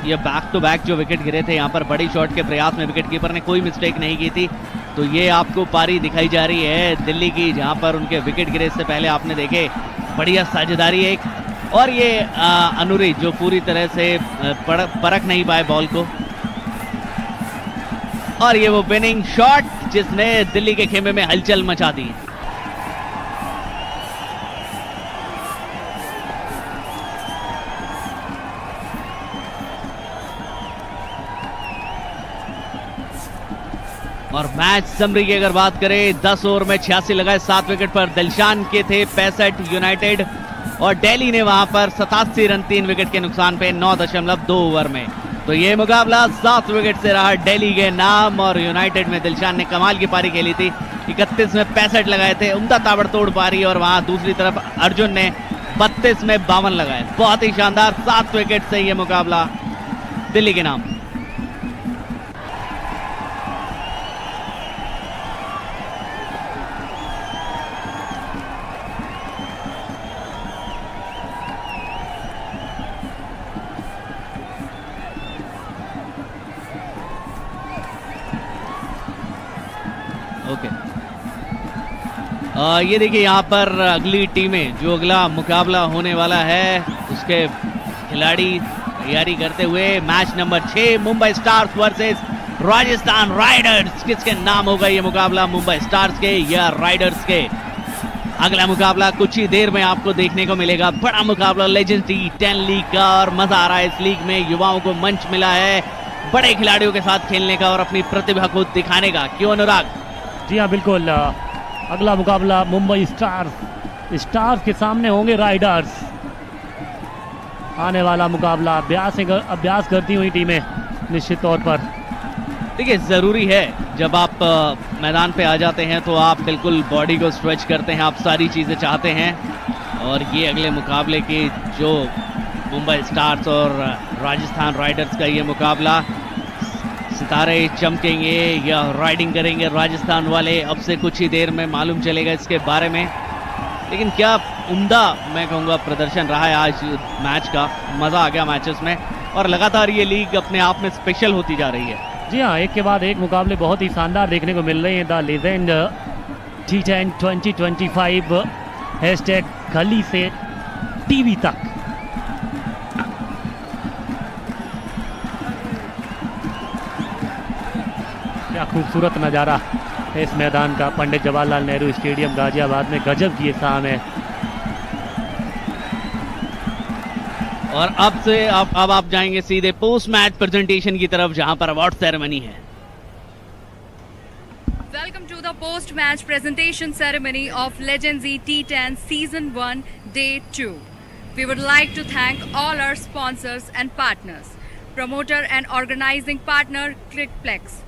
ये बैक टू बैक जो विकेट गिरे थे, यहाँ पर बड़ी शॉट के प्रयास में विकेट कीपर ने कोई मिस्टेक नहीं की थी, तो ये आपको पारी दिखाई जा रही है दिल्ली की, जहां पर उनके विकेट गिरे से पहले आपने देखे बढ़िया साझेदारी एक, और ये अनुरी जो पूरी तरह से परख नहीं पाए बॉल को, और ये वो विनिंग शॉट जिसने दिल्ली के खेमे में हलचल मचा दी। और मैच समरी की अगर बात करें, 10 ओवर में 86 लगाए, 7 विकेट पर दिलशान के थे 65 यूनाइटेड, और दिल्ली ने वहां पर 87 रन 3 विकेट के नुकसान पे 9.2 ओवर में। तो ये मुकाबला 7 विकेट से रहा दिल्ली के नाम, और यूनाइटेड में दिलशान ने कमाल की पारी खेली थी, 31 में 65 लगाए थे, उम्दा ताबड़तोड़ पारी, और वहां दूसरी तरफ अर्जुन ने 32 में 52 लगाए। बहुत ही शानदार 7 विकेट से ये मुकाबला दिल्ली के नाम। ओके, ये देखिए यहाँ पर अगली टीमें, जो अगला मुकाबला होने वाला है उसके खिलाड़ी तैयारी करते हुए। Match number 6 Mumbai stars versus Rajasthan Riders. किसके नाम होगा ये मुकाबला, मुंबई स्टार्स के या राइडर्स के? अगला मुकाबला कुछ ही देर में आपको देखने को मिलेगा। बड़ा मुकाबला लेजेंड्स टी10 लीग का, और मजा आ रहा है इस लीग में। युवाओं को मंच मिला है बड़े खिलाड़ियों के साथ खेलने का और अपनी प्रतिभा को दिखाने का। क्यों अनुराग? जी हाँ बिल्कुल, अगला मुकाबला मुंबई स्टार्स के सामने होंगे राइडर्स। आने वाला मुकाबला अभ्यास करती हुई टीमें निश्चित तौर पर। देखिए, ज़रूरी है जब आप मैदान पे आ जाते हैं तो आप बिल्कुल बॉडी को स्ट्रेच करते हैं, आप सारी चीज़ें चाहते हैं। और ये अगले मुकाबले के जो मुंबई स्टार्स और राजस्थान राइडर्स का ये मुकाबला, सितारे चमकेंगे या राइडिंग करेंगे राजस्थान वाले, अब से कुछ ही देर में मालूम चलेगा इसके बारे में। लेकिन क्या उम्दा मैं कहूँगा प्रदर्शन रहा है आज मैच का। मज़ा आ गया मैचेस में, और लगातार ये लीग अपने आप में स्पेशल होती जा रही है। जी हाँ, एक के बाद एक मुकाबले बहुत ही शानदार देखने को मिल रहे हैं। द लेजेंड टी10 2025 हैशटैग गली से टीवी तक। क्या खूबसूरत नज़ारा है इस मैदान का। पंडित जवाहरलाल नेहरू स्टेडियम गाजियाबाद में गजब की शाम है। और अब आप जाएंगे सीधे पोस्ट मैच प्रेजेंटेशन की तरफ, जहां पर अवार्ड सेरेमनी है। Welcome to the post-match presentation ceremony of Legends T10 Season 1 Day 2. We would like to thank all our sponsors and partners. Promoter and organizing partner Clickplex,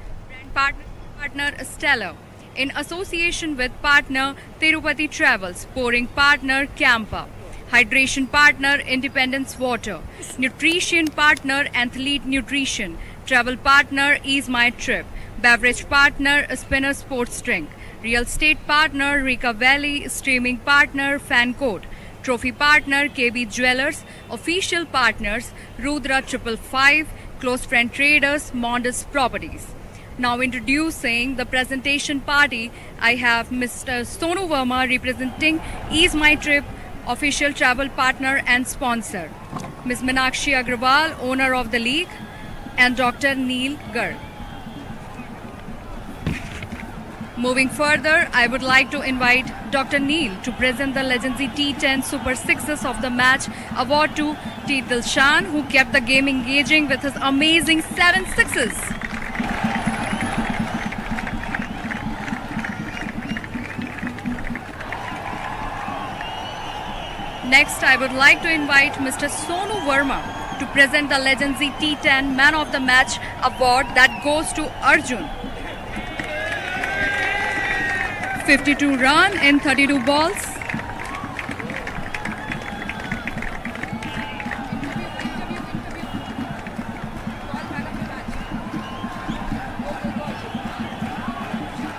brand partner Stellar, in association with partner Tirupati Travels, pouring partner Campa, hydration partner Independence Water, nutrition partner Athlete Nutrition, travel partner Ease My Trip, beverage partner Spinner Sports Drink, real estate partner Rika Valley, streaming partner Fancode, trophy partner KB Jewelers, official partners Rudra 555, close friend traders Mondes Properties. Now introducing the presentation party, I have Mr. Sonu Verma representing Ease My Trip, official travel partner and sponsor, Ms. Meenakshi Agrawal, owner of the league, and Dr. Neil Garg. Moving further, I would like to invite Dr. Neil to present the Legends T10 Super Sixes of the Match award to T. Dilshan, who kept the game engaging with his amazing 7 sixes. Next, I would like to invite Mr. Sonu Verma to present the Legends T10 Man of the Match award that goes to Arjun. 52 run in 32 balls.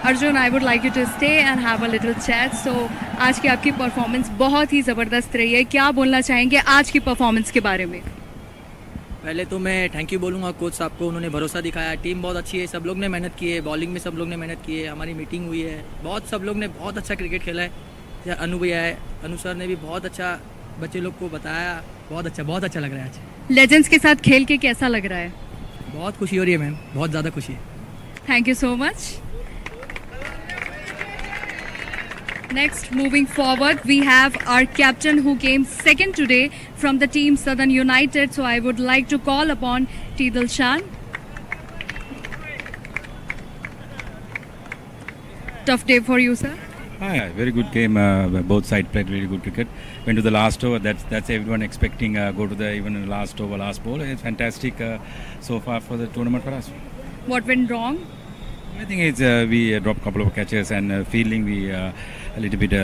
Arjun, I would like you to stay and have a little chat. So, आज की आपकी performance बहुत ही ज़बरदस्त रही है। क्या बोलना चाहेंगे आज की परफॉर्मेंस के बारे में? पहले तो मैं थैंक यू बोलूँगा कोच साहब को, उन्होंने भरोसा दिखाया। टीम बहुत अच्छी है, सब लोग ने मेहनत की है, बॉलिंग में सब लोग ने मेहनत की है, हमारी मीटिंग हुई है, बहुत सब लोग ने बहुत अच्छा क्रिकेट खेला है। जैसे अनु भैया है, अनु सर ने भी बहुत अच्छा बच्चे लोग को बताया, बहुत अच्छा लग रहा है आज। लेजेंड्स के साथ खेल के कैसा लग रहा है? बहुत खुशी हो रही है मैम, बहुत ज़्यादा खुशी है। Thank you so much. Next, moving forward, we have our captain who came second today from the team Southern United. So I would like to call upon Tidal Shan. Tough day for you, sir. Yeah, very good game. Both sides played really good cricket. Went to the last over. That's everyone expecting. Go to the even the last over, last ball. It's fantastic so far for the tournament for us. What went wrong? I think it's we dropped a couple of catches and fielding we a little bit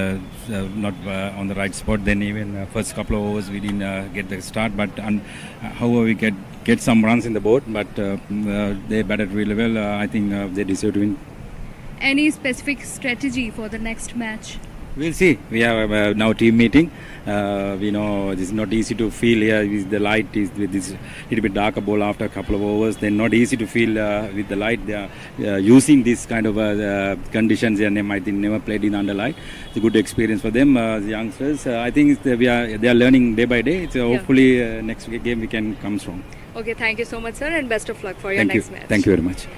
not on the right spot. Then even first couple of overs we didn't get the start. But however we get some runs in the board. But they batted really well. I think they deserve to win. Any specific strategy for the next match? We'll see. We have now team meeting. We know it's not easy to feel here with the light is with this little bit darker ball after a couple of overs. Then not easy to feel with the light. They are using this kind of conditions and they might never played in under light. It's a good experience for them, the youngsters. I think they are learning day by day. It's hopefully next game we can come strong. Okay, thank you so much, sir, and best of luck for your next match. Thank you very much.